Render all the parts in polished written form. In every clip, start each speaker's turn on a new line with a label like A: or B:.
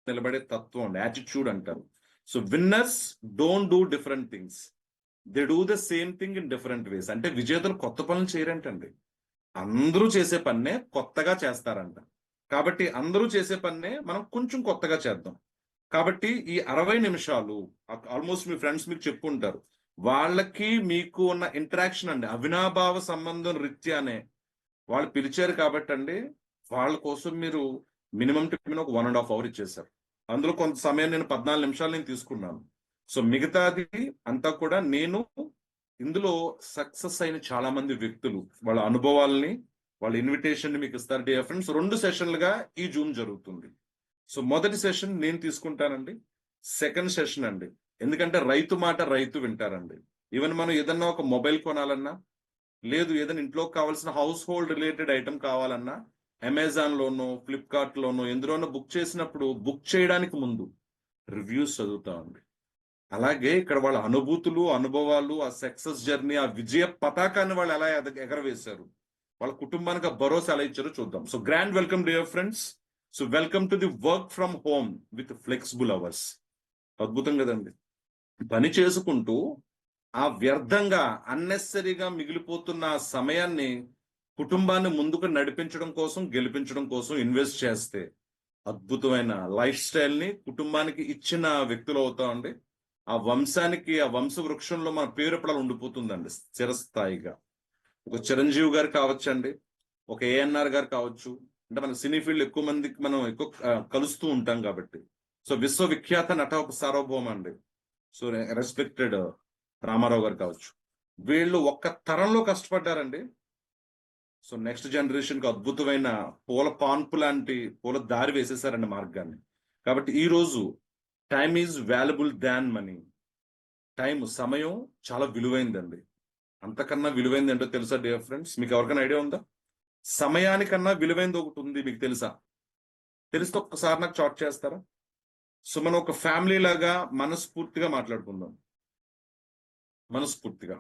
A: నిలబడే తత్వం అండి, యాటిట్యూడ్ అంటారు. So winners don't do different things, they do the same thing in different ways. అంటే విజేతలు కొత్త పనులు చేయరంటండి, అందరూ చేసే పన్నే కొత్తగా చేస్తారంట. కాబట్టి అందరూ చేసే పన్నే మనం కొంచెం కొత్తగా చేద్దాం. కాబట్టి ఈ 60 నిమిషాలు ఆల్మోస్ట్ మీ ఫ్రెండ్స్ మీకు చెప్పుంటారు, వాళ్ళకి మీకు ఉన్న ఇంటరాక్షన్ అండి, అవినాభావ సంబంధం రీత్యానే వాళ్ళు పిలిచారు కాబట్టి అండి, వాళ్ళ కోసం మీరు మినిమం టు మినిమం ఒక 1.5 అవర్ ఇచ్చేసారు. అందులో కొంత సమయం నేను 14 నిమిషాలు నేను తీసుకున్నాను. సో మిగతాది అంతా కూడా నేను ఇందులో సక్సెస్ అయిన చాలా మంది వ్యక్తులు వాళ్ళ అనుభవాల్ని, వాళ్ళ ఇన్విటేషన్ ని మీకు ఇస్తారు. డియర్ ఫ్రెండ్స్, 2 సెషన్లుగా ఈ జూమ్ జరుగుతుంది. సో మొదటి సెషన్ నేను తీసుకుంటానండి, సెకండ్ సెషన్ అండి, ఎందుకంటే రైతు మాట రైతు వింటారండి. ఈవెన్ మనం ఏదన్నా ఒక మొబైల్ కొనాలన్నా, లేదు ఏదైనా ఇంట్లో కావాల్సిన హౌస్ హోల్డ్ రిలేటెడ్ ఐటమ్ కావాలన్నా, అమెజాన్ లోనో ఫ్లిప్కార్ట్ లోనో ఎందులోనో బుక్ చేసినప్పుడు బుక్ చేయడానికి ముందు రివ్యూస్ చదువుతామండి. అలాగే ఇక్కడ వాళ్ళ అనుభూతులు, అనుభవాలు, ఆ సక్సెస్ జర్నీ, ఆ విజయ పతాకాన్ని వాళ్ళు ఎలా ఎగరవేశారు, వాళ్ళ కుటుంబానికి ఆ భరోసా ఎలా ఇచ్చారో చూద్దాం. So grand welcome dear friends. So welcome to the work from home with flexible hours. అద్భుతం కదండి, పని చేసుకుంటూ ఆ వ్యర్థంగా అన్నెసరీగా మిగిలిపోతున్న ఆ సమయాన్ని కుటుంబాన్ని ముందుకు నడిపించడం కోసం, గెలిపించడం కోసం ఇన్వెస్ట్ చేస్తే అద్భుతమైన లైఫ్ స్టైల్ ని కుటుంబానికి ఇచ్చిన వ్యక్తులు అవుతామండి. ఆ వంశానికి, ఆ వంశ వృక్షంలో మన పేరు ఎప్పుడు ఉండిపోతుందండి చిరస్థాయిగా. ఒక చిరంజీవి గారు కావచ్చండి, ఒక ఏఎన్ఆర్ గారు కావచ్చు, అంటే మన సినీ ఫీల్డ్ ఎక్కువ మందికి మనం ఎక్కువ కలుస్తూ ఉంటాం కాబట్టి. సో విశ్వవిఖ్యాత నట ఒక సార్వభౌమ అండి, సో రెస్పెక్టెడ్ రామారావు గారు కావచ్చు. వీళ్ళు ఒక్క తరంలో కష్టపడ్డారండి. సో నెక్స్ట్ జనరేషన్ కి అద్భుతమైన పూల పాన్పు లాంటి పూల దారి వేసేసారండి మార్గాన్ని. కాబట్టి ఈ రోజు time is valuable than money. Time, సమయం చాలా విలువైందండి. అంతకన్నా విలువైంది ఏంటో తెలుసా డియర్ ఫ్రెండ్స్? మీకు ఎవరికైనా ఐడియా ఉందా? సమయానికన్నా విలువైంది ఒకటి ఉంది, మీకు తెలుసా? తెలిస్తే ఒక్కసారి నాకు చాట్ చేస్తారా? సో మనం ఒక ఫ్యామిలీ లాగా మనస్ఫూర్తిగా మాట్లాడుకుందాం, మనస్ఫూర్తిగా.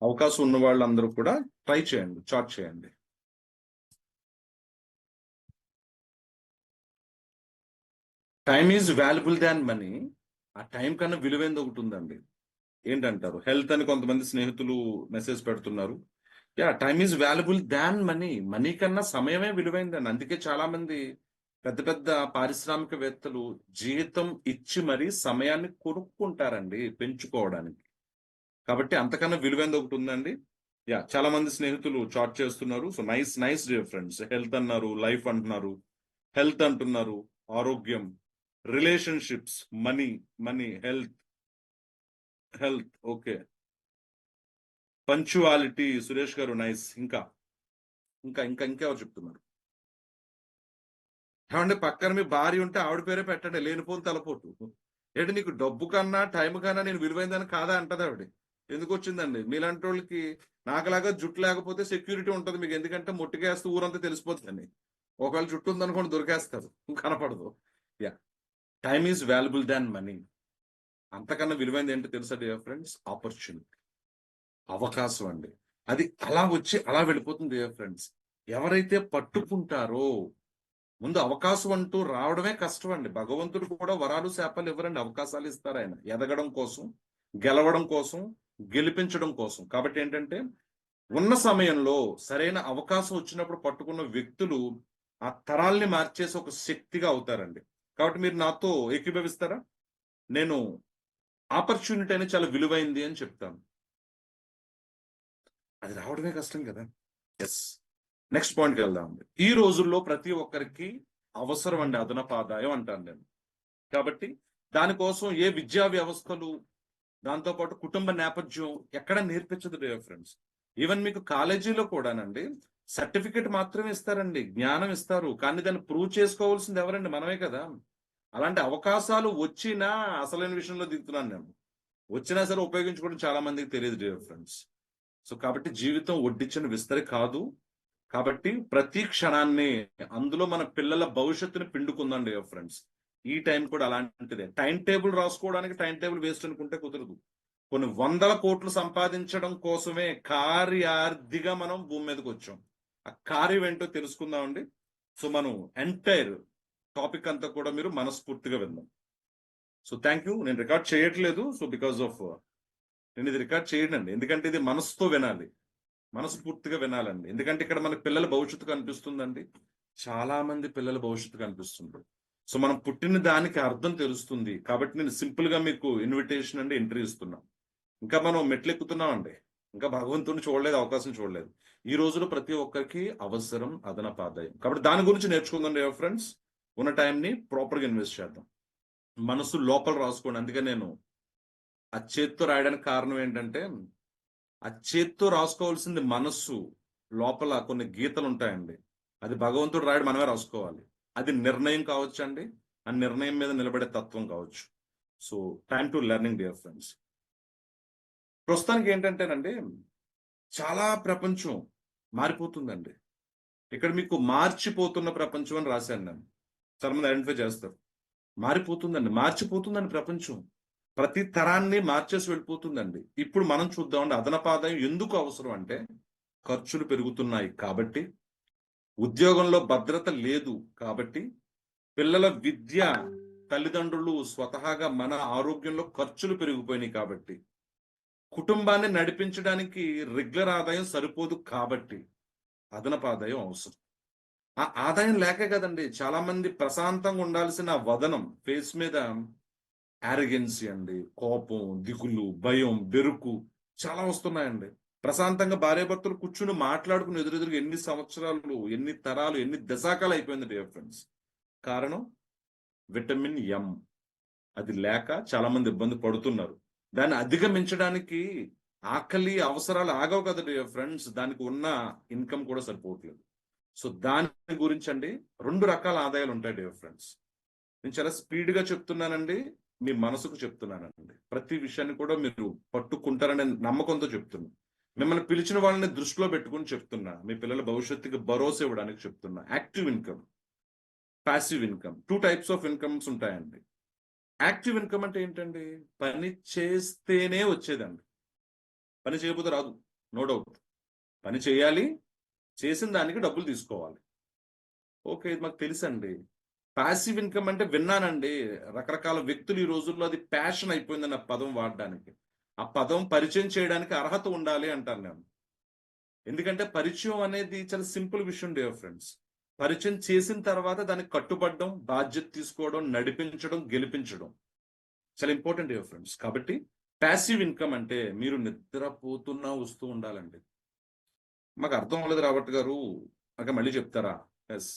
A: అవకాశం ఉన్న వాళ్ళందరూ కూడా ట్రై చేయండి, చాట్ చేయండి. Time is valuable than money. ఆ టైం కన్నా విలువైంది ఒకటి ఉందండి, ఏంటంటారు? హెల్త్ అని కొంతమంది స్నేహితులు మెసేజ్ పెడుతున్నారు. Yeah, time is valuable than money. Money కన్నా సమయమే విలువైందండి. అందుకే చాలా మంది పెద్ద పెద్ద పారిశ్రామికవేత్తలు జీతం ఇచ్చి మరీ సమయాన్ని కొనుక్కుంటారండి పెంచుకోవడానికి. కాబట్టి అంతకన్నా విలువైంది ఒకటి ఉందండి. యా, చాలా మంది స్నేహితులు చాట్ చేస్తున్నారు. So nice nice dear friends. Health అన్నారు, లైఫ్ అంటున్నారు, హెల్త్ అంటున్నారు, ఆరోగ్యం, relationships, money, money, health, health, okay, punctuality, Suresh గారు నైస్. ఇంకా ఇంకా ఇంకా ఇంకెవరు చెప్తున్నారు? ఏమంటే పక్కన మీ భార్య ఉంటే ఆవిడ పేరే పెట్టండి, లేనిపోని తలపోటు. ఏంటి నీకు డబ్బు కన్నా టైం కన్నా నేను విలువైందని కాదా అంటది ఆవిడ. ఎందుకు వచ్చిందండి మీలాంటి వాళ్ళకి? నాకులాగా జుట్టు లేకపోతే సెక్యూరిటీ ఉంటుంది మీకు, ఎందుకంటే మొట్టికేస్తే ఊరంతా తెలిసిపోతుందండి. ఒకవేళ జుట్టు ఉందనుకోండి దొరికేస్తారు, కనపడదు. Yeah, time is valuable than money. అంతకన్నా విలువైంది ఏంటో తెలుసా డియర్ ఫ్రెండ్స్? ఆపర్చునిటీ, అవకాశం అండి. అది అలా వచ్చి అలా వెళ్ళిపోతుంది డియర్ ఫ్రెండ్స్. ఎవరైతే పట్టుకుంటారో, ముందు అవకాశం అంటూ రావడమే కష్టం అండి. భగవంతుడు కూడా వరాలు శాపాలు ఇవ్వరండి, అవకాశాలు ఇస్తారు ఆయన, ఎదగడం కోసం, గెలవడం కోసం, గెలిపించడం కోసం. కాబట్టి ఏంటంటే ఉన్న సమయంలో సరైన అవకాశం వచ్చినప్పుడు పట్టుకున్న వ్యక్తులు ఆ తరాల్ని మార్చేసి ఒక శక్తిగా అవుతారండి. కాబట్టి మీరు నాతో ఏకీభవిస్తారా? నేను ఆపర్చునిటీ అనేది చాలా విలువైంది అని చెప్తాను. అది రావడమే కష్టం కదా. ఎస్, నెక్స్ట్ పాయింట్కి వెళ్దాం. ఈ రోజుల్లో ప్రతి ఒక్కరికి అవసరం అండి అదనపు ఆదాయం అంటాను నేను. కాబట్టి దానికోసం ఏ విద్యా వ్యవస్థలు, దాంతోపాటు కుటుంబ నేపథ్యం ఎక్కడ నేర్పించదు డియర్ ఫ్రెండ్స్. ఈవెన్ మీకు కాలేజీలో కూడానండి సర్టిఫికెట్ మాత్రమే ఇస్తారండి, జ్ఞానం ఇస్తారు, కానీ దాన్ని ప్రూవ్ చేసుకోవాల్సింది ఎవరండి? మనమే కదా. అలాంటి అవకాశాలు వచ్చినా అసలైన విషయంలో దిగుతున్నాను నేను, వచ్చినా సరే ఉపయోగించుకోవడం చాలా మందికి తెలియదు డియర్ ఫ్రెండ్స్. సో కాబట్టి జీవితం వడ్డించిన విస్తరి కాదు. కాబట్టి ప్రతి క్షణాన్ని అందులో మన పిల్లల భవిష్యత్తుని పిండుకుందాం డియర్ ఫ్రెండ్స్. ఈ టైం కూడా అలాంటిదే. టైం టేబుల్ రాసుకోవడానికి టైం టేబుల్ వేస్ట్ అనుకుంటే కుదరదు. కొన్ని 100 కోట్లు సంపాదించడం కోసమే కార్యార్థిగా మనం భూమి మీదకి వచ్చాం. ఆ కార్యం ఏంటో తెలుసుకుందామండి. సో మనం ఎంటైర్ టాపిక్ అంతా కూడా మీరు మనస్ఫూర్తిగా విందాం. So thank you. నేను రికార్డ్ చేయట్లేదు. సో బికాస్ ఆఫ్ నేను ఇది రికార్డ్ చేయనండి, ఎందుకంటే ఇది మనసుతో వినాలి, మనస్ఫూర్తిగా వినాలండి. ఎందుకంటే ఇక్కడ మనకి పిల్లల భవిష్యత్తు కనిపిస్తుందండి, చాలా మంది పిల్లల భవిష్యత్తు కనిపిస్తుంది. సో మనం పుట్టిన దానికి అర్థం తెలుస్తుంది కాబట్టి నేను సింపుల్ గా మీకు ఇన్విటేషన్ అండి, ఎంట్రీ ఇస్తున్నా. ఇంకా మనం మెట్లు ఎక్కుతున్నాం అండి, ఇంకా భగవంతుని చూడలేదు, అవకాశం చూడలేదు. ఈ రోజులో ప్రతి ఒక్కరికి అవసరం అదనపు ఆదాయం, కాబట్టి దాని గురించి నేర్చుకుందాం ఫ్రెండ్స్. ఉన్న టైంని ప్రాపర్ గా ఇన్వెస్ట్ చేద్దాం. మనసు లోపల రాసుకోండి. అందుకే నేను ఆ చేత్తో రాయడానికి కారణం ఏంటంటే, ఆ చేత్తో రాసుకోవాల్సింది మనస్సు లోపల కొన్ని గీతలు ఉంటాయండి, అది భగవంతుడు రాయడు, మనమే రాసుకోవాలి. అది నిర్ణయం కావచ్చు అండి, ఆ నిర్ణయం మీద నిలబడే తత్వం కావచ్చు. So time to learning dear friends. ప్రస్తుతానికి ఏంటంటేనండి, చాలా ప్రపంచం మారిపోతుందండి. ఇక్కడ మీకు మార్చిపోతున్న ప్రపంచం అని రాశాను నేను. చాలా మంది ఐడెంటిఫై చేస్తారు. మారిపోతుందండి, మార్చిపోతుందండి ప్రపంచం. ప్రతి తరాన్ని మార్చేసి వెళ్ళిపోతుందండి. ఇప్పుడు మనం చూద్దామండి, అదనపు ఆదాయం ఎందుకు అవసరం అంటే, ఖర్చులు పెరుగుతున్నాయి కాబట్టి, ఉద్యోగంలో భద్రత లేదు కాబట్టి, పిల్లల విద్య, తల్లిదండ్రులు స్వతహాగా మన ఆరోగ్యంలో ఖర్చులు పెరిగిపోయినాయి కాబట్టి, కుటుంబాన్ని నడిపించడానికి రెగ్యులర్ ఆదాయం సరిపోదు కాబట్టి అదనపు ఆదాయం అవసరం. ఆ ఆదాయం లేకే కదండి చాలా మంది ప్రశాంతంగా ఉండాల్సిన వదనం ఫేస్ మీద యారగెన్సీ అండి, కోపం, దిగులు, భయం, బెరుకు చాలా వస్తున్నాయండి. ప్రశాంతంగా భార్యాభర్తలు కూర్చుని మాట్లాడుకుని ఎదురెదురుగా ఎన్ని సంవత్సరాలు, ఎన్ని తరాలు, ఎన్ని దశాకాలు అయిపోయింది డియర్ ఫ్రెండ్స్. కారణం విటమిన్ ఎం. అది లేక చాలా మంది ఇబ్బంది పడుతున్నారు. దాన్ని అధిగమించడానికి ఆకలి, అవసరాలు ఆగవు కదా డియర్ ఫ్రెండ్స్. దానికి ఉన్న ఇన్కమ్ కూడా సరిపోవట్లేదు. సో దాని గురించి అండి 2 రకాల ఆదాయాలు ఉంటాయి డియర్ ఫ్రెండ్స్. నేను చాలా స్పీడ్ గా చెప్తున్నానండి, మీ మనసుకు చెప్తున్నానండి. ప్రతి విషయాన్ని కూడా మీరు పట్టుకుంటారనే నమ్మకంతో చెప్తున్నా. మిమ్మల్ని పిలిచిన వాళ్ళని దృష్టిలో పెట్టుకుని చెప్తున్నా. మీ పిల్లల భవిష్యత్తుకి భరోసా ఇవ్వడానికి చెప్తున్నా. Active income, passive income, 2 types of incomes ఉంటాయండి. యాక్టివ్ ఇన్కమ్ అంటే ఏంటండి? పని చేస్తేనే వచ్చేదండి, పని చేయకపోతే రాదు, నో డౌట్. పని చేయాలి, చేసిన దానికి డబ్బులు తీసుకోవాలి. ఓకే, ఇది మాకు తెలుసండి. పాసివ్ ఇన్కమ్ అంటే విన్నానండి, రకరకాల వ్యక్తులు ఈ రోజుల్లో అది ప్యాషన్ అయిపోయిందని ఆ పదం వాడడానికి. ఆ పదం పరిచయం చేయడానికి అర్హత ఉండాలి అంటాను నేను. ఎందుకంటే పరిచయం అనేది చాలా సింపుల్ విషయం డియర్ ఫ్రెండ్స్. పరిచయం చేసిన తర్వాత దానికి కట్టుబడడం, బాధ్యత తీసుకోవడం, నడిపించడం, గెలిపించడం చాలా ఇంపార్టెంట్ డియర్ ఫ్రెండ్స్. కాబట్టి ప్యాసివ్ ఇన్కమ్ అంటే మీరు నిద్రపోతున్నా వస్తూ ఉండాలండి. మాకు అర్థం అవ్వలేదు రాబర్ట్ గారు, అక్కడ మళ్ళీ చెప్తారా? ఎస్.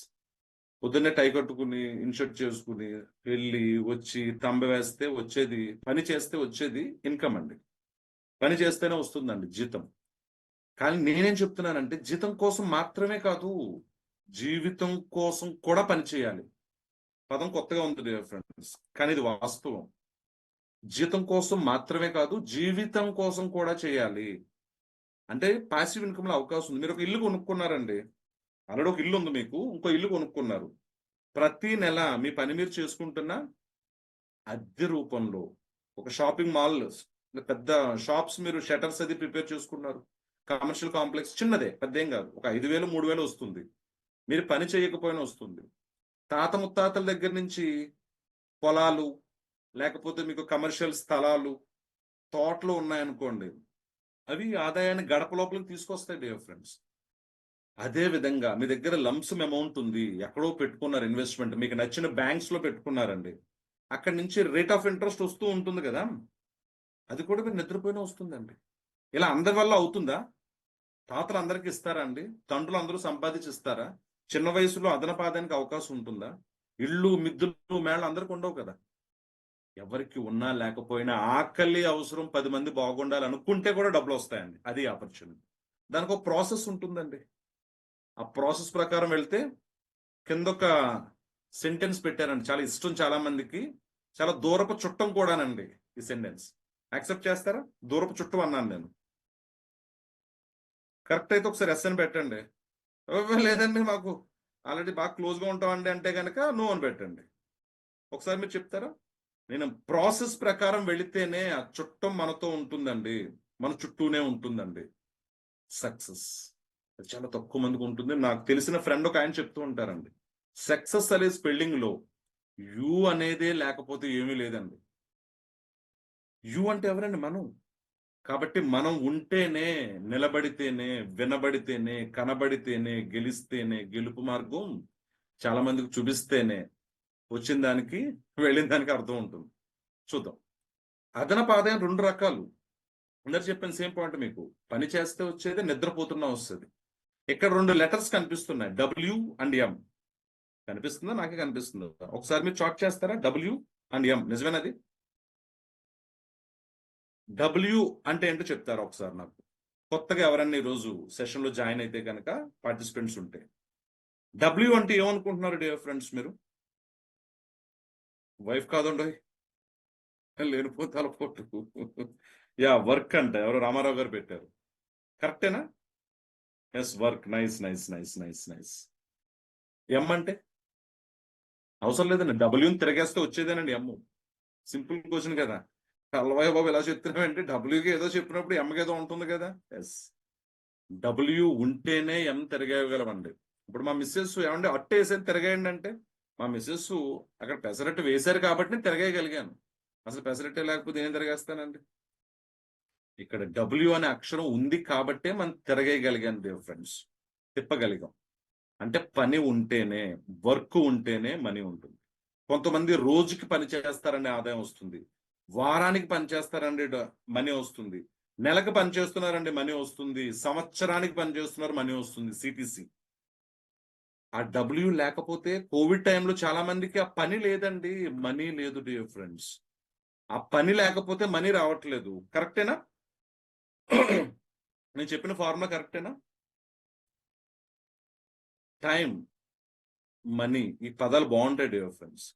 A: పొద్దున్నే టై కట్టుకుని, ఇన్షర్ట్ చేసుకుని, వెళ్ళి వచ్చి తంబ వేస్తే వచ్చేది, పని చేస్తే వచ్చేది ఇన్కమ్ అండి. పని చేస్తేనే వస్తుందండి జీతం. కానీ నేనేం చెప్తున్నానంటే, జీతం కోసం మాత్రమే కాదు, జీవితం కోసం కూడా పని చేయాలి. పదం కొత్తగా ఉంది డియర్ ఫ్రెండ్స్, కానీ ఇది వాస్తవం. జీతం కోసం మాత్రమే కాదు, జీవితం కోసం కూడా చేయాలి. అంటే పాసివ్ ఇన్కమ్ లో అవకాశం ఉంది. మీరు ఒక ఇల్లు కొనుక్కున్నారండి, ఆల్రెడీ ఒక ఇల్లు ఉంది మీకు, ఇంకో ఇల్లు కొనుక్కున్నారు. ప్రతి నెల మీ పని మీరు చేసుకుంటున్న అద్దె రూపంలో ఒక షాపింగ్ మాల్, పెద్ద షాప్స్ మీరు షటర్స్ అది ప్రిపేర్ చేసుకున్నారు. కమర్షియల్ కాంప్లెక్స్ చిన్నదే, పెద్దేం కాదు, ఒక 5,000 3,000 వస్తుంది. మీరు పని చేయకపోయినా వస్తుంది. తాత ముత్తాతల దగ్గర నుంచి పొలాలు, లేకపోతే మీకు కమర్షియల్ స్థలాలు, తోటలు ఉన్నాయనుకోండి, అవి ఆదాయాన్ని గడప లోపలికి తీసుకొస్తాయి డియర్ ఫ్రెండ్స్. అదే విధంగా మీ దగ్గర లంసమ్ అమౌంట్ ఉంది, ఎక్కడో పెట్టుకున్నారు ఇన్వెస్ట్మెంట్, మీకు నచ్చిన బ్యాంక్స్ లో పెట్టుకున్నారండి, అక్కడి నుంచి రేట్ ఆఫ్ ఇంట్రెస్ట్ వస్తూ ఉంటుంది కదా, అది కూడా మీరు నిద్రపోయినా వస్తుందండి. ఇలా అందరి వల్ల అవుతుందా? తాతలు అందరికి ఇస్తారా అండి? తండ్రులు అందరూ సంపాదించి ఇస్తారా? చిన్న వయసులో అదనపాదానికి అవకాశం ఉంటుందా? ఇళ్ళు, మిద్దులు, మేళ్ళు అందరికి ఉండవు కదా. ఎవరికి ఉన్నా లేకపోయినా ఆకలి అవసరం 10 మంది బాగుండాలి అనుకుంటే కూడా డబ్బులు వస్తాయండి. అది ఆపర్చునిటీ. దానికి ఒక ప్రాసెస్ ఉంటుందండి. ఆ ప్రాసెస్ ప్రకారం వెళ్తే, కింద ఒక సెంటెన్స్ పెట్టారండి, చాలా ఇష్టం చాలా మందికి, చాలా దూరపు చుట్టం కూడానండి ఈ సెంటెన్స్. యాక్సెప్ట్ చేస్తారా? దూరపు చుట్టం అన్నాను నేను. కరెక్ట్ అయితే ఒకసారి ఎస్ అని పెట్టండి. లేదండి మాకు ఆల్రెడీ బాగా క్లోజ్ గా ఉంటామండి అంటే కనుక నో అని పెట్టండి. ఒకసారి మీరు చెప్తారా? నేను ప్రాసెస్ ప్రకారం వెళితేనే ఆ చుట్టం మనతో ఉంటుందండి, మన చుట్టూనే ఉంటుందండి సక్సెస్. అది చాలా తక్కువ మందికి ఉంటుంది. నాకు తెలిసిన ఫ్రెండ్ ఒక ఆయన చెప్తూ ఉంటారండి, సక్సెస్ అనే స్పెల్లింగ్ లో యు అనేదే లేకపోతే ఏమీ లేదండి. యు అంటే ఎవరండి? మనం. కాబట్టి మనం ఉంటేనే, నిలబడితేనే, వినబడితేనే, కనబడితేనే, గెలిస్తేనే, గెలుపు మార్గం చాలా మందికి చూపిస్తేనే వచ్చిన దానికి, వెళ్ళిన దానికి అర్థం ఉంటుంది. చూద్దాం. అదనపు ఆదాయం 2 రకాలు. ఇందాక చెప్పాను సేమ్ పాయింట్ మీకు. పని చేస్తే వచ్చేది, నిద్రపోతున్నా వస్తది. ఇక్కడ 2 లెటర్స్ కనిపిస్తున్నాయి. W and M. కనిపిస్తుందా? నాకే కనిపిస్తుందా? ఒకసారి మీరు చాట్ చేస్తారా? W and M. నిజమేనది? డబ్ల్యూ అంటే ఏంటో చెప్తారా ఒకసారి నాకు? కొత్తగా ఎవరన్నా ఈ రోజు సెషన్ లో జాయిన్ అయితే కనుక పార్టిసిపెంట్స్ ఉంటే. డబ్ల్యూ అంటే ఏమనుకుంటున్నారు డియర్ ఫ్రెండ్స్ మీరు? వైఫ్ కాదండి, లేనిపో తలపోటు. యా, వర్క్ అంట. ఎవరో రామారావు గారు పెట్టారు. కరెక్టేనా? Yes, work. Nice nice nice nice nice. M అంటే అవసరం లేదండి, డబ్ల్యూని తిరగేస్తే వచ్చేదేనండి ఎమ్. సింపుల్ క్వశ్చన్ కదా. అల్లవయ్య బాబు ఇలా చెప్తున్నామంటే డబ్ల్యూకి ఏదో చెప్పినప్పుడు ఎమ్మకి ఏదో ఉంటుంది కదా. ఎస్, డబ్ల్యూ ఉంటేనే ఎం తిరగేయగలమండి. ఇప్పుడు మా మిస్సెస్ ఏమంటే అట్టు వేసేది తిరగేయండి అంటే, మా మిస్సెస్ అక్కడ పెసరట్టు వేశారు కాబట్టి నేను తిరగేయగలిగాను. అసలు పెసరట్టే లేకపోతే ఏం తిరగేస్తానండి? ఇక్కడ డబ్ల్యూ అనే అక్షరం ఉంది కాబట్టే మనం తిరగేయగలిగాను దేవ్ ఫ్రెండ్స్. తిప్పగలిగాం. అంటే పని ఉంటేనే, వర్క్ ఉంటేనే మనీ ఉంటుంది. కొంతమంది రోజుకి పని చేస్తారండి, ఆదాయం వస్తుంది. వారానికి పని చేస్తారండి, మనీ వస్తుంది. నెలకు పని చేస్తున్నారండి, మనీ వస్తుంది. సంవత్సరానికి పని చేస్తున్నారు, మనీ వస్తుంది. సిటిసి. ఆ డబ్ల్యూ లేకపోతే కోవిడ్ టైంలో చాలా మందికి ఆ పని లేదండి, మనీ లేదు డియర్ ఫ్రెండ్స్. ఆ పని లేకపోతే మనీ రావట్లేదు. కరెక్టేనా? నేను చెప్పిన ఫార్ములా కరెక్టేనా? టైం, మనీ, ఈ పదాలు బాగుంటాయి డియర్ ఫ్రెండ్స్.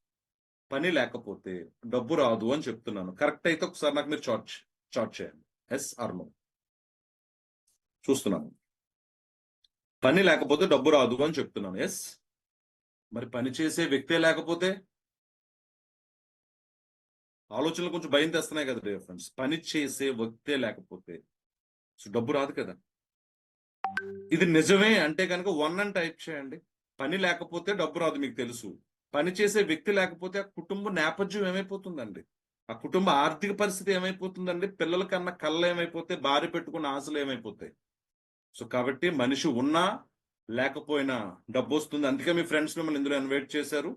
A: పని లేకపోతే డబ్బు రాదు అని చెప్తున్నాను. కరెక్ట్ అయితే ఒకసారి నాకు మీరు చాట్ చాట్ చేయండి. Yes or no. చూస్తున్నాను. పని లేకపోతే డబ్బు రాదు అని చెప్తున్నాను. ఎస్. మరి పని చేసే వ్యక్తే లేకపోతే? ఆలోచనలు కొంచెం భయం తెస్తున్నాయి కదా డియర్ ఫ్రెండ్స్. పని చేసే వ్యక్తే లేకపోతే సో డబ్బు రాదు కదా. ఇది నిజమే అంటే కనుక 1 అని టైప్ చేయండి. పని లేకపోతే డబ్బు రాదు మీకు తెలుసు. పని చేసే వ్యక్తి లేకపోతే ఆ కుటుంబ నేపథ్యం ఏమైపోతుందండి? ఆ కుటుంబ ఆర్థిక పరిస్థితి ఏమైపోతుందండి? పిల్లల కన్నా కళ్ళు ఏమైపోతాయి? భార్య పెట్టుకున్న ఆశలు ఏమైపోతాయి? సో కాబట్టి మనిషి ఉన్నా లేకపోయినా డబ్బు వస్తుంది. అందుకే మీ ఫ్రెండ్స్ మిమ్మల్ని ఇందులో ఇన్వైట్ చేశారు.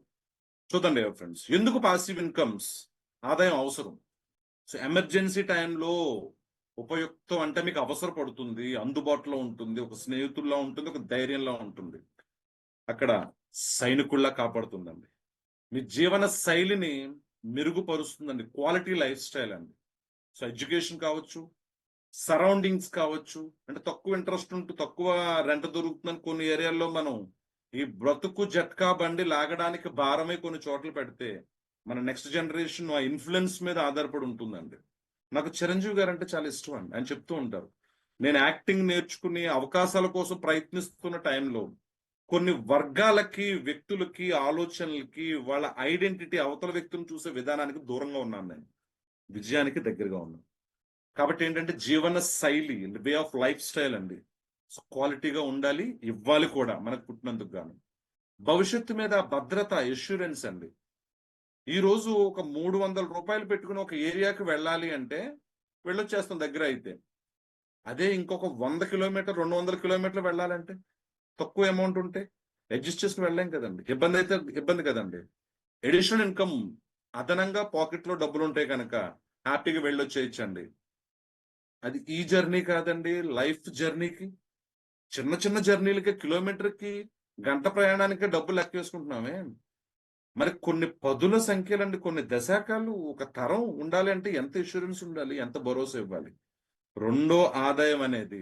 A: చూడండి ఫ్రెండ్స్, ఎందుకు పాసివ్ ఇన్కమ్స్ ఆదాయం అవసరం? సో ఎమర్జెన్సీ టైంలో ఉపయుక్తం అంటే మీకు అవసరపడుతుంది, అందుబాటులో ఉంటుంది, ఒక స్నేహితుల్లా ఉంటుంది, ఒక ధైర్యంలా ఉంటుంది. అక్కడ సైనికుల్లా కాపాడుతుందండి. మీ జీవన శైలిని మెరుగుపరుస్తుందండి. క్వాలిటీ లైఫ్ స్టైల్ అండి. సో ఎడ్యుకేషన్ కావచ్చు, సరౌండింగ్స్ కావచ్చు. అంటే తక్కువ ఇంట్రెస్ట్ ఉంటూ తక్కువ రెంట్ దొరుకుతుందని కొన్ని ఏరియాల్లో మనం ఈ బ్రతుకు జట్కా బండి లాగడానికి భారమే కొన్ని చోట్ల పెడితే మన నెక్స్ట్ జనరేషన్ ఆ ఇన్ఫ్లుయెన్స్ మీద ఆధారపడి ఉంటుందండి. నాకు చిరంజీవి గారు అంటే చాలా ఇష్టం అండి. ఆయన చెప్తూ ఉంటారు, నేను యాక్టింగ్ నేర్చుకుని అవకాశాల కోసం ప్రయత్నిస్తున్న టైంలో కొన్ని వర్గాలకి, వ్యక్తులకి, ఆలోచనలకి, వాళ్ళ ఐడెంటిటీ, అవతల వ్యక్తులను చూసే విధానానికి దూరంగా ఉన్నాను నేను. విజయానికి దగ్గరగా ఉన్నాను. కాబట్టి ఏంటంటే జీవన శైలి, వే ఆఫ్ లైఫ్ స్టైల్ అండి. క్వాలిటీగా ఉండాలి, ఇవ్వాలి కూడా మనకు పుట్టినందుకు గాను. భవిష్యత్తు మీద భద్రత, ఎష్యూరెన్స్ అండి. ఈ రోజు ఒక 300 రూపాయలు పెట్టుకుని ఒక ఏరియాకి వెళ్ళాలి అంటే వెళ్ళొచ్చేస్తాం దగ్గర అయితే. అదే ఇంకొక 100 కిలోమీటర్, 200 కిలోమీటర్లు వెళ్ళాలంటే తక్కువ అమౌంట్ ఉంటే అడ్జస్ట్ చేసుకుని వెళ్ళలేం కదండి. ఇబ్బంది అయితే ఇబ్బంది కదండి. ఎడిషనల్ ఇన్కమ్, అదనంగా పాకెట్ లో డబ్బులు ఉంటాయి కనుక హ్యాపీగా వెళ్ళొచ్చేయచ్చండి. అది ఈ జర్నీ కాదండి, లైఫ్ జర్నీకి. చిన్న చిన్న జర్నీలకి, కిలోమీటర్కి, గంట ప్రయాణానికి డబ్బులు లెక్కేసుకుంటున్నామే. మరి కొన్ని పదుల సంఖ్యలండి, కొన్ని దశాకాలు, ఒక తరం ఉండాలి అంటే ఎంత ఇన్సూరెన్స్ ఉండాలి, ఎంత భరోసా ఇవ్వాలి? రెండో ఆదాయం అనేది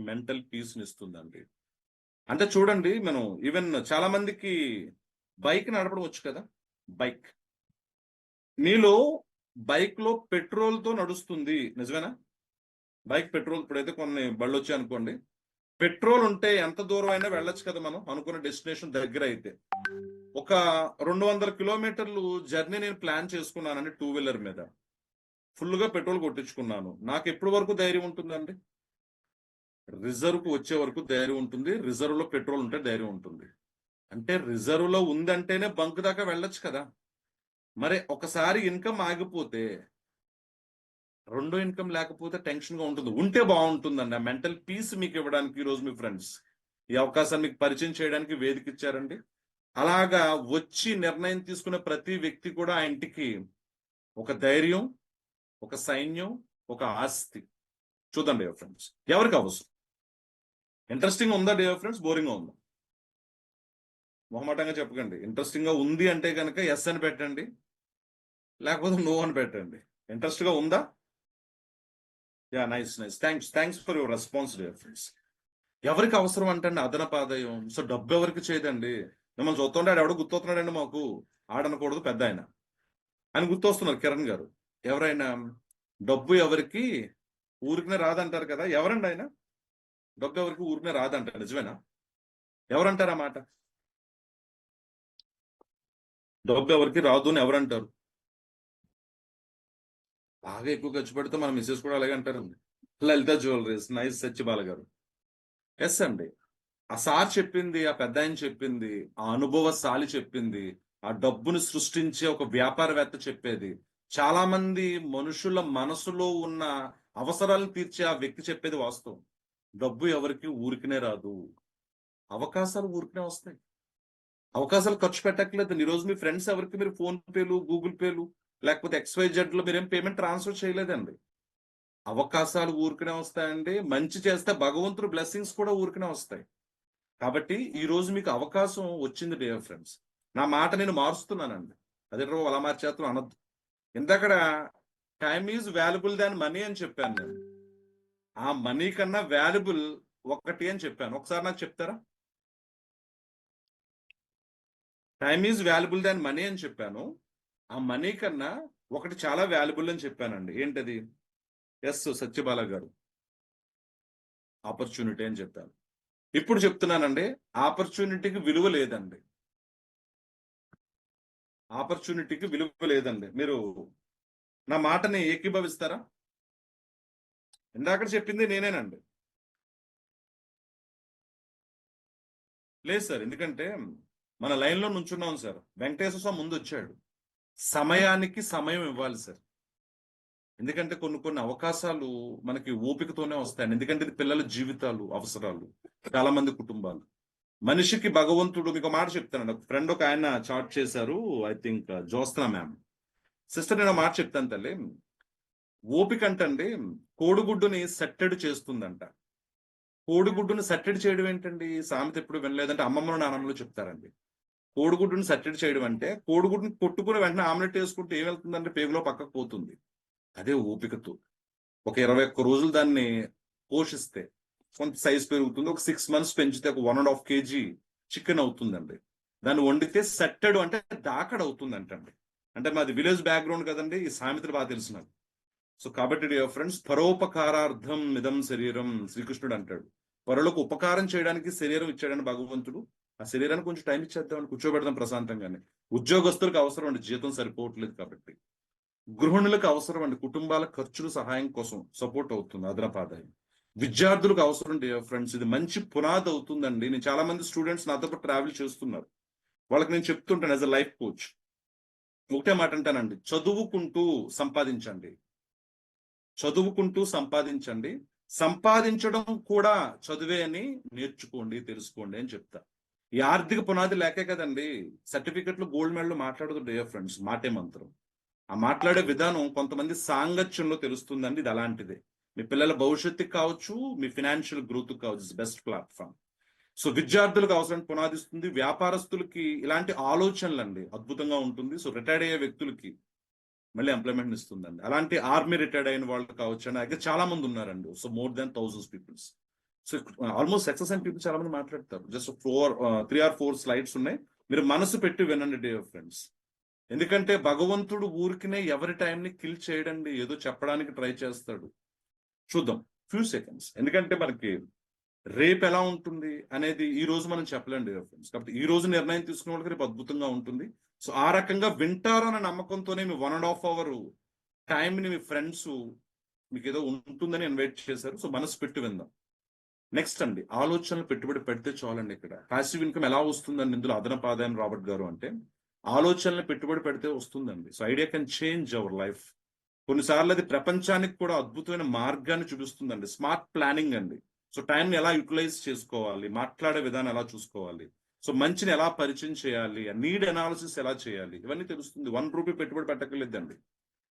A: మెంటల్ పీస్ ని ఇస్తుందండి. అంటే చూడండి, మనం ఈవెన్ చాలా మందికి బైక్ నడపడం వచ్చు కదా. బైక్ మీలో బైక్ లో పెట్రోల్ తో నడుస్తుంది, నిజమేనా? బైక్ పెట్రోల్, ఇప్పుడైతే కొన్ని బళ్ళు వచ్చాయి అనుకోండి, పెట్రోల్ ఉంటే ఎంత దూరం అయినా వెళ్ళొచ్చు కదా మనం అనుకున్న డెస్టినేషన్ దగ్గర అయితే. ఒక 200 కిలోమీటర్లు జర్నీ నేను ప్లాన్ చేసుకున్నానండి టూ వీలర్ మీద. ఫుల్ గా పెట్రోల్ కొట్టించుకున్నాను. నాకు ఎప్పటి వరకు ధైర్యం ఉంటుందండి? రిజర్వ్ కు వచ్చే వరకు ధైర్యం ఉంటుంది, రిజర్వ్ లో పెట్రోల్ ఉంటే ధైర్యం ఉంటుంది. అంటే రిజర్వ్ లో ఉందంటేనే బంక్ దాకా వెళ్ళొచ్చు కదా. మరి ఒకసారి ఇన్కమ్ ఆగిపోతే రెండో ఇన్కమ్ లేకపోతే టెన్షన్ గా ఉంటుంది. ఉంటే బాగుంటుందండి. ఆ మెంటల్ పీస్ మీకు ఇవ్వడానికి ఈ రోజు మీ ఫ్రెండ్స్ ఈ అవకాశాన్ని మీకు పరిచయం చేయడానికి వేదిక ఇచ్చారండి. అలాగా వచ్చి నిర్ణయం తీసుకునే ప్రతి వ్యక్తి కూడా ఆ ఇంటికి ఒక ధైర్యం, ఒక సైన్యం, ఒక ఆస్తి. చూద్దాం డియర్ ఫ్రెండ్స్, ఎవరికి అవసరం. ఇంట్రెస్టింగ్ ఉందా డియర్ ఫ్రెండ్స్, బోరింగ్ గా ఉందా? మొహమాటంగా చెప్పకండి. ఇంట్రెస్టింగ్ గా ఉంది అంటే కనుక ఎస్ అని పెట్టండి, లేకపోతే నో అని పెట్టండి. ఇంట్రెస్ట్ గా ఉందా? Yeah, nice nice, thanks for your response dear friends. ఎవరికి అవసరం అంటండి అదనపు ఆదాయం? సో డబ్బు ఎవరికి చేయదండి. మిమ్మల్ని చూస్తుంటే ఆడు ఎవడో గుర్తొస్తున్నాడండి మాకు, ఆడనకూడదు పెద్ద ఆయన అని గుర్తొస్తున్నారు కిరణ్ గారు. ఎవరైనా డబ్బు ఎవరికి ఊరికనే రాదంటారు కదా, ఎవరండి ఆయన? డబ్బు ఎవరికి ఊరికనే రాదంటారు, నిజమేనా? ఎవరంటారు ఆ మాట? డబ్బు ఎవరికి రాదు అని ఎవరంటారు? బాగా ఎక్కువ ఖర్చు పెడితే మన మిస్సెస్ కూడా అలాగే అంటారండి. లలిత జ్యువెలరీస్, నైస్ సత్యబాల గారు. ఎస్ అండి. ఆ సార్ చెప్పింది, ఆ పెద్ద ఆయన చెప్పింది, ఆ అనుభవశాలి చెప్పింది, ఆ డబ్బును సృష్టించే ఒక వ్యాపారవేత్త చెప్పేది, చాలా మంది మనుషుల మనసులో ఉన్న అవసరాలను తీర్చే ఆ వ్యక్తి చెప్పేది వాస్తవం. డబ్బు ఎవరికి ఊరికనే రాదు, అవకాశాలు ఊరికనే వస్తాయి. అవకాశాలు ఖర్చు పెట్టట్లేదు. ఈ రోజు మీ ఫ్రెండ్స్ ఎవరికి మీరు ఫోన్ పేలు, గూగుల్ పేలు, లేకపోతే XYZ లో మీరేం పేమెంట్ ట్రాన్స్ఫర్ చేయలేదండి. అవకాశాలు ఊరికనే వస్తాయండి. మంచి చేస్తే భగవంతుడు బ్లెస్సింగ్స్ కూడా ఊరికనే వస్తాయి. కాబట్టి ఈ రోజు మీకు అవకాశం వచ్చింది డియర్ ఫ్రెండ్స్. నా మాట నేను మారుస్తున్నానండి. అదే అలా మార్చేస్తాను అనొద్దు. ఇందాకడ time is valuable than money అని చెప్పాను నేను. ఆ మనీ కన్నా వాల్యుబుల్ ఒకటి అని చెప్పాను. ఒకసారి నాకు చెప్తారా? Time is valuable than money అని చెప్పాను. ఆ మనీ కన్నా ఒకటి చాలా వాల్యుబుల్ అని చెప్పానండి. ఏంటది? ఎస్ సత్యబాల గారు, ఆపర్చునిటీ అని చెప్పాను. ఇప్పుడు చెప్తున్నానండి, ఆపర్చునిటీకి విలువ లేదండి. ఆపర్చునిటీకి విలువ లేదండి. మీరు నా మాటని ఏకీభవిస్తారా? ఇందాక చెప్పింది నేనేనండి. లేదు సార్, ఎందుకంటే మన లైన్ లో నుంచున్నాం సార్. వెంకటేశ్వర స్వామి ముందు వచ్చాడు. సమయానికి సమయం ఇవ్వాలి సార్. ఎందుకంటే కొన్ని కొన్ని అవకాశాలు మనకి ఓపికతోనే వస్తాయండి. ఎందుకంటే ఇది పిల్లల జీవితాలు, అవసరాలు, చాలా మంది కుటుంబాలు. మనిషికి భగవంతుడు, మీకు మాట చెప్తానండి. ఒక ఫ్రెండ్ ఒక ఆయన చాట్ చేశారు, I think Jyotsna ma'am. Sister నేను మాట చెప్తాను తల్లి. ఓపిక అంటండి కోడిగుడ్డుని సట్టెడు చేస్తుందంట. కోడిగుడ్డుని సట్టెడు చేయడం ఏంటండి? సామెత ఎప్పుడు వినలేదంటే అమ్మమ్మలు నానమ్మలు చెప్తారండి. కోడిగుడ్డుని సట్టెడు చేయడం అంటే కోడిగుడ్డుని కొట్టుకుని వెంటనే ఆమ్లెట్ వేసుకుంటే ఏం వెళ్తుందంటే పేగులో పక్కకు పోతుంది. అదే ఓపికతో ఒక 21 రోజులు దాన్ని పోషిస్తే కొంత సైజ్ పెరుగుతుంది. ఒక 6 months పెంచితే ఒక 1.5 kg చికెన్ అవుతుందండి. దాన్ని వండితే సట్టెడు అంటే దాకడ అవుతుందంటండి. అంటే మాది విలేజ్ బ్యాక్గ్రౌండ్ కదండి, ఈ సామెతలు బాగా తెలుసు నాకు. సో కాబట్టి డియర్ ఫ్రెండ్స్, పరోపకారార్థం ఇదం శరీరం, శ్రీకృష్ణుడు అంటాడు. పరులకు ఉపకారం చేయడానికి శరీరం ఇచ్చాడని భగవంతుడు. ఆ శరీరానికి కొంచెం టైం ఇచ్చేద్దామని కూర్చోబెడదాం ప్రశాంతంగానే. ఉద్యోగస్తులకు అవసరం అండి, జీతం సరిపోవట్లేదు కాబట్టి. గృహిణులకు అవసరం అండి, కుటుంబాల ఖర్చులు సహాయం కోసం సపోర్ట్ అవుతుంది అదనపు ఆదాయం. విద్యార్థులకు అవసరం డియర్ ఫ్రెండ్స్, ఇది మంచి పునాది అవుతుందండి. నేను చాలా మంది స్టూడెంట్స్ నాతో పాటు ట్రావెల్ చేస్తున్నారు. వాళ్ళకి నేను చెప్తుంటాను యాజ్ అ లైఫ్ కోచ్, ఒకటే మాట అంటానండి, చదువుకుంటూ సంపాదించండి. చదువుకుంటూ సంపాదించండి. సంపాదించడం కూడా చదువే అని నేర్చుకోండి, తెలుసుకోండి అని చెప్తా. ఈ ఆర్థిక పునాది లేకే కదండి సర్టిఫికెట్లు, గోల్డ్ మెడల్ మాట్లాడదు డియర్ ఫ్రెండ్స్. మాటే మంత్రం. ఆ మాట్లాడే విధానం కొంతమంది సాంగత్యంలో తెలుస్తుందండి. ఇది అలాంటిదే. మీ పిల్లల భవిష్యత్తుకి కావచ్చు, మీ ఫినాన్షియల్ గ్రోత్ కావచ్చు, బెస్ట్ ప్లాట్ఫామ్. సో విద్యార్థులకు అవసరం పునాదిస్తుంది. వ్యాపారస్తులకి ఇలాంటి ఆలోచనలు అండి అద్భుతంగా ఉంటుంది. సో రిటైర్డ్ అయ్యే వ్యక్తులకి మళ్ళీ ఎంప్లాయ్మెంట్ ఇస్తుందండి. అలాంటి ఆర్మీ రిటైర్డ్ అయిన వాళ్ళు కావచ్చు అండి, అయితే చాలా మంది ఉన్నారండి. So more than 1000 peoples. So almost success and people చాలా మంది మాట్లాడతారు. జస్ట్ 3 or 4 స్లైడ్స్ ఉన్నాయి. మీరు మనసు పెట్టి వినండి డియర్ ఫ్రెండ్స్. ఎందుకంటే భగవంతుడు ఊరికినే ఎవరి టైంని కిల్ చేయడండి, ఏదో చెప్పడానికి ట్రై చేస్తాడు. చూద్దాం ఫ్యూ సెకండ్స్. ఎందుకంటే మనకి రేపు ఎలా ఉంటుంది అనేది ఈ రోజు మనం చెప్పలేం డియర్ ఫ్రెండ్స్. కాబట్టి ఈ రోజు నిర్ణయం తీసుకున్న వాళ్ళకి రేపు అద్భుతంగా ఉంటుంది. సో ఆ రకంగా వింటారు అనే నమ్మకంతోనే మీ 1.5 hour టైంని మీ ఫ్రెండ్స్ మీకు ఏదో ఉంటుందని ఇన్వైట్ చేశారు. సో మనసు పెట్టి విందాం. నెక్స్ట్ అండి, ఆలోచనలు పెట్టుబడి పెడితే చాలండి. ఇక్కడ పాసివ్ ఇన్కమ్ ఎలా వస్తుందండి ఇందులో అదనపు ఆదాయం రాబర్ట్ గారు అంటే, ఆలోచనలు పెట్టుబడి పెడితే వస్తుందండి. So idea can change our life. కొన్నిసార్లు అది ప్రపంచానికి కూడా అద్భుతమైన మార్గాన్ని చూపిస్తుందండి. స్మార్ట్ ప్లానింగ్ అండి. సో టైంని ఎలా యూటిలైజ్ చేసుకోవాలి, మాట్లాడే విధానం ఎలా చూసుకోవాలి, సో మంచిని ఎలా పరిచయం చేయాలి, నీడ్ అనాలిసిస్ ఎలా చేయాలి, ఇవన్నీ తెలుస్తుంది. 1 రూపీ పెట్టుబడి పెట్టకలేదండి.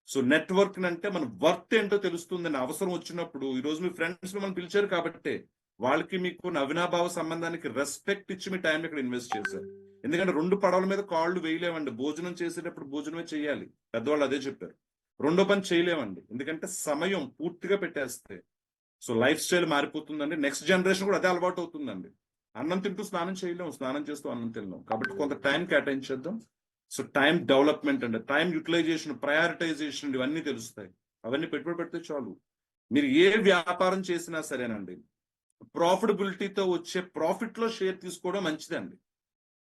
A: సో నెట్వర్క్ అంటే మన వర్త్ ఏంటో తెలుస్తుందని అవసరం వచ్చినప్పుడు, ఈ రోజు మీ ఫ్రెండ్స్ మిమ్మల్ని పిలిచారు కాబట్టే వాళ్ళకి మీకు అవినాభావ సంబంధానికి రెస్పెక్ట్ ఇచ్చి మీ టైం ఇక్కడ ఇన్వెస్ట్ చేశారు. ఎందుకంటే 2 పడవల మీద కాళ్ళు వేయలేమండి. భోజనం చేసేటప్పుడు భోజనమే చేయాలి, పెద్దవాళ్ళు అదే చెప్పారు. రెండో పని చేయలేమండి, ఎందుకంటే సమయం పూర్తిగా పెట్టేస్తే సో లైఫ్ స్టైల్ మారిపోతుందండి. నెక్స్ట్ జనరేషన్ కూడా అదే అలవాటు అవుతుందండి. అన్నం తింటూ స్నానం చేయలేము, స్నానం చేస్తూ అన్నం తినలేము. కాబట్టి కొంత టైం కేటాయించేద్దాం. సో టైం డెవలప్మెంట్ అండి, టైం యూటిలైజేషన్, ప్రయారిటైజేషన్ ఇవన్నీ తెలుస్తాయి. అవన్నీ పెట్టుబడి పెడితే చాలు. మీరు ఏ వ్యాపారం చేసినా సరేనండి, ప్రాఫిటబిలిటీతో వచ్చే ప్రాఫిట్ లో షేర్ తీసుకోవడం మంచిదండి.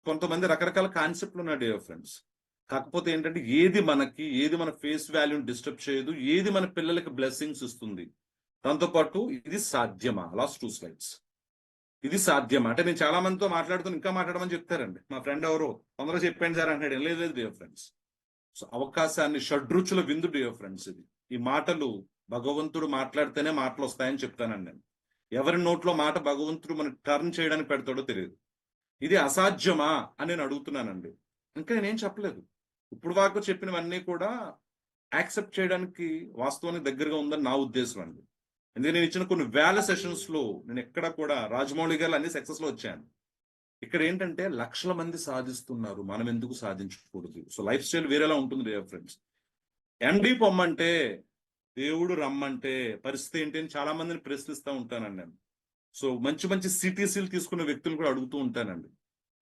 A: కొంతమంది రకరకాల కాన్సెప్ట్లు ఉన్నాయి డియర్ ఫ్రెండ్స్. కాకపోతే ఏంటంటే ఏది మన ఫేస్ వాల్యూని డిస్టర్బ్ చేయదు, ఏది మన పిల్లలకి బ్లెస్సింగ్స్ ఇస్తుంది, దాంతోపాటు ఇది సాధ్యమా, లాస్ట్ 2 స్లైడ్స్, ఇది సాధ్యమా అంటే నేను చాలా మందితో మాట్లాడుతూ ఇంకా మాట్లాడమని చెప్తారండి. మా ఫ్రెండ్ ఎవరో తొందరగా చెప్పండి సార్ అంటాడు. లేదు లేదు డియర్ ఫ్రెండ్స్. సో అవకాశాన్ని షడ్రుచుల విందు డియర్ ఫ్రెండ్స్. ఇది ఈ మాటలు భగవంతుడు మాట్లాడితేనే మాటలు వస్తాయని చెప్తానండి నేను. ఎవరి నోట్లో మాట భగవంతుడు మనకి టర్న్ చేయడానికి పెడతాడో తెలియదు. ఇది అసాధ్యమా అని నేను అడుగుతున్నానండి. ఇంకా నేనేం చెప్పలేదు. ఇప్పుడు వరకు చెప్పినవన్నీ కూడా యాక్సెప్ట్ చేయడానికి వాస్తవానికి దగ్గరగా ఉందని నా ఉద్దేశం అండి. ఎందుకంటే నేను ఇచ్చిన కొన్ని వేల సెషన్స్ లో నేను ఎక్కడ కూడా రాజమౌళి గారు అన్ని సక్సెస్ లో వచ్చాను. ఇక్కడ ఏంటంటే లక్షల మంది సాధిస్తున్నారు, మనం ఎందుకు సాధించకూడదు? సో లైఫ్ స్టైల్ వేరేలా ఉంటుంది డియర్ ఫ్రెండ్స్. ఎండి పొమ్మంటే, దేవుడు రమ్మంటే పరిస్థితి ఏంటి అని చాలా మందిని ప్రశ్నిస్తూ ఉంటానండి నేను. సో మంచి మంచి సిటీసీలు తీసుకున్న వ్యక్తులు కూడా అడుగుతూ ఉంటానండి.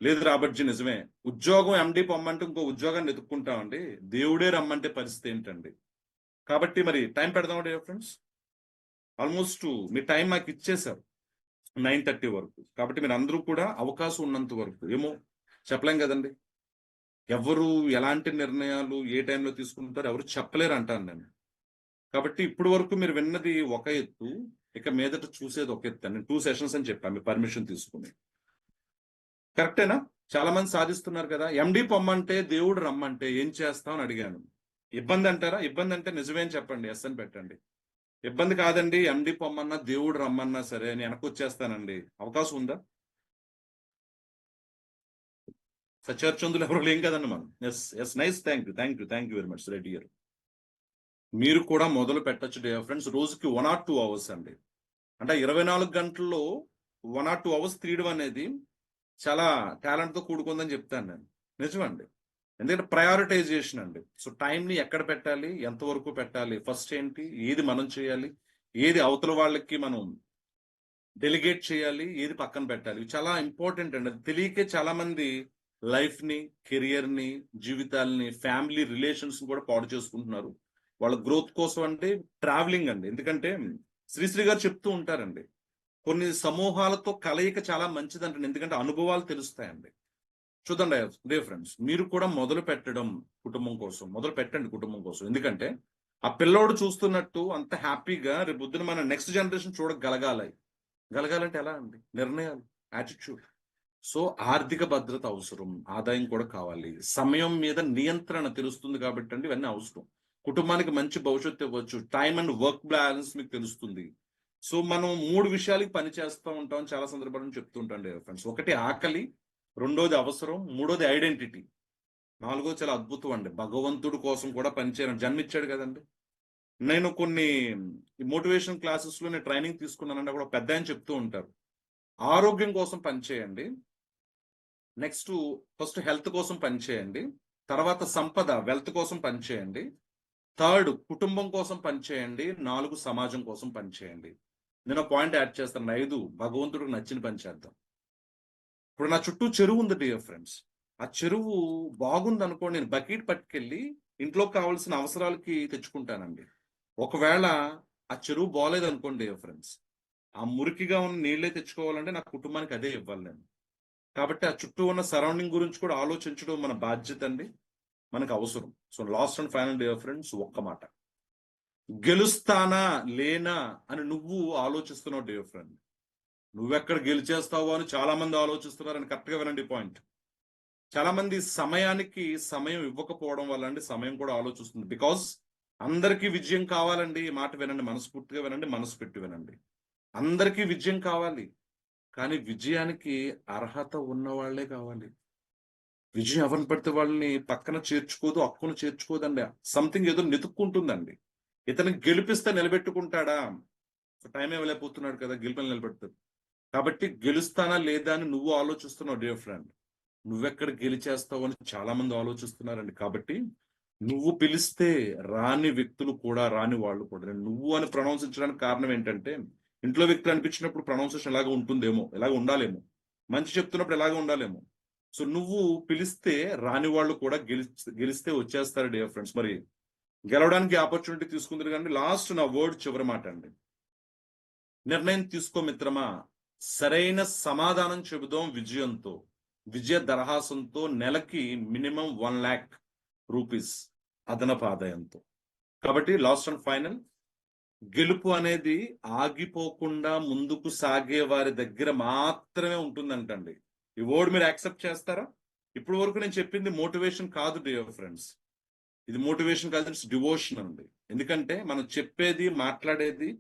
A: లేదు రాబర్ట్జీ నిజమే, ఉద్యోగం ఎండి పొమ్మంటే ఇంకో ఉద్యోగాన్ని ఎత్తుక్కుంటామండి, దేవుడే రమ్మంటే పరిస్థితి ఏంటండి? కాబట్టి మరి టైం పెడదాం డియర్ ఫ్రెండ్స్. ఆల్మోస్ట్ మీ టైం మాకు ఇచ్చేశారు 9:30 వరకు. కాబట్టి మీరు అందరూ కూడా అవకాశం ఉన్నంత వరకు, ఏమో చెప్పలేం కదండి, ఎవరు ఎలాంటి నిర్ణయాలు ఏ టైంలో తీసుకుంటారో ఎవరు చెప్పలేరు అంటాను నేను. కాబట్టి ఇప్పుడు వరకు మీరు విన్నది ఒక ఎత్తు, ఇక మీదట చూసేది ఒక ఎత్తు. నేను 2 సెషన్స్ అని చెప్పాను, మీ పర్మిషన్ తీసుకుని. కరెక్టేనా? చాలా మంది సాధిస్తున్నారు కదా. ఎండి పొమ్మంటే దేవుడు రమ్మంటే ఏం చేస్తాం అని అడిగాను. ఇబ్బంది అంటారా? ఇబ్బంది అంటే నిజమేం చెప్పండి, ఎస్ అని పెట్టండి. ఇబ్బంది కాదండి, ఎండి పొమ్మన్నా దేవుడు రమ్మన్నా సరే నేను వెనకొచ్చేస్తానండి, అవకాశం ఉందా? సచర్చందులు ఎవరు లేం కదండి మనం. Yes yes, nice, thank you very much Reddy గారు. మీరు కూడా మొదలు పెట్టచ్చు డియర్ ఫ్రెండ్స్. రోజుకి 1 or 2 అవర్స్ అండి. అంటే 24 గంటల్లో 1 or 2 అవర్స్ తీయడం అనేది చాలా టాలెంట్ తో కూడుకుందని చెప్తాను నేను. నిజమండి. ఎందుకంటే ప్రయారిటైజేషన్ అండి. సో టైంని ఎక్కడ పెట్టాలి, ఎంతవరకు పెట్టాలి, ఫస్ట్ ఏంటి, ఏది మనం చేయాలి, ఏది అవతల వాళ్ళకి మనం డెలిగేట్ చేయాలి, ఏది పక్కన పెట్టాలి, ఇవి చాలా ఇంపార్టెంట్ అండి. అది తెలియకే చాలా మంది లైఫ్ ని, కెరియర్ ని, జీవితాలని, ఫ్యామిలీ రిలేషన్స్ కూడా పాడు చేసుకుంటున్నారు. వాళ్ళ గ్రోత్ కోసం అంటే ట్రావెలింగ్ అండి. ఎందుకంటే శ్రీశ్రీ గారు చెప్తూ ఉంటారండి, కొన్ని సమూహాలతో కలయిక చాలా మంచిదంటండి, ఎందుకంటే అనుభవాలు తెలుస్తాయండి. చూడండి డియర్ ఫ్రెండ్స్, మీరు కూడా మొదలు పెట్టడం కుటుంబం కోసం మొదలు పెట్టండి, కుటుంబం కోసం. ఎందుకంటే ఆ పిల్లోడు చూస్తున్నట్టు అంత హ్యాపీగా రేపు పొద్దున మన నెక్స్ట్ జనరేషన్ గలగాలంటే ఎలా అండి? నిర్ణయాలు, యాటిట్యూడ్. సో ఆర్థిక భద్రత అవసరం, ఆదాయం కూడా కావాలి, సమయం మీద నియంత్రణ తెలుస్తుంది కాబట్టి అండి ఇవన్నీ అవసరం. కుటుంబానికి మంచి భవిష్యత్తు ఇవ్వచ్చు, టైం అండ్ వర్క్ బ్యాలెన్స్ మీకు తెలుస్తుంది. సో మనం 3 విషయాలకి పని చేస్తూ ఉంటాం, చాలా సందర్భాలను చెప్తుంటాం ఫ్రెండ్స్. ఒకటి ఆకలి, రెండోది అవసరం, మూడోది ఐడెంటిటీ, నాలుగోది చాలా అద్భుతం అండి, భగవంతుడి కోసం కూడా పనిచేయాలని జన్మిచ్చాడు కదండి. నేను కొన్ని మోటివేషన్ క్లాసెస్ లో నేను ట్రైనింగ్ తీసుకున్నానంటే అక్కడ పెద్ద ఆయన చెప్తూ ఉంటారు, ఆరోగ్యం కోసం పనిచేయండి, నెక్స్ట్ ఫస్ట్ హెల్త్ కోసం పనిచేయండి, తర్వాత సంపద వెల్త్ కోసం పనిచేయండి, థర్డ్ కుటుంబం కోసం పనిచేయండి, 4 సమాజం కోసం పనిచేయండి. నేను పాయింట్ యాడ్ చేస్తాను, 5 భగవంతుడికి నచ్చిన పని చేద్దాం. ఇప్పుడు నా చుట్టూ చెరువు ఉంది డియర్ ఫ్రెండ్స్. ఆ చెరువు బాగుంది అనుకోండి, నేను బకెట్ పట్టుకెళ్ళి ఇంట్లో కావాల్సిన అవసరాలకి తెచ్చుకుంటానండి. ఒకవేళ ఆ చెరువు బాగాలేదు అనుకోండి డియర్ ఫ్రెండ్స్, ఆ మురికిగా ఉన్న నీళ్ళే తెచ్చుకోవాలంటే నా కుటుంబానికి అదే ఇవ్వాలి నేను. కాబట్టి ఆ చుట్టూ ఉన్న సరౌండింగ్ గురించి కూడా ఆలోచించడం మన బాధ్యత అండి, మనకు అవసరం. So last and final dear friends, ఒక్క మాట, గెలుస్తానా లేనా అని నువ్వు ఆలోచిస్తున్నావు డియర్ ఫ్రెండ్. నువ్వెక్కడ గెలిచేస్తావో అని చాలా మంది ఆలోచిస్తున్నారని కరెక్ట్గా వినండి పాయింట్. చాలా మంది సమయానికి సమయం ఇవ్వకపోవడం వల్ల అండి సమయం కూడా ఆలోచిస్తుంది. బికాస్ అందరికీ విజయం కావాలండి. ఈ మాట వినండి, మనస్ఫూర్తిగా వినండి, మనసు పెట్టి వినండి. అందరికీ విజయం కావాలి, కానీ విజయానికి అర్హత ఉన్న వాళ్ళే కావాలి. విజయం ఎవరిని పడితే వాళ్ళని పక్కన చేర్చుకోదు, హక్కును చేర్చుకోదండి. సంథింగ్ ఏదో వెతుక్కుంటుందండి. ఇతన్ని గెలిపిస్తే నిలబెట్టుకుంటాడా? టైం ఇవ్వలేకపోతున్నాడు కదా, గెలుపని నిలబెడతాడు. కాబట్టి గెలుస్తానా లేదా అని నువ్వు ఆలోచిస్తున్నావు డియర్ ఫ్రెండ్. నువ్వెక్కడ గెలిచేస్తావు అని చాలా మంది ఆలోచిస్తున్నారండి. కాబట్టి నువ్వు పిలిస్తే రాని వ్యక్తులు కూడా, రాని వాళ్ళు కూడా, నేను నువ్వు అని ప్రొనౌన్సించడానికి కారణం ఏంటంటే, ఇంట్లో వ్యక్తులు అనిపించినప్పుడు ప్రొనౌన్సేషన్ ఎలాగ ఉంటుందేమో, ఎలాగ ఉండాలేమో, మంచి చెప్తున్నప్పుడు ఎలాగ ఉండాలేమో. సో నువ్వు పిలిస్తే రాని వాళ్ళు కూడా గెలిస్తే వచ్చేస్తారు డియర్ ఫ్రెండ్స్. మరి గెలవడానికి ఆపర్చునిటీ తీసుకుందరు కానీ లాస్ట్ నా వర్డ్ చివరి మాట అండి. నిర్ణయం తీసుకో మిత్రమా. సరైన సమాధానం చెబుదాం విజయంతో, విజయ దరహాసంతో, నెలకి మినిమం 1,00,000 రూపీస్ అదనపు ఆదాయంతో. కాబట్టి లాస్ట్ అండ్ ఫైనల్, గెలుపు అనేది ఆగిపోకుండా ముందుకు సాగే వారి దగ్గర మాత్రమే ఉంటుందంటండి. ఈ వర్డ్ మీరు యాక్సెప్ట్ చేస్తారా? ఇప్పటి వరకు నేను చెప్పింది మోటివేషన్ కాదు డియర్ ఫ్రెండ్స్. ఇది మోటివేషన్ కాదు, ఇట్స్ డివోషన్ అండి. ఎందుకంటే మనం చెప్పేది, మాట్లాడేది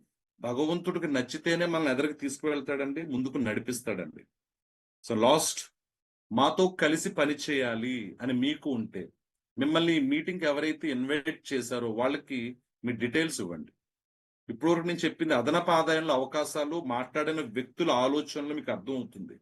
A: భగవంతుడికి నచ్చితేనే మనల్ని ఎదరికి తీసుకువెళ్తాడండి, ముందుకు నడిపిస్తాడండి. సో లాస్ట్, మాతో కలిసి పని చేయాలి అని మీకు ఉంటే, మిమ్మల్ని ఈ మీటింగ్కి ఎవరైతే ఇన్వైట్ చేశారో వాళ్ళకి మీ డీటెయిల్స్ ఇవ్వండి. ఇప్పటివరకు నేను చెప్పింది అదనపు ఆదాయంలో అవకాశాలు, మాట్లాడిన వ్యక్తుల ఆలోచనలు మీకు అర్థం అవుతుంది.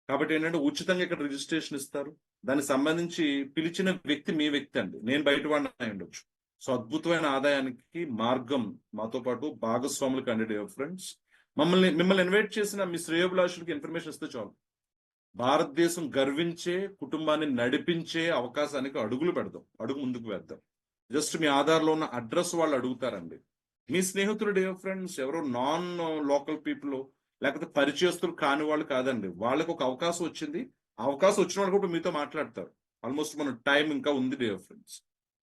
A: కాబట్టి ఏంటంటే ఉచితంగా ఇక్కడ రిజిస్ట్రేషన్ ఇస్తారు. దానికి సంబంధించి పిలిచిన వ్యక్తి మీ వ్యక్తి అండి, నేను బయట వాడిని అయి ఉండొచ్చు. సో అద్భుతమైన ఆదాయానికి మార్గం మాతో పాటు భాగస్వాములు కండి ఫ్రెండ్స్. మిమ్మల్ని ఇన్వైట్ చేసిన మీ శ్రేయోభిలాషులకి ఇన్ఫర్మేషన్ ఇస్తే చాలు. భారతదేశం గర్వించే, కుటుంబాన్ని నడిపించే అవకాశానికి అడుగులు పెడదాం, అడుగు ముందుకు వేద్దాం. జస్ట్ మీ ఆధార్లో ఉన్న అడ్రస్ వాళ్ళు అడుగుతారండి. మీ స్నేహితులు డియర్ ఫ్రెండ్స్ ఎవరో నాన్ లోకల్ పీపుల్, లేకపోతే పరిచయస్తులు కాని వాళ్ళు కాదండి. వాళ్ళకి ఒక అవకాశం వచ్చింది, అవకాశం వచ్చిన వాళ్ళు కూడా మీతో మాట్లాడతారు. ఆల్మోస్ట్ మన టైం ఇంకా ఉంది డియర్ ఫ్రెండ్స్.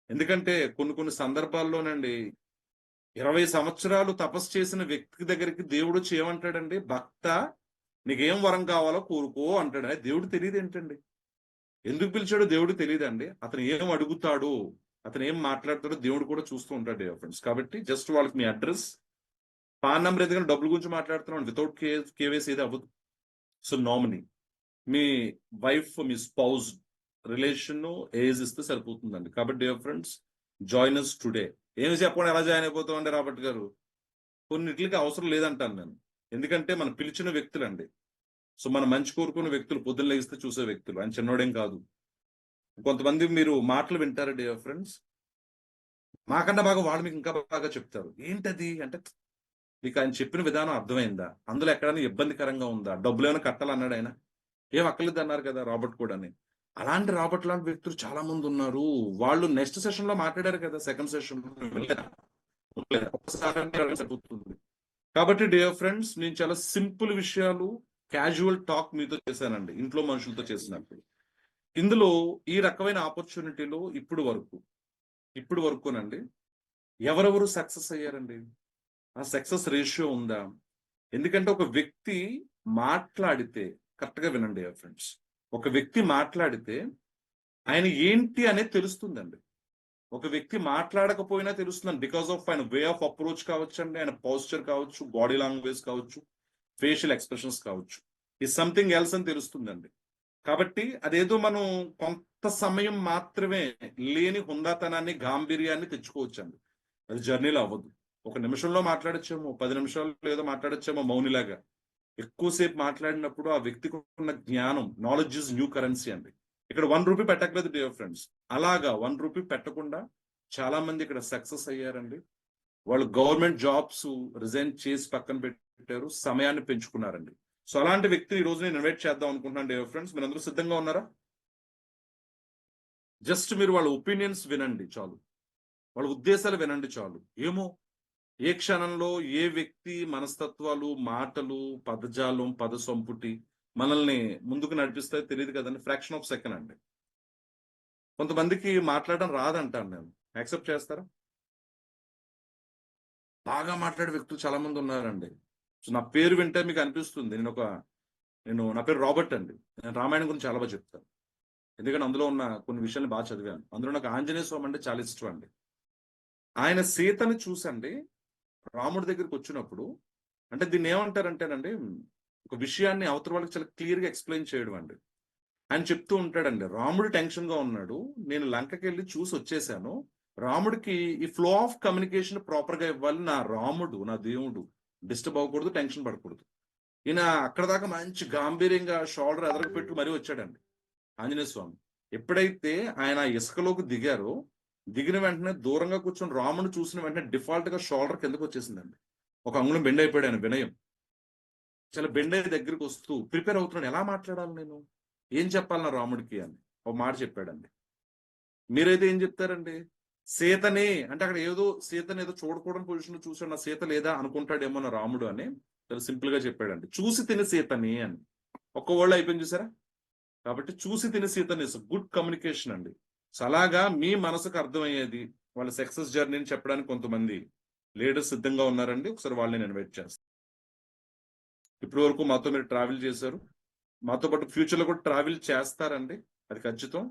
A: ఎందుకంటే కొన్ని సందర్భాల్లోనండి 20 సంవత్సరాలు తపస్సు చేసిన వ్యక్తి దగ్గరికి దేవుడు చేయమంటాడండి, భక్త నీకేం వరం కావాలో కోరుకో అంటాడు. దేవుడు తెలియదు ఏంటండి, ఎందుకు పిలిచాడో దేవుడు తెలియదండి. అతను ఏం అడుగుతాడో, అతను ఏం మాట్లాడతాడో దేవుడు కూడా చూస్తూ ఉంటాడు డియర్ ఫ్రెండ్స్. కాబట్టి జస్ట్ వాళ్ళకి మీ అడ్రస్, పాన్ నెంబర్, ఎందుకంటే డబ్బుల గురించి మాట్లాడుతున్నాం, వితౌట్ కేవైసీ ఏది అవ్వదు. సో నామినీ, మీ వైఫ్, మీ స్పౌజ్ రిలేషన్, ఏజ్ ఇస్తే సరిపోతుందండి. కాబట్టి dear friends, join us today. ఏమి చెప్పండి, ఎలా జాయిన్ అయిపోతామండి రాబర్ట్ గారు? కొన్నిటికి అవసరం లేదంటాను నేను. ఎందుకంటే మనం పిలిచిన వ్యక్తులండి. సో మన మంచి కోరుకున్న వ్యక్తులు, పొద్దున్న లేగిస్తే చూసే వ్యక్తులు, ఆయన చిన్నోడేం కాదు. కొంతమంది మీరు మాటలు వింటారు డియర్ ఫ్రెండ్స్, మాకన్నా బాగా వాళ్ళు మీకు ఇంకా బాగా చెప్తారు. ఏంటది అంటే, మీకు ఆయన చెప్పిన విధానం అర్థమైందా? అందులో ఎక్కడైనా ఇబ్బందికరంగా ఉందా? డబ్బులు ఏమైనా కట్టాలన్నాడు ఆయన? ఏం అక్కర్లేదు అన్నారు కదా రాబర్ట్ కూడా అని. అలాంటి రాబర్ట్ లాంటి వ్యక్తులు చాలా మంది ఉన్నారు. వాళ్ళు నెక్స్ట్ సెషన్ లో మాట్లాడారు కదా, సెకండ్ సెషన్ సరిపోతుంది. కాబట్టి డియర్ ఫ్రెండ్స్, నేను చాలా సింపుల్ విషయాలు, క్యాజువల్ టాక్ మీతో చేశానండి, ఇంట్లో మనుషులతో చేసినప్పుడు. ఇందులో ఈ రకమైన ఆపర్చునిటీలో ఇప్పుడు వరకునండి ఎవరెవరు సక్సెస్ అయ్యారండి? ఆ సక్సెస్ రేషియో ఉందా? ఎందుకంటే ఒక వ్యక్తి మాట్లాడితే, కరెక్ట్ గా వినండి ఫ్రెండ్స్, ఒక వ్యక్తి మాట్లాడితే ఆయన ఏంటి అనేది తెలుస్తుందండి. ఒక వ్యక్తి మాట్లాడకపోయినా తెలుస్తుందండి, బికాస్ ఆఫ్ ఆయన వే ఆఫ్ అప్రోచ్ కావచ్చండి, ఆయన పోస్చర్ కావచ్చు, బాడీ లాంగ్వేజ్ కావచ్చు, ఫేషియల్ ఎక్స్ప్రెషన్స్ కావచ్చు, ఈ సంథింగ్ ఎల్స్ అని తెలుస్తుందండి. కాబట్టి అదేదో మనం కొంత సమయం మాత్రమే లేని హుందాతనాన్ని, గాంభీర్యాన్ని తెచ్చుకోవచ్చండి. అది జర్నీలో అవ్వదు. ఒక నిమిషంలో మాట్లాడచ్చేమో, 10 నిమిషాలు ఏదో మాట్లాడచ్చేమో మౌనిలాగా. ఎక్కువసేపు మాట్లాడినప్పుడు ఆ వ్యక్తికి ఉన్న జ్ఞానం, నాలెడ్జ్ ఇస్ న్యూ కరెన్సీ అండి. ఇక్కడ 1 రూపీ పెట్టట్లేదు డియర్ ఫ్రెండ్స్. అలాగా 1 రూపీ పెట్టకుండా చాలా మంది ఇక్కడ సక్సెస్ అయ్యారండి. వాళ్ళు గవర్నమెంట్ జాబ్స్ రిజైన్ చేసి పక్కన పెట్టారు, సమయాన్ని పెంచుకున్నారండి. సో అలాంటి వ్యక్తిని ఈ రోజు నేను ఇన్వైట్ చేద్దాం అనుకుంటున్నాను డియర్ ఫ్రెండ్స్. మీరు అందరూ సిద్ధంగా ఉన్నారా? జస్ట్ మీరు వాళ్ళ ఒపీనియన్స్ వినండి చాలు, వాళ్ళ ఉద్దేశాలు వినండి చాలు. ఏమో ఏ క్షణంలో ఏ వ్యక్తి మనస్తత్వాలు, మాటలు, పదజాలం, పద సంపుటి మనల్ని ముందుకు నడిపిస్తాయో తెలియదు కదండి. ఫ్రాక్షన్ ఆఫ్ సెకండ్ అండి. కొంతమందికి మాట్లాడడం రాదంటాను నేను, యాక్సెప్ట్ చేస్తారా? బాగా మాట్లాడే వ్యక్తులు చాలా మంది ఉన్నారండి. సో నా పేరు వింటే మీకు అనిపిస్తుంది నా పేరు రాబర్ట్ అండి. నేను రామాయణం గురించి చాలా బాగా చెప్తాను, ఎందుకంటే అందులో ఉన్న కొన్ని విషయాలు బాగా చదివాను. అందులో నాకు ఆంజనేయ స్వామి అంటే చాలా ఇష్టం అండి. ఆయన సీతని చూసండి రాముడి దగ్గరికి వచ్చినప్పుడు, అంటే దీన్ని ఏమంటారంటేనండి, ఒక విషయాన్ని అవతల వాళ్ళకి చాలా క్లియర్ గా ఎక్స్ప్లెయిన్ చేయడం అండి. ఆయన చెప్తూ ఉంటాడండి, రాముడు టెన్షన్ గా ఉన్నాడు, నేను లంకకి వెళ్ళి చూసి వచ్చేసాను, రాముడికి ఈ ఫ్లో ఆఫ్ కమ్యూనికేషన్ ప్రాపర్ గా ఇవ్వాలి, నా దేవుడు డిస్టర్బ్ అవ్వకూడదు, టెన్షన్ పడకూడదు. ఈయన అక్కడ దాకా మంచి గాంభీర్యంగా షోల్డర్ ఎదరగపెట్టు మరీ వచ్చాడండి ఆంజనేయ స్వామి. ఎప్పుడైతే ఆయన ఇసుకలోకి దిగారో, దిగిన వెంటనే దూరంగా కూర్చొని రాముడు చూసిన వెంటనే డిఫాల్ట్ గా షోల్డర్ కిందకు వచ్చేసిందండి. ఒక అంగుళం బెండ్ అయిపోయాడు ఆయన వినయం. చాలా బెండ్ అయ్యి దగ్గరికి వస్తూ ప్రిపేర్ అవుతున్నాడు, ఎలా మాట్లాడాలి, నేను ఏం చెప్పాలి నా రాముడికి అని ఒక మాట చెప్పాడండి. మీరైతే ఏం చెప్తారండి? సీతని అంటే అక్కడ సీతని ఏదో చూడకూడని పొజిషన్ లో చూసాడు, నా సీత లేదా అనుకుంటాడేమో నా రాముడు అని చాలా సింపుల్ గా చెప్పాడండి. చూసి తిని సీతని అని ఒక్క వర్డ్ అయిపోయింది చూసారా. కాబట్టి చూసి తిని సీతని గుడ్ కమ్యూనికేషన్ అండి. సో అలాగా మీ మనసుకు అర్థమయ్యేది వాళ్ళ సక్సెస్ జర్నీని చెప్పడానికి కొంతమంది లీడర్స్ సిద్ధంగా ఉన్నారండి. ఒకసారి వాళ్ళని నేను వెయిట్ చేస్తాను. ఇప్పటి వరకు మాతో మీరు ట్రావెల్ చేశారు, మాతో పాటు ఫ్యూచర్ లో కూడా ట్రావెల్ చేస్తారండి, అది ఖచ్చితం.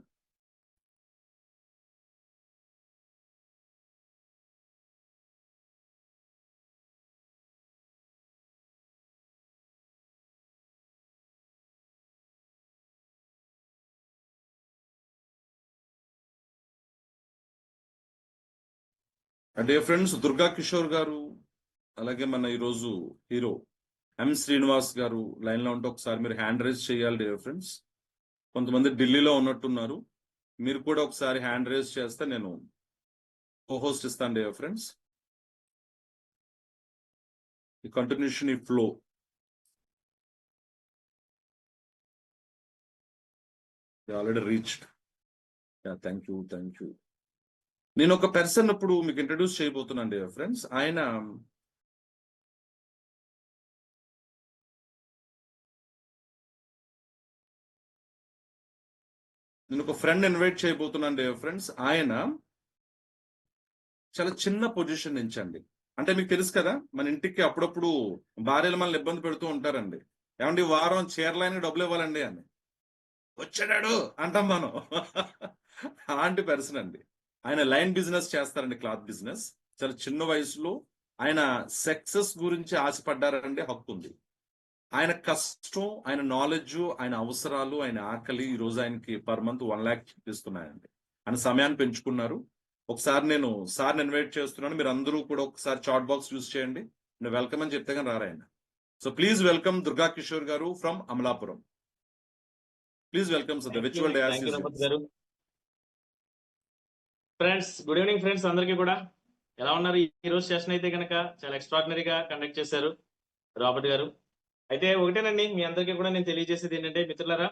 A: డియర్ ఫ్రెండ్స్, దుర్గా కిషోర్ గారు, అలాగే మన ఈరోజు హీరో ఎం శ్రీనివాస్ గారు లైన్ లో ఉంటే ఒకసారి మీరు హ్యాండ్ రైజ్ చేయాలి డియర్ ఫ్రెండ్స్. కొంతమంది ఢిల్లీలో ఉన్నట్టున్నారు, మీరు కూడా ఒకసారి హ్యాండ్ రైజ్ చేస్తే నేను కోహోస్ట్ ఇస్తాను డియర్ ఫ్రెండ్స్. ఈ కంటిన్యూషన్, ఈ flow. Already reached. Thank you. నేను ఒక పర్సన్ ఇప్పుడు మీకు ఇంట్రడ్యూస్ చేయబోతున్నాను డియర్ ఫ్రెండ్స్. నేను ఒక ఫ్రెండ్ ఇన్వైట్ చేయబోతున్నాను డియర్ ఫ్రెండ్స్. ఆయన చాలా చిన్న పొజిషన్ నుంచి అండి, అంటే మీకు తెలుసు కదా, మన ఇంటికి అప్పుడప్పుడు భార్యలు మనల్ని ఇబ్బంది పెడుతూ ఉంటారండి. ఏమండి వారం చీరలైన డబ్బులు ఇవ్వాలండి అని, వచ్చాడాడు అంటాం మనం. అలాంటి పర్సన్ అండి. ఆయన లైన్ బిజినెస్ చేస్తారండి, క్లాత్ బిజినెస్. చాలా చిన్న వయసులో ఆయన సక్సెస్ గురించి ఆశపడ్డారండి, హక్కు ఉంది. ఆయన కష్టం, ఆయన నాలెడ్జ్, ఆయన అవసరాలు, ఆయన ఆకలి ఈ రోజు ఆయనకి పర్ మంత్ 1 lakh ఇస్తున్నాయండి. ఆయన సమయాన్ని పెంచుకున్నారు. ఒకసారి నేను సార్ని ఇన్వైట్ చేస్తున్నాను, మీరు అందరూ కూడా ఒకసారి చాట్ బాక్స్ యూజ్ చేయండి. నేను వెల్కమ్ అని చెప్తే కానీ రారాయన. So please welcome Durga Kishore గారు from Amalapuram. Please welcome sir, the virtual dais is yours.
B: Friends, good evening friends, అందరికీ కూడా ఎలా ఉన్నారు? ఈ రోజు సెషన్ అయితే కనుక చాలా ఎక్స్ట్రాడినరీగా కండక్ట్ చేశారు రాబర్ట్ గారు. అయితే ఒకటేనండి, మీ అందరికీ కూడా నేను తెలియజేసేది ఏంటంటే, మిత్రులారా,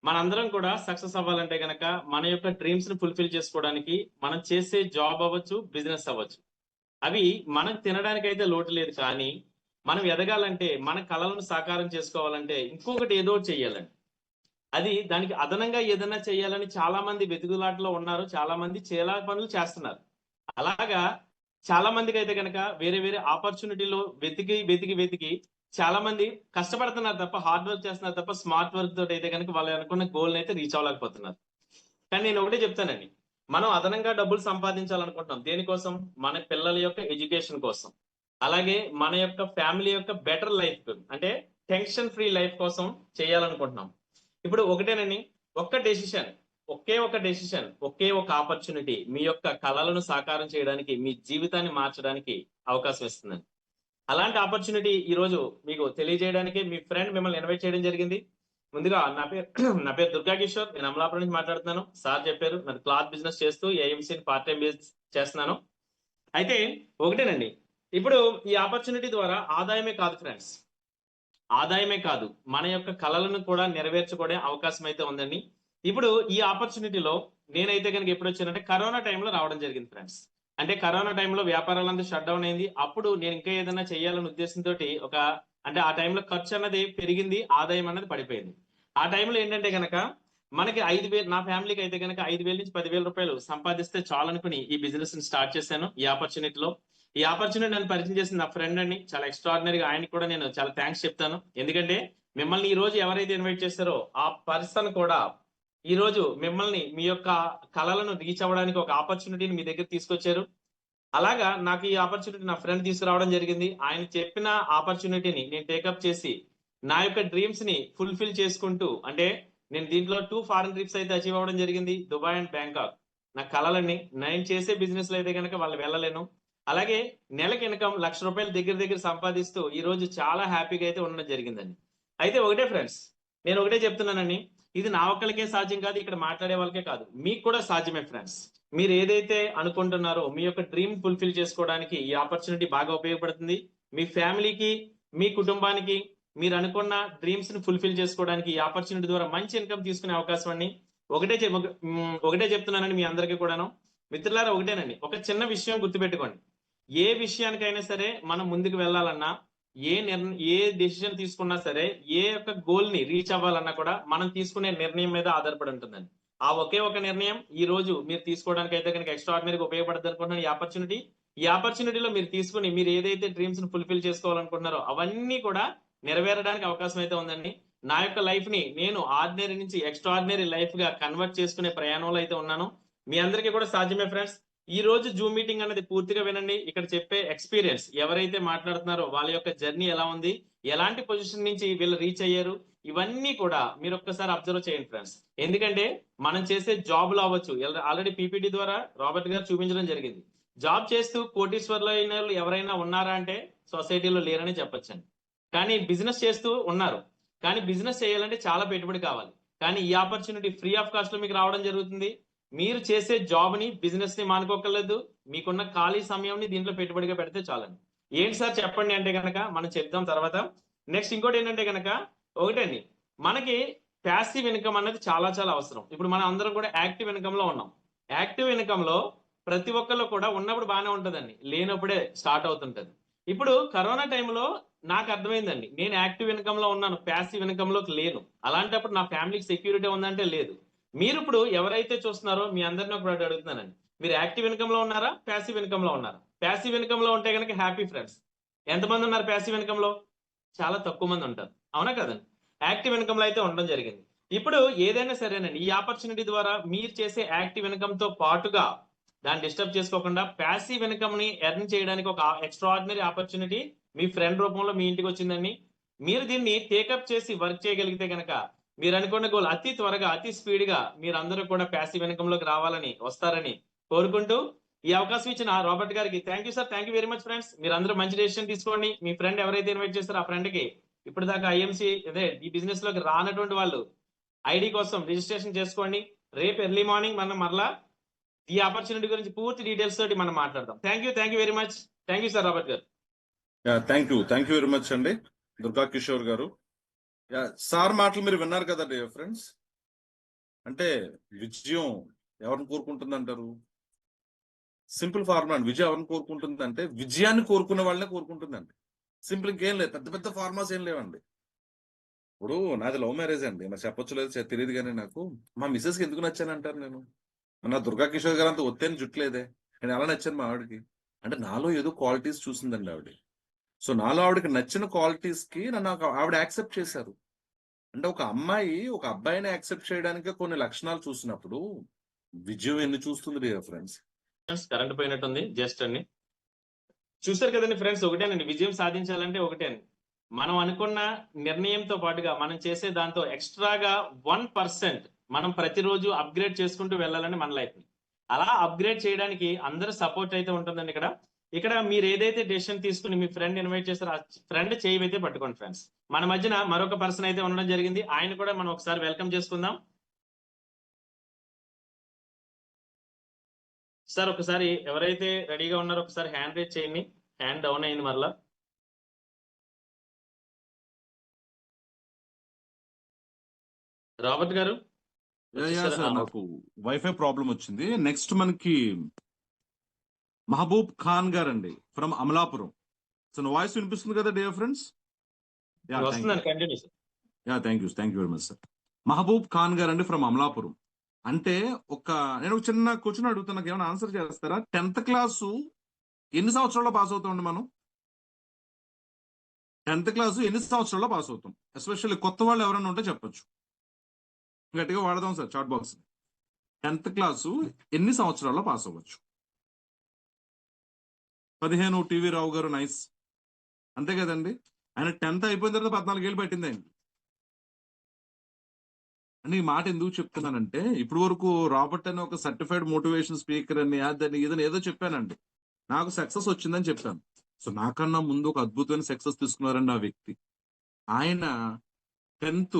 B: మనందరం కూడా సక్సెస్ అవ్వాలంటే కనుక మన యొక్క డ్రీమ్స్ ని ఫుల్ఫిల్ చేసుకోవడానికి మనం చేసే జాబ్ అవ్వచ్చు, బిజినెస్ అవ్వచ్చు, అవి మనకు తినడానికి అయితే లోటు లేదు. కానీ మనం ఎదగాలంటే, మన కళలను సాకారం చేసుకోవాలంటే ఇంకొకటి ఏదో చెయ్యాలండి. అది దానికి అదనంగా ఏదైనా చేయాలని చాలా మంది వెతుకులాటలో ఉన్నారు, చాలా మంది చాలా పనులు చేస్తున్నారు. అలాగా చాలా మందికి అయితే కనుక వేరే వేరే ఆపర్చునిటీలో వెతికి చాలా మంది కష్టపడుతున్నారు తప్ప, హార్డ్ వర్క్ చేస్తున్నారు తప్ప, స్మార్ట్ వర్క్ తోటి అయితే కనుక వాళ్ళు అనుకున్న గోల్ అయితే రీచ్ అవ్వలేకపోతున్నారు. కానీ నేను ఒకటే చెప్తానండి, మనం అదనంగా డబ్బులు సంపాదించాలనుకుంటున్నాం. దేనికోసం? మన పిల్లల యొక్క ఎడ్యుకేషన్ కోసం, అలాగే మన యొక్క ఫ్యామిలీ యొక్క బెటర్ లైఫ్, అంటే టెన్షన్ ఫ్రీ లైఫ్ కోసం చేయాలనుకుంటున్నాం. ఇప్పుడు ఒకటేనండి, ఒకే ఒక డెసిషన్, ఒకే ఒక ఆపర్చునిటీ మీ యొక్క కళలను సాకారం చేయడానికి, మీ జీవితాన్ని మార్చడానికి అవకాశం ఇస్తుందండి. అలాంటి ఆపర్చునిటీ ఈ రోజు మీకు తెలియజేయడానికి మీ ఫ్రెండ్ మిమ్మల్ని ఇన్వైట్ చేయడం జరిగింది. ముందుగా నా పేరు దుర్గా కిషోర్, నేను అమలాపురం నుంచి మాట్లాడుతున్నాను. సార్ చెప్పారు, నేను క్లాత్ బిజినెస్ చేస్తూ ఏఎంసీ పార్ట్ టైం బిజినెస్ చేస్తున్నాను. అయితే ఒకటేనండి, ఇప్పుడు ఈ ఆపర్చునిటీ ద్వారా ఆదాయమే కాదు ఫ్రెండ్స్, ఆదాయమే కాదు, మన యొక్క కళలను కూడా నెరవేర్చుకోవడే అవకాశం అయితే ఉందండి. ఇప్పుడు ఈ ఆపర్చునిటీలో నేనైతే కనుక ఎప్పుడు వచ్చానంటే, కరోనా టైంలో రావడం జరిగింది ఫ్రెండ్స్. అంటే కరోనా టైంలో వ్యాపారాలంతా షట్ డౌన్ అయింది. అప్పుడు నేను ఇంకా ఏదైనా చేయాలనే ఉద్దేశంతో అంటే ఆ టైంలో ఖర్చు అన్నది పెరిగింది, ఆదాయం అన్నది పడిపోయింది. ఆ టైంలో ఏంటంటే కనుక మనకి 5,000, నా ఫ్యామిలీకి అయితే కనుక 5,000 నుంచి 10,000 రూపాయలు సంపాదిస్తే చాలు అనుకుని ఈ బిజినెస్ ని స్టార్ట్ చేశాను. ఈ ఆపర్చునిటీలో ఈ ఆపర్చునిటీ నన్ను పరిచయం చేసిన నా ఫ్రెండ్ అండి, చాలా ఎక్స్ట్రాడినరీగా, ఆయనకి కూడా నేను చాలా థ్యాంక్స్ చెప్తాను. ఎందుకంటే మిమ్మల్ని ఈ రోజు ఎవరైతే ఇన్వైట్ చేస్తారో ఆ పర్సన్ కూడా ఈ రోజు మిమ్మల్ని మీ యొక్క కళలను రీచ్ అవ్వడానికి ఒక ఆపర్చునిటీని మీ దగ్గర తీసుకొచ్చారు. అలాగా నాకు ఈ ఆపర్చునిటీ నా ఫ్రెండ్ తీసుకురావడం జరిగింది. ఆయన చెప్పిన ఆపర్చునిటీని నేను టేకప్ చేసి నా యొక్క డ్రీమ్స్ ని ఫుల్ఫిల్ చేసుకుంటూ, అంటే నేను దీంట్లో 2 ఫారెన్ ట్రిప్స్ అయితే అచీవ్ అవ్వడం జరిగింది, దుబాయ్ అండ్ బ్యాంకాక్. నా కళలన్నీ, నేను చేసే బిజినెస్ లో అయితే కనుక వాళ్ళు వెళ్ళలేను. అలాగే నెలకి ఇన్కమ్ ₹1,00,000 దగ్గర దగ్గర సంపాదిస్తూ ఈ రోజు చాలా హ్యాపీగా అయితే ఉండడం జరిగిందండి. అయితే ఒకటే ఫ్రెండ్స్, నేను ఒకటే చెప్తున్నానండి, ఇది నా ఒక్కరికే సాధ్యం కాదు, ఇక్కడ మాట్లాడే వాళ్ళకే కాదు, మీకు కూడా సాధ్యమే ఫ్రెండ్స్. మీరు ఏదైతే అనుకుంటున్నారో మీ యొక్క డ్రీమ్ ఫుల్ఫిల్ చేసుకోవడానికి ఈ ఆపర్చునిటీ బాగా ఉపయోగపడుతుంది. మీ ఫ్యామిలీకి, మీ కుటుంబానికి మీరు అనుకున్న డ్రీమ్స్ ని ఫుల్ఫిల్ చేసుకోవడానికి ఈ ఆపర్చునిటీ ద్వారా మంచి ఇన్కమ్ తీసుకునే అవకాశం అండి. ఒకటే చెప్తున్నానండి మీ అందరికీ కూడాను. మిత్రులారా ఒకటేనండి, ఒక చిన్న విషయం గుర్తుపెట్టుకోండి. ఏ విషయానికైనా సరే మనం ముందుకు వెళ్ళాలన్నా, ఏ డెసిషన్ తీసుకున్నా సరే, ఏ యొక్క గోల్ ని రీచ్ అవ్వాలన్నా కూడా మనం తీసుకునే నిర్ణయం మీద ఆధారపడి ఉంటుందండి. ఆ ఒకే ఒక నిర్ణయం ఈ రోజు మీరు తీసుకోవడానికి అయితే కనుక ఎక్స్ట్రాడినరీగా ఉపయోగపడుతుంది అనుకుంటున్నాను. ఈ ఆపర్చునిటీలో మీరు తీసుకుని మీరు ఏదైతే డ్రీమ్స్ ని ఫుల్ఫిల్ చేసుకోవాలనుకుంటున్నారో అవన్నీ కూడా నెరవేరడానికి అవకాశం అయితే ఉందండి. నా యొక్క లైఫ్ ని నేను ఆర్డినరీ నుంచి ఎక్స్ట్రాడినరీ లైఫ్ గా కన్వర్ట్ చేసుకునే ప్రయాణంలో అయితే ఉన్నాను. మీ అందరికీ కూడా సాధ్యమే ఫ్రెండ్స్. ఈ రోజు జూమ్ మీటింగ్ అనేది పూర్తిగా వినండి. ఇక్కడ చెప్పే ఎక్స్పీరియన్స్, ఎవరైతే మాట్లాడుతున్నారో వాళ్ళ యొక్క జర్నీ ఎలా ఉంది, ఎలాంటి పొజిషన్ నుంచి వీళ్ళు రీచ్ అయ్యారు, ఇవన్నీ కూడా మీరు ఒక్కసారి అబ్జర్వ్ చేయండి ఫ్రెండ్స్. ఎందుకంటే మనం చేసే జాబ్ లో అవ్వచ్చు, ఆల్రెడీ పీపీటీ ద్వారా రాబర్ట్ గారు చూపించడం జరిగింది. జాబ్ చేస్తూ కోటీశ్వర్లైన వాళ్ళు ఎవరైనా ఉన్నారా అంటే సొసైటీలో లేరని చెప్పొచ్చండి. కానీ బిజినెస్ చేస్తూ ఉన్నారు. కానీ బిజినెస్ చేయాలంటే చాలా పెట్టుబడి కావాలి. కానీ ఈ ఆపర్చునిటీ ఫ్రీ ఆఫ్ కాస్ట్ లో మీకు రావడం జరుగుతుంది. మీరు చేసే జాబ్ ని, బిజినెస్ ని మానుకోకర్లేదు. మీకున్న ఖాళీ సమయంని దీంట్లో పెట్టుబడిగా పెడితే చాలండి. ఏంటి సార్ చెప్పండి అంటే కనుక మనం చెప్దాం తర్వాత. నెక్స్ట్ ఇంకోటి ఏంటంటే కనుక ఒకటండి, మనకి ప్యాసివ్ ఇన్కమ్ అన్నది చాలా చాలా అవసరం. ఇప్పుడు మనం అందరం కూడా యాక్టివ్ ఇన్కమ్ లో ఉన్నాం. యాక్టివ్ ఇన్కమ్ లో ప్రతి ఒక్కళ్ళు కూడా ఉన్నప్పుడు బాగానే ఉంటుందండి, లేనప్పుడే స్టార్ట్ అవుతుంటది. ఇప్పుడు కరోనా టైంలో నాకు అర్థమైందండి, నేను యాక్టివ్ ఇన్కమ్ లో ఉన్నాను, ప్యాసివ్ ఇన్కమ్ లోకి లేను. అలాంటప్పుడు నా ఫ్యామిలీకి సెక్యూరిటీ ఉందంటే లేదు. మీరు ఇప్పుడు ఎవరైతే చూస్తున్నారో మీ అందరిని ఒకటి అడుగుతున్నానండి, మీరు యాక్టివ్ ఇన్కమ్ లో ఉన్నారా, ప్యాసివ్ ఇన్కమ్ లో ఉన్నారా? ప్యాసివ్ ఇన్కమ్ లో ఉంటే కనుక హ్యాపీ ఫ్రెండ్స్. ఎంతమంది ఉన్నారు ప్యాసివ్ ఇన్కమ్ లో? చాలా తక్కువ మంది ఉంటారు, అవునా కదండి? యాక్టివ్ ఇన్కమ్ లో అయితే ఉండడం జరిగింది. ఇప్పుడు ఏదైనా సరేనండి, ఈ ఆపర్చునిటీ ద్వారా మీరు చేసే యాక్టివ్ ఇన్కమ్ తో పాటుగా దాన్ని డిస్టర్బ్ చేసుకోకుండా ప్యాసివ్ ఇన్కమ్ ని ఎర్న్ చేయడానికి ఒక ఎక్స్ట్రాడినరీ ఆపర్చునిటీ మీ ఫ్రెండ్ రూపంలో మీ ఇంటికి వచ్చిందండి. మీరు దీన్ని టేకప్ చేసి వర్క్ చేయగలిగితే కనుక మీరు అనుకున్న గోల్ అతి త్వరగా, అతి స్పీడ్ గా మీరందరూ కూడా ప్యాసివ్ ఇన్కమ్ లోకి రావాలని, వస్తారని కోరుకుంటూ ఈ అవకాశం ఇచ్చిన రాబర్ట్ గారికి thank you sir. Thank you very much friends. మీరు అందరూ మంచి డెసిషన్ తీసుకోండి. మీ ఫ్రెండ్ ఎవరైతే ఇన్వైట్ చేస్తారో ఆ ఫ్రెండ్ కి ఇప్పుడు దాకా ఐఎంసీ అదే ఈ బిజినెస్ లోకి రానటువంటి వాళ్ళు ఐడి కోసం రిజిస్ట్రేషన్ చేసుకోండి. రేపు ఎర్లీ మార్నింగ్ మనం మరలా ఈ ఆపర్చునిటీ గురించి పూర్తి డీటెయిల్స్ తోటి మనం మాట్లాడదాం. Thank you very much. Thank you sir Robert గారు.
A: థ్యాంక్ యూ వెరీ మచ్ అండి దుర్గా కిషోర్ గారు. సార్ మాటలు మీరు విన్నారు కదా డియర్ ఫ్రెండ్స్. అంటే విజయం ఎవరిని కోరుకుంటుంది అంటారు? సింపుల్ ఫార్ములా అండి. విజయం ఎవరిని కోరుకుంటుంది అంటే విజయాన్ని కోరుకునే వాళ్ళనే కోరుకుంటుందండి. సింపుల్, ఇంకేం లేదు, పెద్ద పెద్ద ఫార్మాస్ ఏం లేవండి. ఇప్పుడు నాది లవ్ మ్యారేజ్ అండి, నాకు చెప్పొచ్చు లేదు తెలియదు, కానీ నాకు మా మిస్సెస్ కి ఎందుకు నచ్చాను అంటారు. నేను నా దుర్గా కిషోర్ గారు అంత ఒత్తేని జుట్లేదే, నేను ఎలా నచ్చాను మా ఆవిడకి అంటే నాలో ఏదో క్వాలిటీస్ చూసిందండి ఆవిడ. సో నాలో ఆవిడకి నచ్చిన క్వాలిటీస్ కి నన్ను ఆవిడ యాక్సెప్ట్ చేశారు. అంటే ఒక అమ్మాయి ఒక అబ్బాయిని యాక్సెప్ట్ చేయడానికి కొన్ని లక్షణాలు చూసినప్పుడు విజయం ఎన్ని చూస్తుంది డియర్ ఫ్రెండ్స్.
B: కరెంట్ పోయినట్టుంది జస్ట్ అండి. చూసారు కదండి ఫ్రెండ్స్, ఒకటేనండి, విజయం సాధించాలంటే ఒకటేనండి, మనం అనుకున్న నిర్ణయంతో పాటుగా మనం చేసే దాంతో ఎక్స్ట్రాగా 1% మనం ప్రతిరోజు అప్గ్రేడ్ చేసుకుంటూ వెళ్ళాలని మన లైఫ్ ని. అలా అప్గ్రేడ్ చేయడానికి అందరూ సపోర్ట్ అయితే ఉంటుందండి. ఇక్కడ మీరు ఏదైతే డెసిషన్ తీసుకుని మీ ఫ్రెండ్ ఇన్వైట్ చేస్తారో ఆ ఫ్రెండ్ చేయి అయితే పట్టుకోండి ఫ్రెండ్స్. మన మధ్యన మరొక పర్సన్ అయితే ఉండడం జరిగింది, ఆయన కూడా మనం ఒకసారి వెల్కమ్ చేసుకుందాం. సార్ ఒకసారి ఎవరైతే రెడీగా ఉన్నారో ఒకసారి హ్యాండ్ రేజ్ చేయండి. హ్యాండ్ డౌన్ అయింది మరలా. రాబర్ట్ గారు
A: నాకు వైఫై ప్రాబ్లం వచ్చింది. నెక్స్ట్ మనకి మహబూబ్ ఖాన్ గారు అండి ఫ్రమ్ అమలాపురం. సో వాయిస్ వినిపిస్తుంది కదా డియర్ ఫ్రెండ్స్?
B: వస్తుందండి, continue sir.
A: Thank you very much sir. Mahboob Khan గారు అండి ఫ్రమ్ అమలాపురం. అంటే నేను ఒక చిన్న క్వశ్చన్ అడుగుతాను, నాకు ఏమైనా ఆన్సర్ చేస్తారా? 10th క్లాసు ఎన్ని సంవత్సరాల్లో పాస్ అవుతామండి మనం? 10th క్లాసు ఎన్ని సంవత్సరాల్లో పాస్ అవుతాం? ఎస్పెషల్లీ కొత్త వాళ్ళు ఎవరైనా ఉంటే చెప్పొచ్చు. గట్టిగా వాడదాం sir chat box. 10th class ఎన్ని సంవత్సరాల్లో పాస్ అవ్వచ్చు? 15 టీవీ రావు గారు, నైస్. అంతే కదండి. ఆయన 10th అయిపోయిన తర్వాత 14 ఏళ్ళు పట్టింది ఆయన. అని ఈ మాట ఎందుకు చెప్తున్నానంటే, ఇప్పుడు వరకు రాబర్ట్ అని ఒక సర్టిఫైడ్ మోటివేషన్ స్పీకర్ అని అదని ఇదని ఏదో చెప్పానండి. నాకు సక్సెస్ వచ్చిందని చెప్పాను. సో నాకన్నా ముందు ఒక అద్భుతమైన సక్సెస్ తీసుకున్నారండి ఆ వ్యక్తి. ఆయన 10th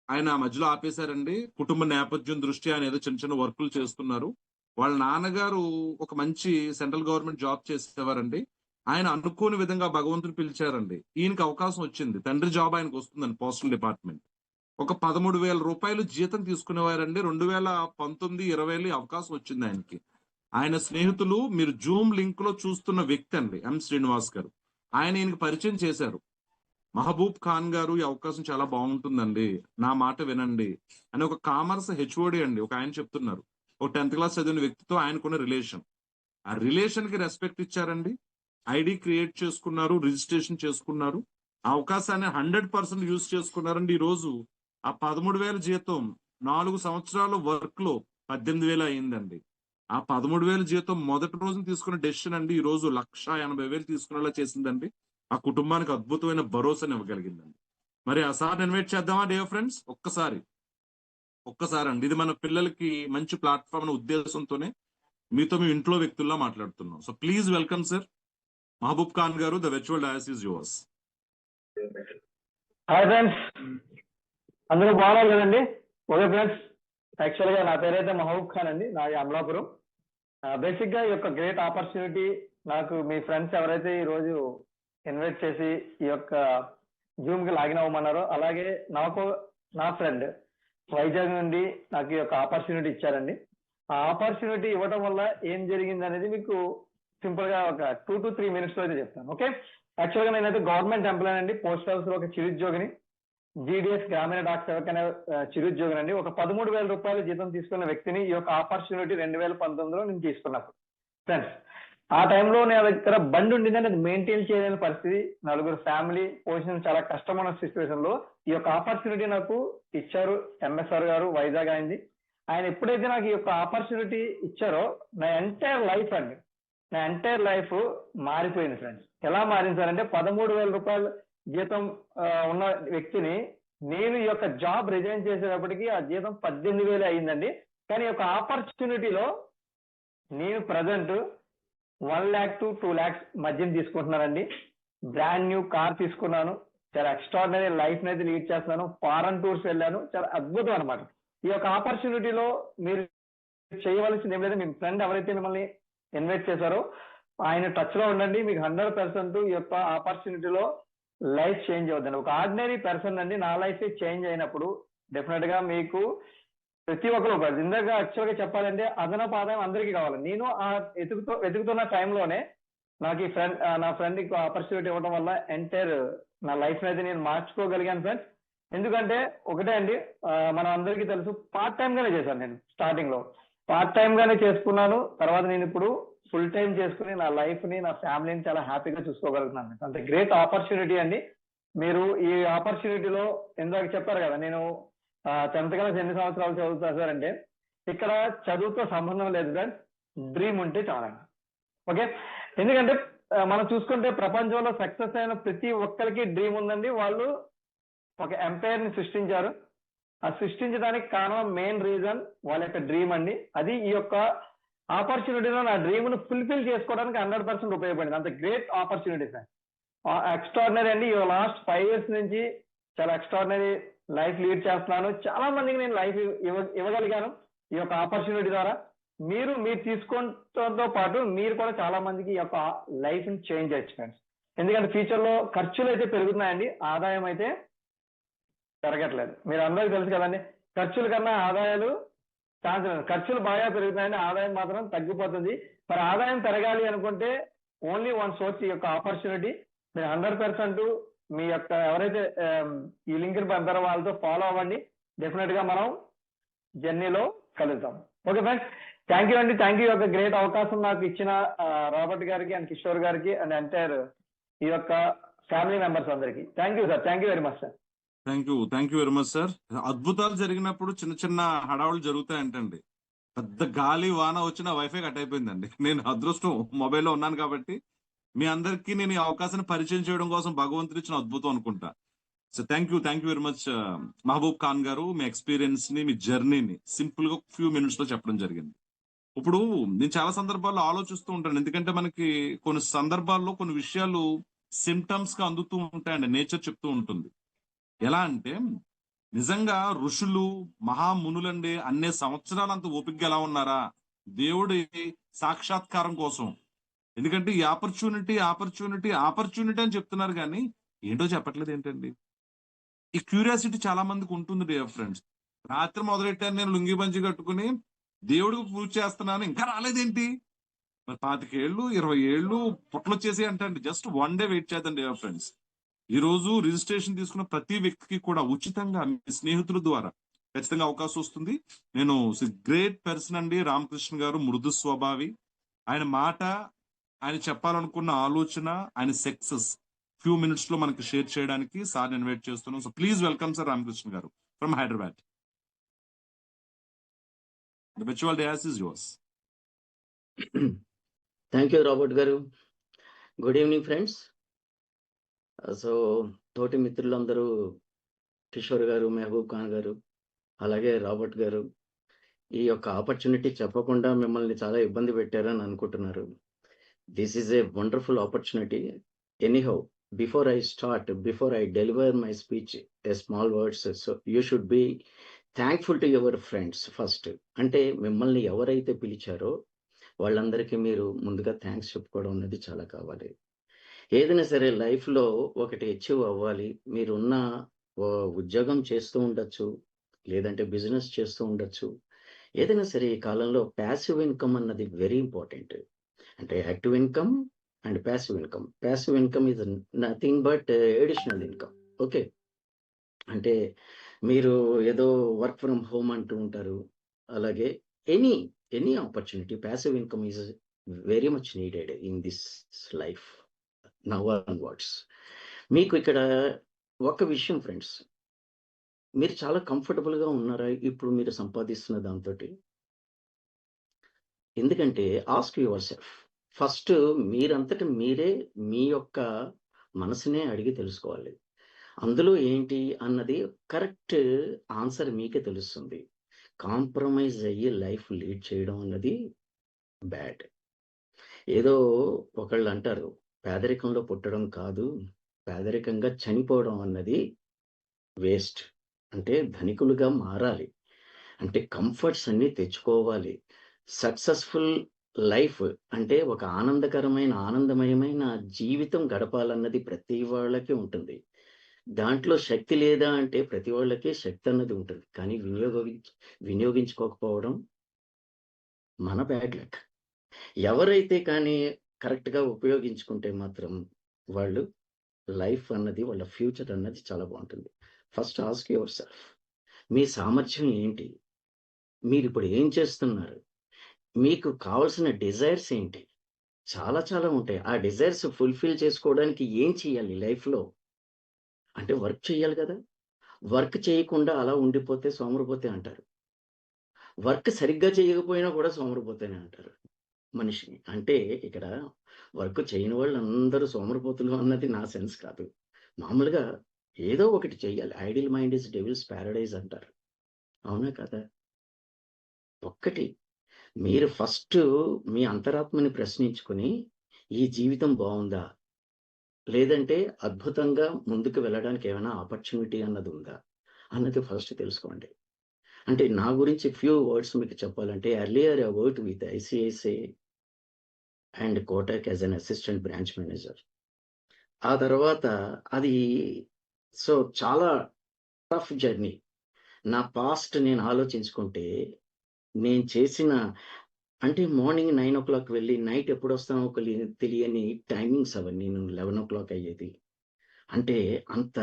A: ఆయన ఆ మధ్యలో ఆపేశారండి. కుటుంబ నేపథ్యం దృష్ట్యా ఆయన ఏదో చిన్న చిన్న వర్కులు చేస్తున్నారు. వాళ్ళ నాన్నగారు ఒక మంచి సెంట్రల్ గవర్నమెంట్ జాబ్ చేసేవారండి. ఆయన అనుకోని విధంగా భగవంతుని పిలిచారండి. ఈయనకి అవకాశం వచ్చింది. తండ్రి జాబ్ ఆయనకు వస్తుందండి, పోస్టల్ డిపార్ట్మెంట్. ఒక 13,000 రూపాయలు జీతం తీసుకునేవారండి. 2019, 20 అవకాశం వచ్చింది ఆయనకి. ఆయన స్నేహితులు, మీరు జూమ్ లింక్ లో చూస్తున్న వ్యక్తి అండి ఎం శ్రీనివాస్ గారు. ఆయన ఈయనకి పరిచయం చేశారు. మహబూబ్ ఖాన్ గారు, ఈ అవకాశం చాలా బాగుంటుందండి, నా మాట వినండి అని ఒక కామర్స్ హెచ్ఓడి అండి ఒక ఆయన చెప్తున్నారు. ఒక 10th క్లాస్ చదివిన వ్యక్తితో ఆయనకున్న రిలేషన్. ఆ రిలేషన్ కి రెస్పెక్ట్ ఇచ్చారండి. ఐడి క్రియేట్ చేసుకున్నారు, రిజిస్ట్రేషన్ చేసుకున్నారు. ఆ అవకాశాన్ని 100% యూజ్ చేసుకున్నారండి. ఈ రోజు ఆ 13,000 జీతం 4 సంవత్సరాల వర్క్ లో 18,000 అయిందండి. ఆ 13,000 జీతం మొదటి రోజున తీసుకున్న డెసిషన్ అండి ఈ రోజు 1,80,000 తీసుకునేలా చేసిందండి. ఆ కుటుంబానికి అద్భుతమైన భరోసాని ఇవ్వగలిగిందండి. మరి ఆ సార్ ఇన్వైట్ చేద్దామా డియర్ ఫ్రెండ్స్? ఒక్కసారి అండి. ఇది మన పిల్లలకి మంచి ప్లాట్ఫామ్ అనే ఉద్దేశంతోనే మీతో మేము ఇంట్లో వ్యక్తుల్లా మాట్లాడుతున్నాం. So please welcome sir Mahboob Khan గారు. The virtual dais is yours.
C: Hi friends, అందరూ బాగున్నారు కదండి? ఓకే ఫ్రెండ్స్, యాక్చువల్ గా నా పేరైతే మహబూబ్ ఖాన్ అండి, నాది అమలాపురం. బేసిక్ గా ఈ యొక్క గ్రేట్ ఆపర్చునిటీ నాకు మీ ఫ్రెండ్స్ ఎవరైతే ఈ రోజు ఇన్వైట్ చేసి ఈ యొక్క జూమ్ కి లాగిన్ అవ్వమన్నారో, అలాగే నాకు నా ఫ్రెండ్ వైజాగ్ నుండి నాకు ఈ యొక్క ఆపర్చునిటీ ఇచ్చారండి. ఆ ఆపర్చునిటీ ఇవ్వడం వల్ల ఏం జరిగింది అనేది మీకు సింపుల్ గా ఒక 2 to 3 minutes లో అయితే చెప్తాను. ఓకే, యాక్చువల్ గా నేనైతే గవర్నమెంట్ ఎంప్లాయ్ అండి, పోస్ట్ ఆఫీస్ లో ఒక చిరుద్యోగిని, జీడిఎస్ గ్రామీణ డాక్ సేవక్ అనే చిరుద్యోగిని అండి. ఒక 13,000 రూపాయలు జీతం తీసుకున్న వ్యక్తిని ఈ యొక్క ఆపర్చునిటీ 2019లో నేను తీసుకున్నాను ఫ్రెండ్స్. ఆ టైంలో నా దగ్గర బండి ఉండిందని అది మెయింటైన్ చేయలేని పరిస్థితి, నలుగురు ఫ్యామిలీ పోషణ చాలా కష్టమైన సిచ్యువేషన్ లో ఈ యొక్క ఆపర్చునిటీ నాకు ఇచ్చారు ఎంఎస్ఆర్ గారు, వైజాగ్ అయింది. ఆయన ఎప్పుడైతే నాకు ఈ యొక్క ఆపర్చునిటీ ఇచ్చారో నా ఎంటైర్ లైఫ్ అండి, నా ఎంటైర్ లైఫ్ మారిపోయింది ఫ్రెండ్స్. ఎలా మారింది సార్ అంటే, 13,000 రూపాయలు జీతం ఉన్న వ్యక్తిని నేను ఈ యొక్క జాబ్ రిజైన్ చేసేటప్పటికి ఆ జీతం 18,000 అయిందండి. కానీ ఈ యొక్క ఆపర్చునిటీలో నేను ప్రజెంట్ 1 lakh to 2 lakhs మధ్యన తీసుకుంటున్నానండి. బ్రాండ్ న్యూ కార్ తీసుకున్నాను. చాలా ఎక్స్ట్రాడినరీ లైఫ్ అయితే లీడ్ చేస్తున్నాను. ఫారెన్ టూర్స్ వెళ్ళాను. చాలా అద్భుతం అనమాట. ఈ యొక్క ఆపర్చునిటీలో మీరు చేయవలసింది ఏం లేదు, మీ ఫ్రెండ్ ఎవరైతే మిమ్మల్ని ఇన్వైట్ చేశారో ఆయన టచ్ లో ఉండండి. మీకు 100% ఈ యొక్క ఆపర్చునిటీలో లైఫ్ చేంజ్ అవుతుంది. ఒక ఆర్డినరీ పర్సన్ అండి, నా లైఫ్ చేంజ్ అయినప్పుడు డెఫినెట్ గా మీకు ప్రతి ఒక్కరు ఉపయోగపడుతుంది. ఇందాక యాక్చువల్ గా చెప్పాలంటే అదనపు ఆదాయం అందరికీ కావాలి. నేను ఆ వెతుకుతున్న టైంలోనే నాకు ఈ ఫ్రెండ్ నా ఫ్రెండ్ ఆపర్చునిటీ ఇవ్వడం వల్ల ఎంటైర్ నా లైఫ్ అయితే నేను మార్చుకోగలిగాను ఫ్రెండ్స్. ఎందుకంటే ఒకటే అండి, మనం అందరికీ తెలుసు, పార్ట్ టైం గానే చేశాను. నేను స్టార్టింగ్ లో పార్ట్ టైం గానే చేసుకున్నాను. తర్వాత నేను ఇప్పుడు ఫుల్ టైం చేసుకుని నా లైఫ్ ని, నా ఫ్యామిలీని చాలా హ్యాపీగా చూసుకోగలుగుతున్నాను. అంత గ్రేట్ ఆపర్చునిటీ అండి. మీరు ఈ ఆపర్చునిటీలో ఇందాక చెప్పారు కదా, నేను 10th క్లాస్ ఎన్ని సంవత్సరాలు చదువుతా సార్ అంటే, ఇక్కడ చదువుతో సంబంధం లేదు సార్, డ్రీమ్ ఉంటే చాలండి. ఓకే, ఎందుకంటే మనం చూసుకుంటే ప్రపంచంలో సక్సెస్ అయిన ప్రతి ఒక్కరికి డ్రీమ్ ఉందండి. వాళ్ళు ఒక ఎంపైర్ ని సృష్టించారు. ఆ సృష్టించడానికి కారణం, మెయిన్ రీజన్ వాళ్ళ యొక్క డ్రీమ్ అండి. అది ఈ యొక్క ఆపర్చునిటీలో నా డ్రీమ్ ను ఫుల్ఫిల్ చేసుకోవడానికి 100% ఉపయోగపడింది. అంత గ్రేట్ ఆపర్చునిటీ సార్, ఎక్స్ట్రాడినరీ అండి. ఈ లాస్ట్ 5 years నుంచి చాలా ఎక్స్ట్రాడినరీ లైఫ్ లీడ్ చేస్తున్నాను. చాలా మందికి నేను లైఫ్ ఇవ్వగలిగాను ఈ యొక్క ఆపర్చునిటీ ద్వారా. మీరు తీసుకోవడంతో పాటు మీరు కూడా చాలా మందికి ఈ యొక్క లైఫ్ ని చేంజ్ చేయొచ్చు ఫ్రెండ్స్. ఎందుకంటే ఫ్యూచర్ లో ఖర్చులు అయితే పెరుగుతున్నాయండి, ఆదాయం అయితే పెరగట్లేదు. మీరు అందరికీ తెలుసు కదండి, ఖర్చుల కన్నా ఆదాయాలు ఛాన్స్ లేదు. ఖర్చులు బాగా పెరుగుతున్నాయండి, ఆదాయం మాత్రం తగ్గిపోతుంది. మరి ఆదాయం పెరగాలి అనుకుంటే ఓన్లీ వన్ సోర్స్, ఈ యొక్క ఆపర్చునిటీ. మీరు 100% మీ యొక్క ఎవరైతే ఈ లింక్ ని పంపారో వాళ్ళతో ఫాలో అవ్వండి. డెఫినెట్ గా మనం జర్నీలో కలుద్దాం. ఓకే ఫ్రెండ్స్, థ్యాంక్ యూ అండి. Thank you. ఒక గ్రేట్ అవకాశం నాకు ఇచ్చిన రాబర్ట్ గారికి అండ్ కిషోర్ గారికి అండ్ ఎంటైర్ ఈ యొక్క ఫ్యామిలీ మెంబర్స్ అందరికి thank you sir. Thank you very much sir.
A: Thank you very much sir. అద్భుతాలు జరిగినప్పుడు చిన్న చిన్న హడావులు జరుగుతాయంటండి. పెద్ద గాలి వాన వచ్చిన వైఫై కట్ అయిపోయిందండి. నేను అదృష్టం మొబైల్లో ఉన్నాను కాబట్టి మీ అందరికీ నేను ఈ అవకాశాన్ని పరిచయం చేయడం కోసం భగవంతుడు ఇచ్చిన అద్భుతం అనుకుంటా. So thank you very much Mahboob Khan గారు. మీ ఎక్స్పీరియన్స్ ని, మీ జర్నీని సింపుల్ గా ఫ్యూ మినిట్స్ లో చెప్పడం జరిగింది. ఇప్పుడు నేను చాలా సందర్భాల్లో ఆలోచిస్తూ ఉంటాను, ఎందుకంటే మనకి కొన్ని సందర్భాల్లో కొన్ని విషయాలు సిమ్టమ్స్ గా అందుతూ ఉంటాయండి. నేచర్ చెప్తూ ఉంటుంది. ఎలా అంటే నిజంగా ఋషులు మహామునులండి అన్ని సంవత్సరాలంత ఓపికగా ఎలా ఉన్నారా దేవుడి సాక్షాత్కారం కోసం. ఎందుకంటే ఈ ఆపర్చునిటీ అని చెప్తున్నారు కానీ ఏంటో చెప్పట్లేదు ఏంటండి. ఈ క్యూరియాసిటీ చాలా మందికి ఉంటుంది డియర్ ఫ్రెండ్స్. రాత్రి మొదలెట్టాను నేను లుంగి పంచి కట్టుకుని దేవుడికి పూజ చేస్తున్నాను, ఇంకా రాలేదేంటి? మరి 25 ఏళ్ళు 20 ఏళ్ళు పుట్టలొచ్చేసి అంటండి. జస్ట్ 1 డే వెయిట్ చేద్దాం డియర్ ఫ్రెండ్స్. ఈ రోజు రిజిస్ట్రేషన్ తీసుకున్న ప్రతి వ్యక్తికి కూడా ఉచితంగా మీ స్నేహితుల ద్వారా ఖచ్చితంగా అవకాశం వస్తుంది. నేను గ్రేట్ పర్సన్ అండి రామకృష్ణ గారు, మృదు స్వభావి. ఆయన మాట, ఆయన చెప్పాలనుకున్న ఆలోచన, ఆయన సక్సెస్ ఫ్యూ మినిట్స్ లో మనకి షేర్ చేయడానికి సార్ ఇన్వైట్ చేస్తున్నాం. So please welcome sir Ramakrishna గారు from Hyderabad. The virtual dais is yours.
D: Thank you Robert గారు. Good evening friends. సో తోటి మిత్రులందరూ కిషోర్ గారు, మెహబూబ్ ఖాన్ గారు, అలాగే రాబర్ట్ గారు ఈ యొక్క ఆపర్చునిటీ చెప్పకుండా మిమ్మల్ని చాలా ఇబ్బంది పెట్టారని అనుకుంటున్నారు. This is a wonderful opportunity. Anyhow, before I deliver my speech a small words, so you should be thankful to your friends first. అంటే మిమ్మల్ని ఎవరైతే పిలిచారో వాళ్ళందరికీ మీరు ముందుగా థ్యాంక్స్ చెప్పుకోవడం అనేది చాలా కావాలి. ఏదైనా సరే లైఫ్లో ఒకటి అచీవ్ అవ్వాలి. మీరున్న ఉద్యోగం చేస్తూ ఉండొచ్చు, లేదంటే బిజినెస్ చేస్తూ ఉండొచ్చు. ఏదైనా సరే ఈ కాలంలో ప్యాసివ్ ఇన్కమ్ అన్నది వెరీ ఇంపార్టెంట్. అంటే active income and passive income. Passive income is nothing but additional income. Okay, అంటే మీరు ఏదో వర్క్ ఫ్రమ్ హోమ్ అంటూ ఉంటారు. అలాగే any opportunity, passive income is very much needed in this life now onwards. మీకు ఇక్కడ ఒక విషయం ఫ్రెండ్స్, మీరు చాలా కంఫర్టబుల్గా ఉన్నారా ఇప్పుడు మీరు సంపాదిస్తున్న దాంతో? ఎందుకంటే ఆస్క్ యువర్ సెల్ఫ్ ఫస్ట్. మీరంతట మీరే మీ యొక్క మనసునే అడిగి తెలుసుకోవాలి. అందులో ఏంటి అన్నది కరెక్ట్ ఆన్సర్ మీకే తెలుస్తుంది. కాంప్రమైజ్ అయ్యి లైఫ్ లీడ్ చేయడం అన్నది బ్యాడ్. ఏదో ఒకళ్ళు అంటారు, పేదరికంలో పుట్టడం కాదు, పేదరికంగా చనిపోవడం అన్నది వేస్ట్. అంటే ధనికులుగా మారాలి, అంటే కంఫర్ట్స్ అన్ని తెచ్చుకోవాలి. సక్సెస్ఫుల్ లైఫ్ అంటే ఒక ఆనందమయమైన జీవితం గడపాలన్నది ప్రతి వాళ్ళకి ఉంటుంది. దాంట్లో శక్తి లేదా అంటే ప్రతి వాళ్ళకి శక్తి అన్నది ఉంటుంది, కానీ వినియోగించుకోకపోవడం మన బ్యాడ్ లక్. ఎవరైతే కానీ కరెక్ట్గా ఉపయోగించుకుంటే మాత్రం వాళ్ళు లైఫ్ అన్నది, వాళ్ళ ఫ్యూచర్ అన్నది చాలా బాగుంటుంది. ఫస్ట్ ఆస్క్ యువర్ సెల్ఫ్, మీ సామర్థ్యం ఏంటి? మీరు ఇప్పుడు ఏం చేస్తున్నారు? మీకు కావాల్సిన డిజైర్స్ ఏంటి? చాలా చాలా ఉంటాయి. ఆ డిజైర్స్ ఫుల్ఫిల్ చేసుకోవడానికి ఏం చేయాలి లైఫ్లో? అంటే వర్క్ చేయాలి కదా. వర్క్ చేయకుండా అలా ఉండిపోతే సోమరిపోతే అంటారు. వర్క్ సరిగ్గా చేయకపోయినా కూడా సోమరిపోతేనే అంటారు మనిషిని. అంటే ఇక్కడ వర్క్ చేయని వాళ్ళు అందరూ సోమరిపోతులు అన్నది నా సెన్స్ కాదు. మామూలుగా ఏదో ఒకటి చెయ్యాలి. Idol mind is devils Paradise అంటారు, అవునా కదా? ఒక్కటి మీరు ఫస్ట్ మీ అంతరాత్మని ప్రశ్నించుకొని, ఈ జీవితం బాగుందా, లేదంటే అద్భుతంగా ముందుకు వెళ్ళడానికి ఏమైనా ఆపర్చునిటీ అన్నది ఉందా అన్నది ఫస్ట్ తెలుసుకోండి. అంటే నా గురించి ఫ్యూ వర్డ్స్ మీకు చెప్పాలంటే, earlier I worked with ICICI and Kotak as an assistant branch manager. ఆ తర్వాత అది సో చాలా టఫ్ జర్నీ. నా పాస్ట్ నేను ఆలోచించుకుంటే, నేను చేసిన అంటే మార్నింగ్ 9 o'clock వెళ్ళి నైట్ ఎప్పుడు వస్తానో తెలియని టైమింగ్స్ అవన్నీ. నేను 11 o'clock అయ్యేది. అంటే అంత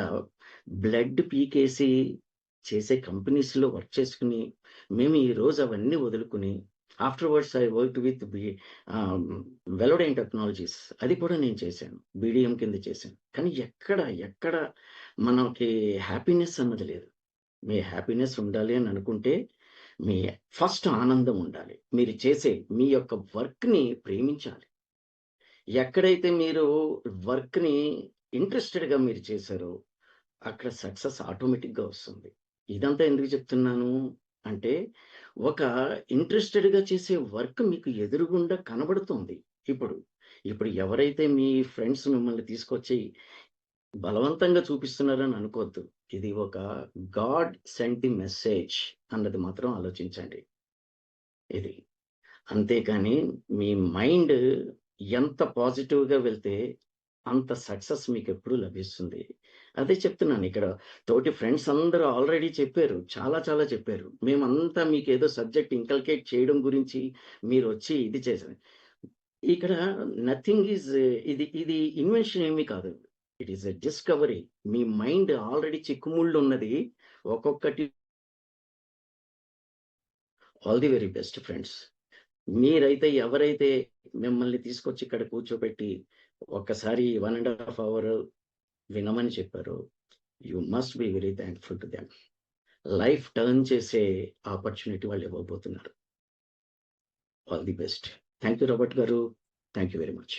D: బ్లడ్ పీకేసి చేసే కంపెనీస్లో వర్క్ చేసుకుని మేము ఈరోజు అవన్నీ వదులుకుని afterwards I work with Velodyne technologies, అది కూడా నేను చేశాను, బీడిఎం కింద చేశాను. కానీ ఎక్కడ మనకి హ్యాపీనెస్ అన్నది లేదు. మీ హ్యాపీనెస్ ఉండాలి అని అనుకుంటే మీ ఫస్ట్ ఆనందం ఉండాలి. మీరు చేసే మీ యొక్క వర్క్ని ప్రేమించాలి. ఎక్కడైతే మీరు వర్క్ని ఇంట్రెస్టెడ్గా మీరు చేశారో అక్కడ సక్సెస్ ఆటోమేటిక్గా వస్తుంది. ఇదంతా ఎందుకు చెప్తున్నాను అంటే, ఒక ఇంట్రెస్టెడ్గా చేసే వర్క్ మీకు ఎదురుగుండా కనబడుతుంది. ఇప్పుడు ఎవరైతే మీ ఫ్రెండ్స్ మిమ్మల్ని తీసుకొచ్చి బలవంతంగా చూపిస్తున్నారని అనుకోవద్దు. ఇది ఒక గాడ్ సెంట్ మెసేజ్ అన్నది మాత్రం ఆలోచించండి. ఇది అంతేకాని మీ మైండ్ ఎంత పాజిటివ్గా వెళ్తే అంత సక్సెస్ మీకు ఎప్పుడు లభిస్తుంది. అదే చెప్తున్నాను. ఇక్కడ తోటి ఫ్రెండ్స్ అందరూ ఆల్రెడీ చెప్పారు, చాలా చెప్పారు. మేమంతా మీకు ఏదో సబ్జెక్ట్ ఇంకల్కేట్ చేయడం గురించి మీరు వచ్చి ఇది చేశారు. ఇక్కడ నథింగ్ ఈజ్, ఇది ఇన్వెన్షన్ ఏమీ కాదు. It is a discovery. మీ మైండ్ ఆల్రెడీ చిక్కుముళ్ళు ఉన్నది. ఒక్కొక్కటి all the very best friends. మీరైతే ఎవరైతే మిమ్మల్ని తీసుకొచ్చి ఇక్కడ కూర్చోబెట్టి ఒక్కసారి 1.5 hour వినమని చెప్పారో, you must be very thankful to them. Life turn చేసే ఆపర్చునిటీ వాళ్ళు ఇవ్వబోతున్నారు. All the best. Thank you Robert గారు. Thank you very much.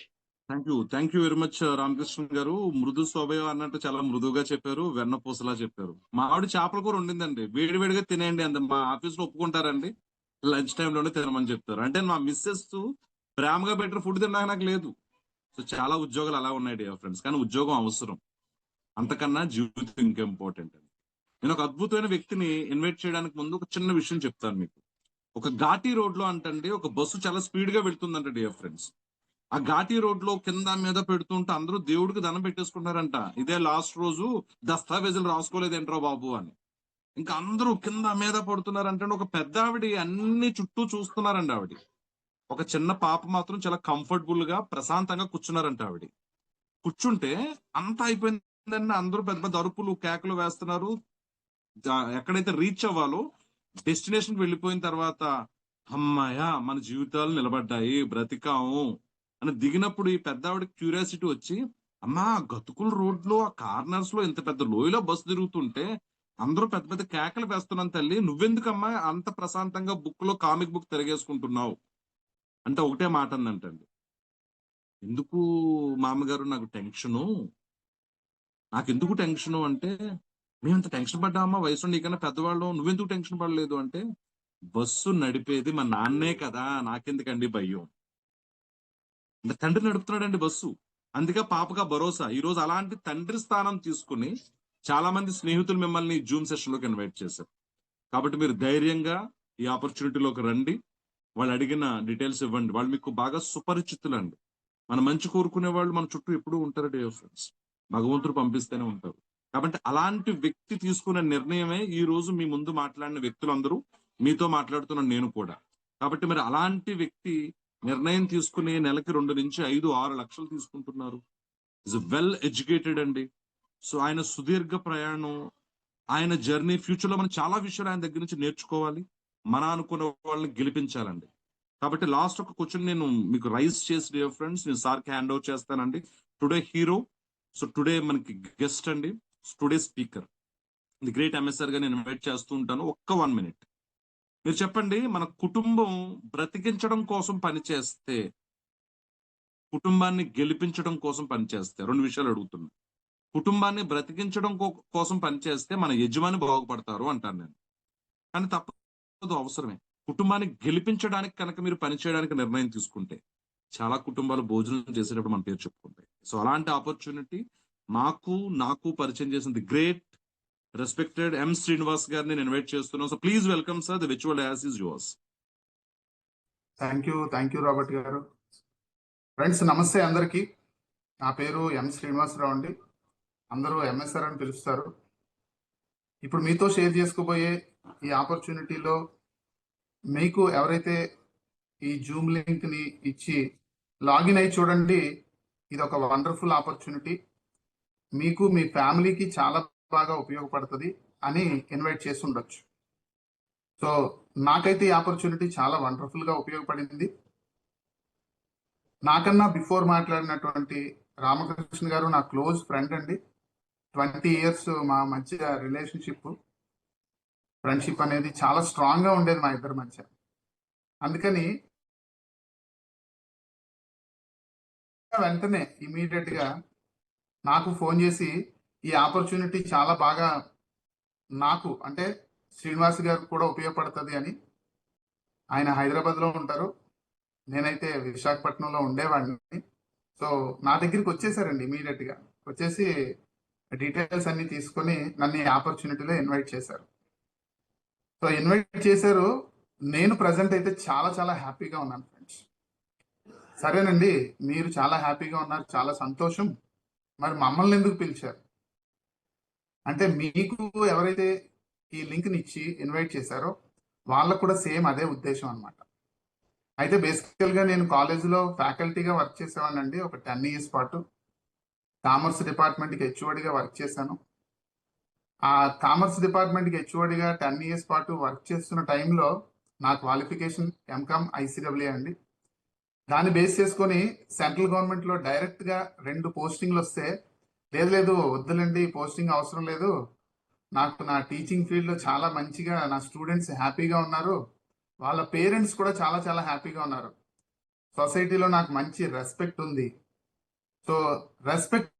A: Thank you very much Ramakrishna గారు. మృదు స్వభావం అన్నట్టు చాలా మృదువుగా చెప్పారు, వెన్నపూసలా చెప్పారు. మా ఆవిడ చేపల కూర ఉండిందండి, వేడివేడిగా తినేయండి అంత. మా ఆఫీస్ లో ఒప్పుకుంటారండి, లంచ్ టైంలోనే తినమని చెప్తారు. అంటే మా మిస్సెస్ ప్రేమగా బెటర్ ఫుడ్ తిన్నాక నాకు లేదు. సో చాలా ఉద్యోగాలు అలా ఉన్నాయి డియర్ ఫ్రెండ్స్. కానీ ఉద్యోగం అవసరం, అంతకన్నా జీవితం ఇంకా ఇంపార్టెంట్ అండి. నేను ఒక అద్భుతమైన వ్యక్తిని ఇన్వైట్ చేయడానికి ముందు ఒక చిన్న విషయం చెప్తాను మీకు. ఒక ఘాటీ రోడ్ లో అంటండి ఒక బస్సు చాలా స్పీడ్ గా వెళ్తుందంట డియర్ ఫ్రెండ్స్. ఆ ఘాటీ రోడ్ లో కింద మీద పెడుతుంటే అందరూ దేవుడికి దండం పెట్టేసుకుంటారంట. ఇదే లాస్ట్ రోజు దస్తావేజులు రాసుకోలేదేంట్రో బాబు అని. ఇంకా అందరూ కింద మీద పడుతున్నారంటే ఒక పెద్ద ఆవిడ అన్ని చుట్టూ చూస్తున్నారండి. ఆవిడ ఒక చిన్న పాప మాత్రం చాలా కంఫర్టబుల్ గా ప్రశాంతంగా కూర్చున్నారంట. ఆవిడ కూర్చుంటే అంతా అయిపోయిందండి, అందరూ పెద్ద పెద్ద అరుపులు కేకలు వేస్తున్నారు. ఎక్కడైతే రీచ్ అవ్వాలో డెస్టినేషన్ వెళ్ళిపోయిన తర్వాత అమ్మాయ మన జీవితాలు నిలబడ్డాయి, బ్రతికాము అని దిగినప్పుడు ఈ పెద్ద ఆవిడ క్యూరియాసిటీ వచ్చి, అమ్మా గతుకుల రోడ్ లో ఆ కార్నర్స్ లో ఇంత పెద్ద లోయలో బస్సు తిరుగుతుంటే అందరూ పెద్ద పెద్ద కేకలు వేస్తున్నాను తల్లి, నువ్వెందుకమ్మా అంత ప్రశాంతంగా బుక్ లో కామిక్ బుక్ తిరిగేసుకుంటున్నావు అంటే ఒకటే మాట అందంటండి, ఎందుకు మామగారు నాకు టెన్షను, నాకెందుకు టెన్షను అంటే, మేమంత టెన్షన్ పడ్డామా వయసు నీకన్నా పెద్దవాళ్ళు, నువ్వెందుకు టెన్షన్ పడలేదు అంటే, బస్సు నడిపేది మా నాన్నే కదా, నాకెందుకండి భయం. అంటే తండ్రి నడుపుతున్నాడండి బస్సు, అందుకే పాపగా భరోసా. ఈ రోజు అలాంటి తండ్రి స్థానం తీసుకుని చాలా మంది స్నేహితులు మిమ్మల్ని జూమ్ సెషన్ లోకి ఇన్వైట్ చేశారు. కాబట్టి మీరు ధైర్యంగా ఈ ఆపర్చునిటీలోకి రండి, వాళ్ళు అడిగిన డీటెయిల్స్ ఇవ్వండి. వాళ్ళు మీకు బాగా సుపరిచితులు అండి. మన మంచి కోరుకునే వాళ్ళు మన చుట్టూ ఎప్పుడూ ఉంటారు డియర్ ఫ్రెండ్స్, భగవంతుడు పంపిస్తూనే ఉంటారు. కాబట్టి అలాంటి వ్యక్తి తీసుకునే నిర్ణయమే ఈ రోజు మీ ముందు మాట్లాడిన వ్యక్తులందరూ, మీతో మాట్లాడుతున్న నేను కూడా. కాబట్టి మరి అలాంటి వ్యక్తి నిర్ణయం తీసుకుని నెలకి 2 నుంచి 5, 6 లక్షలు తీసుకుంటున్నారు. ఇస్ వెల్ ఎడ్యుకేటెడ్ అండి. సో ఆయన సుదీర్ఘ ప్రయాణం, ఆయన జర్నీ, ఫ్యూచర్ లో మనం చాలా విషయాలు ఆయన దగ్గర నుంచి నేర్చుకోవాలి, మన అనుకున్న వాళ్ళని గెలిపించాలండి. కాబట్టి లాస్ట్ ఒక క్వశ్చన్ నేను మీకు రైజ్ చేసి డియర్ ఫ్రెండ్స్, నేను సార్కి హ్యాండ్ ఓవర్ చేస్తానండి. టుడే హీరో, సో టుడే మనకి గెస్ట్ అండి, today speaker the great MSR గా నేను ఇన్వైట్ చేస్తూ ఉంటాను. ఒక్క 1 minute మీరు చెప్పండి, మన కుటుంబం బ్రతికించడం కోసం పనిచేస్తే, కుటుంబాన్ని గెలిపించడం కోసం పనిచేస్తే, 2 విషయాలు అడుగుతున్నా. కుటుంబాన్ని బ్రతికించడం కోసం పనిచేస్తే మన యజమాని బాగుపడతారు అంటాను నేను, కానీ తప్పదు, అవసరమే. కుటుంబాన్ని గెలిపించడానికి కనుక మీరు పని చేయడానికి నిర్ణయం తీసుకుంటే చాలా కుటుంబాలు భోజనం చేసేటప్పుడు మన పేరు చెప్పుకుంటాయి. సో అలాంటి ఆపర్చునిటీ నాకు పరిచయం చేసింది గ్రేట్ రెస్పెక్టెడ్ ఎం శ్రీనివాస్ గారిని నేను ఇన్వైట్ చేస్తున్నాను. So please welcome sir, the విచువల్ dais is yours.
E: Thank you Robert గారు. ఫ్రెండ్స్ నమస్తే అందరికీ. నా పేరు ఎం శ్రీనివాసరావు అండి, అందరూ ఎంఎస్ఆర్ అని పిలుస్తారు. ఇప్పుడు మీతో షేర్ చేసుకోబోయే ఈ ఆపర్చునిటీలో మీకు ఎవరైతే ఈ జూమ్ లింక్ని ఇచ్చి లాగిన్ అయ్యి చూడండి, ఇది ఒక వండర్ఫుల్ ఆపర్చునిటీ. మీకు మీ ఫ్యామిలీకి చాలా బాగా ఉపయోగపడుతుంది. అని ఇన్వైట్ చేసి ఉండొచ్చు. సో నాకైతే ఈ ఆపర్చునిటీ చాలా వండర్ఫుల్ గా ఉపయోగపడింది. నాకన్నా బిఫోర్ మాట్లాడినటువంటి రామకృష్ణ గారు నా క్లోజ్ ఫ్రెండ్ అండి. 20 years మా మధ్య రిలేషన్షిప్, ఫ్రెండ్షిప్ అనేది చాలా స్ట్రాంగ్ గా ఉండేది మా ఇద్దరి మధ్య. అందుకని వెంటనే ఇమీడియట్ గా నాకు ఫోన్ చేసి ఈ ఆపర్చునిటీ చాలా బాగా నాకు అంటే శ్రీనివాస్ గారికి కూడా ఉపయోగపడుతుంది అని, ఆయన హైదరాబాద్ లో ఉంటారు, నేనైతే విశాఖపట్నంలో ఉండేవాడిని. సో నా దగ్గరికి వచ్చేసారండి ఇమీడియట్ గా వచ్చేసి డీటెయిల్స్ అన్ని తీసుకొని నన్ను ఈ ఆపర్చునిటీలో ఇన్వైట్ చేశారు. సో ఇన్వైట్ చేశారు. నేను ప్రజెంట్ అయితే చాలా చాలా హ్యాపీగా ఉన్నాను ఫ్రెండ్స్. సరేనండి, మీరు చాలా హ్యాపీగా ఉన్నారు, చాలా సంతోషం. మరి మమ్మల్ని ఎందుకు పిలిచారు అంటే, మీకు ఎవరైతే ఈ లింక్ని ఇచ్చి ఇన్వైట్ చేశారో వాళ్ళకు కూడా సేమ్ అదే ఉద్దేశం అనమాట. అయితే బేసికల్గా నేను కాలేజీలో ఫ్యాకల్టీగా వర్క్ చేసేవాడినండి ఒక 10 years పాటు. కామర్స్ డిపార్ట్మెంట్కి హెచ్ఓడిగా వర్క్ చేశాను. ఆ కామర్స్ డిపార్ట్మెంట్కి హెచ్ఓడిగా 10 years పాటు వర్క్ చేస్తున్న టైంలో నా క్వాలిఫికేషన్ ఎంకామ్ ఐసిడబ్ల్యూ అండి. దాన్ని బేస్ చేసుకొని సెంట్రల్ గవర్నమెంట్లో డైరెక్ట్గా 2 పోస్టింగ్లు వస్తే, లేదు వద్దులండి పోస్టింగ్ అవసరం లేదు, నాకు నా టీచింగ్ ఫీల్డ్లో చాలా మంచిగా నా స్టూడెంట్స్ హ్యాపీగా ఉన్నారు, వాళ్ళ పేరెంట్స్ కూడా చాలా చాలా హ్యాపీగా ఉన్నారు, సొసైటీలో నాకు మంచి రెస్పెక్ట్ ఉంది. సో రెస్పెక్ట్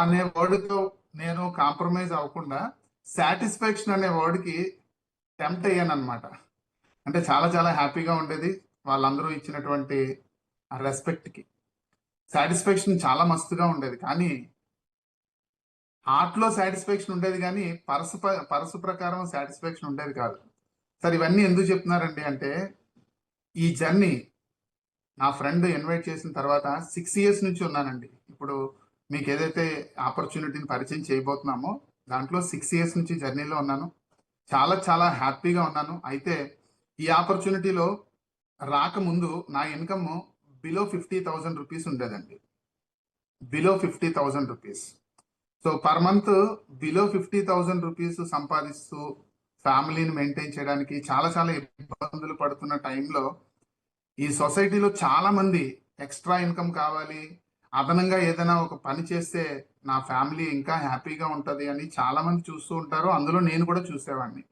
E: అనే వర్డ్తో నేను కాంప్రమైజ్ అవ్వకుండా సాటిస్ఫాక్షన్ అనే వర్డ్కి టెంప్ట్ అయ్యాను అనమాట. అంటే చాలా చాలా హ్యాపీగా ఉండేది వాళ్ళందరూ ఇచ్చినటువంటి ఆ రెస్పెక్ట్కి. సాటిస్ఫాక్షన్ చాలా మస్తుగా ఉండేది, కానీ హార్ట్లో సాటిస్ఫాక్షన్ ఉండేది కానీ పరసు ప్రకారం సాటిస్ఫాక్షన్ ఉండేది కాదు. సరే ఇవన్నీ ఎందుకు చెప్తున్నారండి అంటే, ఈ జర్నీ నా ఫ్రెండ్ ఇన్వైట్ చేసిన తర్వాత 6 years నుంచి ఉన్నానండి. ఇప్పుడు మీకు ఏదైతే ఆపర్చునిటీని పరిచయం చేయబోతున్నామో దాంట్లో 6 years నుంచి జర్నీలో ఉన్నాను. చాలా చాలా హ్యాపీగా ఉన్నాను. అయితే ఈ ఆపర్చునిటీలో రాకముందు నా ఇన్కమ్ బిలో 50,000 రూపీస్ ఉండేదండి. Below 50,000 rupees. So per month below 50,000 rupees సంపాదిస్తూ ఫ్యామిలీని మెయింటైన్ చేయడానికి చాలా చాలా ఇబ్బందులు పడుతున్న టైంలో ఈ సొసైటీలో చాలా మంది ఎక్స్ట్రా ఇన్కమ్ కావాలి, అదనంగా ఏదైనా ఒక పని చేస్తే నా ఫ్యామిలీ ఇంకా హ్యాపీగా ఉంటుంది అని చాలా మంది చూస్తూ ఉంటారు. అందులో నేను కూడా చూసేవాడిని.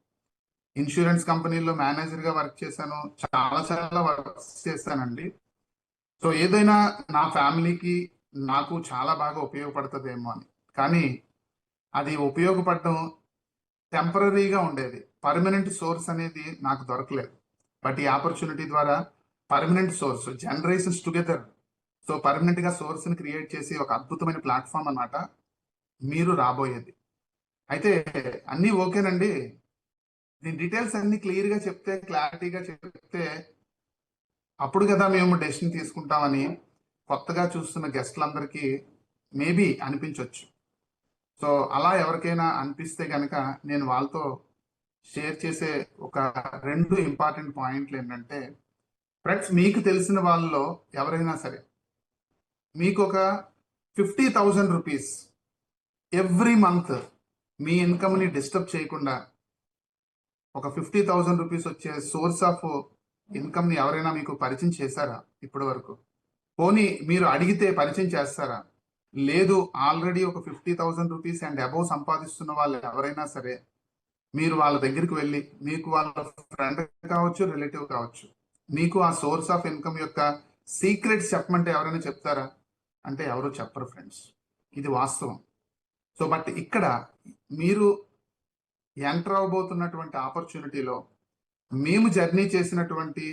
E: ఇన్సూరెన్స్ కంపెనీలో మేనేజర్గా వర్క్ చేశాను, చాలా చాలా వర్క్ చేశానండి. సో ఏదైనా నా ఫ్యామిలీకి నాకు చాలా బాగా ఉపయోగపడుతుందేమో అని. కానీ అది ఉపయోగపడడం టెంపరీగా ఉండేది, పర్మనెంట్ సోర్స్ అనేది నాకు దొరకలేదు. బట్ ఈ ఆపర్చునిటీ ద్వారా permanent source, generations together, so permanent గా సోర్స్ ని క్రియేట్ చేసి ఒక అద్భుతమైన ప్లాట్ఫామ్ అన్నమాట మీరు రాబోయేది. అయితే అన్నీ ఓకేనండి, దీని డీటెయిల్స్ అన్ని క్లియర్ గా చెప్తే, క్లారిటీగా చెప్తే అప్పుడు కదా మేము డెసిషన్ తీసుకుంటామని కొత్తగా చూస్తున్న గెస్ట్లందరికీ మేబీ అనిపించవచ్చు. సో అలా ఎవరికైనా అనిపిస్తే కనుక నేను వాళ్ళతో షేర్ చేసే ఒక 2 ఇంపార్టెంట్ పాయింట్లు ఏంటంటే, ఫ్రెండ్స్ మీకు తెలిసిన వాళ్ళలో ఎవరైనా సరే మీకు ఒక 50,000 రూపీస్ ఎవ్రీ మంత్ మీ ఇన్కమ్ని డిస్టర్బ్ చేయకుండా ఒక 50,000 రూపీస్ వచ్చే సోర్స్ ఆఫ్ ఇన్కమ్ని ఎవరైనా మీకు పరిచయం చేశారా ఇప్పటి వరకు? పోనీ మీరు అడిగితే పరిచయం చేస్తారా? లేదు, ఆల్రెడీ ఒక 50,000 రూపీస్ అండ్ అబౌవ్ సంపాదిస్తున్న వాళ్ళు ఎవరైనా సరే మీరు వాళ్ళ దగ్గరికి వెళ్ళి, మీకు వాళ్ళ ఫ్రెండ్ కావచ్చు, రిలేటివ్ కావచ్చు, మీకు ఆ సోర్స్ ఆఫ్ ఇన్కమ్ యొక్క సీక్రెట్స్ చెప్పమంటే ఎవరైనా చెప్తారా అంటే ఎవరు చెప్పరు ఫ్రెండ్స్. ఇది వాస్తవం. సో బట్ ఇక్కడ మీరు ఎంటర్ అవబోతున్నటువంటి ఆపర్చునిటీలో మేము జర్నీ చేసినటువంటి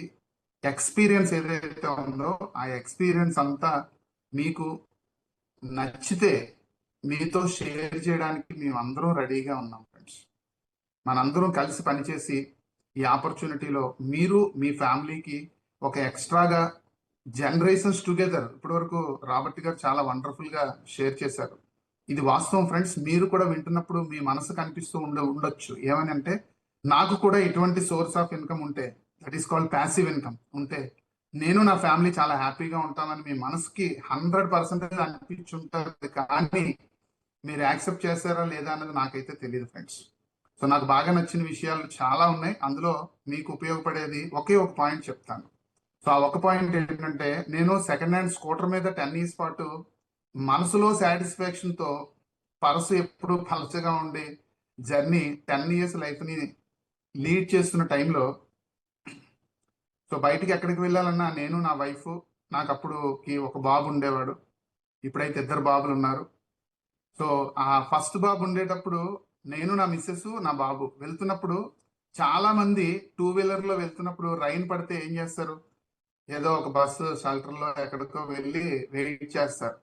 E: ఎక్స్పీరియన్స్ ఏదైతే ఉందో ఆ ఎక్స్పీరియన్స్ అంతా మీకు నచ్చితే మీతో షేర్ చేయడానికి మేము అందరం రెడీగా ఉన్నాం ఫ్రెండ్స్. మనందరం కలిసి పనిచేసి ఈ ఆపర్చునిటీలో మీరు మీ ఫ్యామిలీకి ఒక ఎక్స్ట్రాగా జనరేషన్స్ టుగెదర్, ఇప్పటి వరకు రాబర్ట్ గారు చాలా వండర్ఫుల్ గా షేర్ చేశారు. ఇది వాస్తవం ఫ్రెండ్స్. మీరు కూడా వింటున్నప్పుడు మీ మనసు కనిపిస్తూ ఉండొచ్చు ఏమని అంటే, నాకు కూడా ఇటువంటి సోర్స్ ఆఫ్ ఇన్కమ్ ఉంటే, that is called passive income ఉంటే నేను నా ఫ్యామిలీ చాలా హ్యాపీగా ఉంటామని మీ మనసుకి 100% అనిపించుంటుంది. కానీ మీరు యాక్సెప్ట్ చేస్తారా లేదా అన్నది నాకైతే తెలియదు ఫ్రెండ్స్. సో నాకు బాగా నచ్చిన విషయాలు చాలా ఉన్నాయి. అందులో మీకు ఉపయోగపడేది ఒకే ఒక పాయింట్ చెప్తాను. సో ఆ ఒక పాయింట్ ఏంటంటే, నేను సెకండ్ హ్యాండ్ స్కూటర్ మీద 10 ఇయర్స్ పాటు మనసులో సాటిస్ఫాక్షన్ తో పర్సు ఎప్పుడు పలచగా ఉండి జర్నీ 10 ఇయర్స్ లైఫ్ ని లీడ్ చేస్తున్న టైంలో, సో బయటికి ఎక్కడికి వెళ్ళాలన్నా నేను నా వైఫ్, నాకు అప్పుడుకి ఒక బాబు ఉండేవాడు, ఇప్పుడైతే 2 బాబులు ఉన్నారు. సో ఆ ఫస్ట్ బాబు ఉండేటప్పుడు నేను, నా మిస్సెస్, నా బాబు వెళ్తున్నప్పుడు చాలా మంది 2 వీలర్ లో వెళ్తున్నప్పుడు రైన్ పడితే ఏం చేస్తారు, ఏదో ఒక బస్సు షెల్టర్ లో ఎక్కడికో వెళ్ళి వెయిట్ చేస్తారు.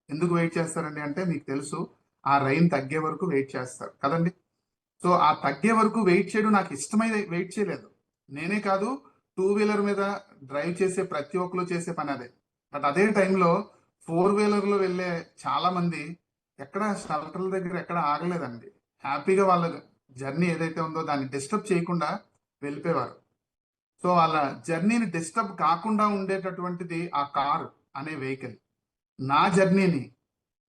E: ఎందుకు వెయిట్ చేస్తారండి అంటే, మీకు తెలుసు, ఆ రైన్ తగ్గే వరకు వెయిట్ చేస్తారు కదండి. సో ఆ తగ్గే వరకు వెయిట్ చేయడం నాకు ఇష్టమై వెయిట్ చేయలేదు. నేనే కాదు, 2 వీలర్ మీద డ్రైవ్ చేసే ప్రతి ఒక్కరు చేసే పని అదే. బట్ అదే టైంలో 4 వీలర్ లో వెళ్ళే చాలా మంది ఎక్కడ షెల్టర్ల దగ్గర ఎక్కడ ఆగలేదండి. హ్యాపీగా వాళ్ళ జర్నీ ఏదైతే ఉందో దాన్ని డిస్టర్బ్ చేయకుండా వెళ్ళిపోయేవారు. సో వాళ్ళ జర్నీని డిస్టర్బ్ కాకుండా ఉండేటటువంటిది ఆ కారు అనే వెహికల్. నా జర్నీని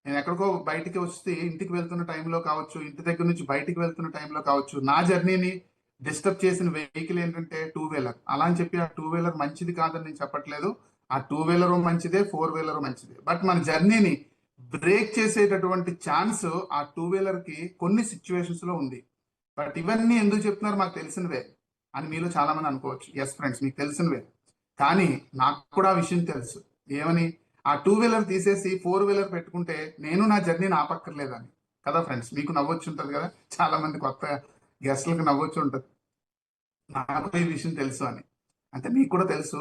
E: నేను ఎక్కడికో బయటికి వస్తే ఇంటికి వెళ్తున్న టైంలో కావచ్చు, ఇంటి దగ్గర నుంచి బయటికి వెళ్తున్న టైంలో కావచ్చు, నా జర్నీని డిస్టర్బ్ చేసిన వెహికల్ ఏంటంటే 2 వీలర్. అలా అని చెప్పి ఆ 2 వీలర్ మంచిది కాదని నేను చెప్పట్లేదు. ఆ 2 వీలర్ మంచిదే, 4 వీలర్ మంచిదే. బట్ మన జర్నీని బ్రేక్ చేసేటటువంటి ఛాన్స్ ఆ 2 వీలర్ కి కొన్ని సిచ్యువేషన్స్ లో ఉంది. బట్ ఇవన్నీ ఎందుకు చెప్తున్నారు, మాకు తెలిసినవే అని మీలో చాలా మంది అనుకోవచ్చు. ఎస్ ఫ్రెండ్స్, మీకు తెలిసినవే. కానీ నాకు కూడా ఆ విషయం తెలుసు. ఏమని, ఆ 2 వీలర్ తీసేసి 4 వీలర్ పెట్టుకుంటే నేను నా జర్నీని ఆపక్కర్లేదని. కదా ఫ్రెండ్స్, మీకు నవ్వొచ్చు ఉంటుంది కదా, చాలా మంది కొత్త గెస్ట్లకు నవ్వొచ్చు ఉంటుంది. నాకు ఈ విషయం తెలుసు అని. అంటే మీకు కూడా తెలుసు,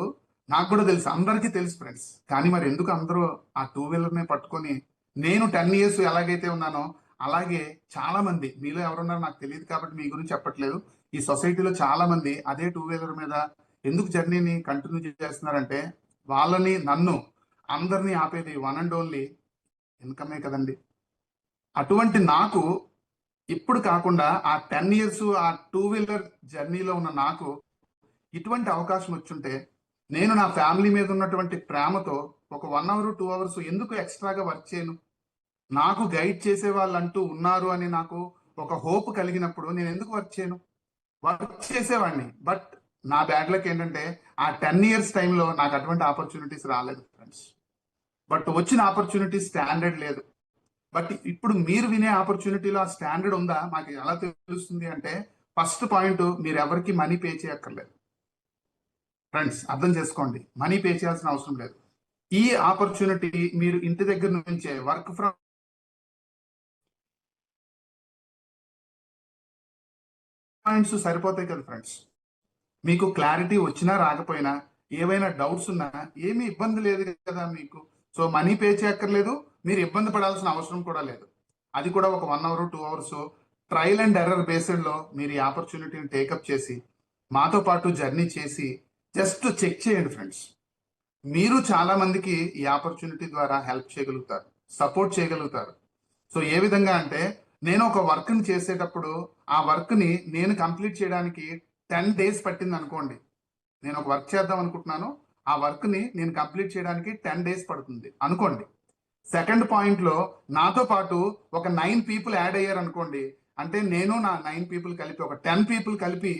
E: నాకు కూడా తెలుసు, అందరికీ తెలుసు ఫ్రెండ్స్. కానీ మరి ఎందుకు అందరూ ఆ 2 వీలర్నే పట్టుకొని, నేను 10 ఇయర్స్ ఎలాగైతే ఉన్నానో అలాగే చాలా మంది మీలో ఎవరున్నారో నాకు తెలియదు కాబట్టి మీ గురించి చెప్పట్లేదు. ఈ సొసైటీలో చాలా మంది అదే 2 వీలర్ మీద ఎందుకు జర్నీని కంటిన్యూ చేస్తున్నారంటే, వాళ్ళని, నన్ను, అందరినీ ఆపేది వన్ అండ్ ఓన్లీ ఇన్కమే కదండి. అటువంటి నాకు ఇప్పుడు కాకుండా ఆ 10 ఇయర్స్ ఆ 2 వీలర్ జర్నీలో ఉన్న నాకు ఇటువంటి అవకాశం వచ్చుంటే, నేను నా ఫ్యామిలీ మీద ఉన్నటువంటి ప్రేమతో ఒక 1 అవర్ 2 అవర్స్ ఎందుకు ఎక్స్ట్రాగా వర్క్ చేయను. నాకు గైడ్ చేసే వాళ్ళు అంటూ ఉన్నారు అని నాకు ఒక హోప్ కలిగినప్పుడు నేను ఎందుకు వర్క్ చేయను, వర్క్ చేసేవాడిని. బట్ నా బ్యాడ్ లక్ ఏంటంటే, ఆ 10 ఇయర్స్ టైంలో నాకు అటువంటి ఆపర్చునిటీస్ రాలేదు ఫ్రెండ్స్. బట్ వచ్చిన ఆపర్చునిటీ స్టాండర్డ్ లేదు. బట్ ఇప్పుడు మీరు వినే ఆపర్చునిటీలో ఆ స్టాండర్డ్ ఉందా మాకు ఎలా తెలుస్తుంది అంటే, ఫస్ట్ పాయింట్, మీరు ఎవరికి మనీ పే చేయక్కర్లేదు ఫ్రెండ్స్. అర్థం చేసుకోండి, మనీ పే చేయాల్సిన అవసరం లేదు. ఈ ఆపర్చునిటీ మీరు ఇంటి దగ్గర నుంచే వర్క్ ఫ్రమ్ పాయింట్స్ సరిపోతాయి కదా ఫ్రెండ్స్. మీకు క్లారిటీ వచ్చినా రాకపోయినా, ఏవైనా డౌట్స్ ఉన్నా ఏమీ ఇబ్బంది లేదు కదా మీకు. సో మనీ పే చేయక్కర్లేదు, మీరు ఇబ్బంది పడాల్సిన అవసరం కూడా లేదు. అది కూడా ఒక 1 hour 2 hours trial and error based లో మీరు ఈ ఆపర్చునిటీని టేకప్ చేసి మాతో పాటు జర్నీ చేసి జస్ట్ చెక్ చేయండి ఫ్రెండ్స్. మీరు చాలా మందికి ఈ ఆపర్చునిటీ ద్వారా హెల్ప్ చేయగలుగుతారు, సపోర్ట్ చేయగలుగుతారు. సో ఏ విధంగా అంటే, నేను ఒక వర్క్ ని చేసేటప్పుడు ఆ వర్క్ ని నేను కంప్లీట్ చేయడానికి 10 డేస్ పట్టింది అనుకోండి. నేను ఒక వర్క్ చేద్దాం అనుకుంటున్నాను, ఆ వర్క్ ని నేను కంప్లీట్ చేయడానికి 10 డేస్ పడుతుంది అనుకోండి. సెకండ్ పాయింట్ లో నాతో పాటు ఒక 9 పీపుల్ యాడ్ అయ్యారు అనుకోండి. అంటే నేను నా 9 పీపుల్ కలిపి ఒక 10 పీపుల్ కలిపి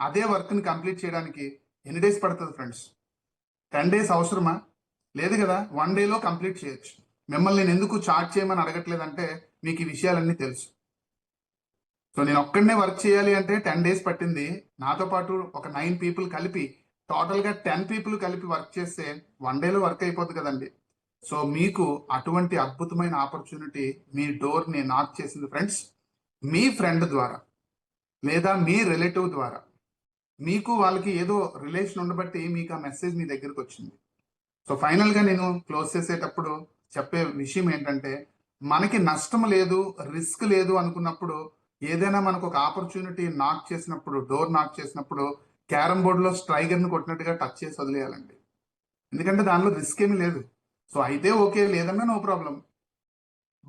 E: అదే వర్క్ ని కంప్లీట్ చేయడానికి ఎన్ని డేస్ పడుతుంది ఫ్రెండ్స్? 10 డేస్ అవసరమా? లేదు కదా, 1 డేలో కంప్లీట్ చేయొచ్చు. మిమ్మల్ని నేను ఎందుకు చార్ట్ చేయమని అడగట్లేదంటే, మీకు ఈ విషయాలన్నీ తెలుసు. సో నేను ఒక్కడనే వర్క్ చేయాలి అంటే 10 డేస్ పట్టింది. నాతో పాటు ఒక 9 పీపుల్ కలిపి టోటల్ గా 10 పీపుల్ కలిపి వర్క్ చేస్తే 1 డేలో వర్క్ అయిపోద్ది కదండి. సో మీకు అటువంటి అద్భుతమైన ఆపర్చునిటీ మీ డోర్ ని నాక్ చేసింది ఫ్రెండ్స్, మీ ఫ్రెండ్ ద్వారా లేదా మీ రిలేటివ్ ద్వారా. మీకు వాళ్ళకి ఏదో రిలేషన్ ఉండబట్టి మీకు ఆ మెసేజ్ మీ దగ్గరకు వచ్చింది. సో ఫైనల్ గా నేను క్లోజ్ చేసేటప్పుడు చెప్పే విషయం ఏంటంటే, మనకి నష్టం లేదు, రిస్క్ లేదు అనుకున్నప్పుడు, ఏదైనా మనకు ఒక ఆపర్చునిటీ నాక్ చేసినప్పుడు, డోర్ నాక్ చేసినప్పుడు క్యారమ్ బోర్డ్ లో స్ట్రైకర్ ని కొట్టినట్టుగా టచ్ చేసి వదిలేయాలండి. ఎందుకంటే దానిలో రిస్క్ ఏమి లేదు. సో అయితే ఓకే, లేదన్నా నో ప్రాబ్లం.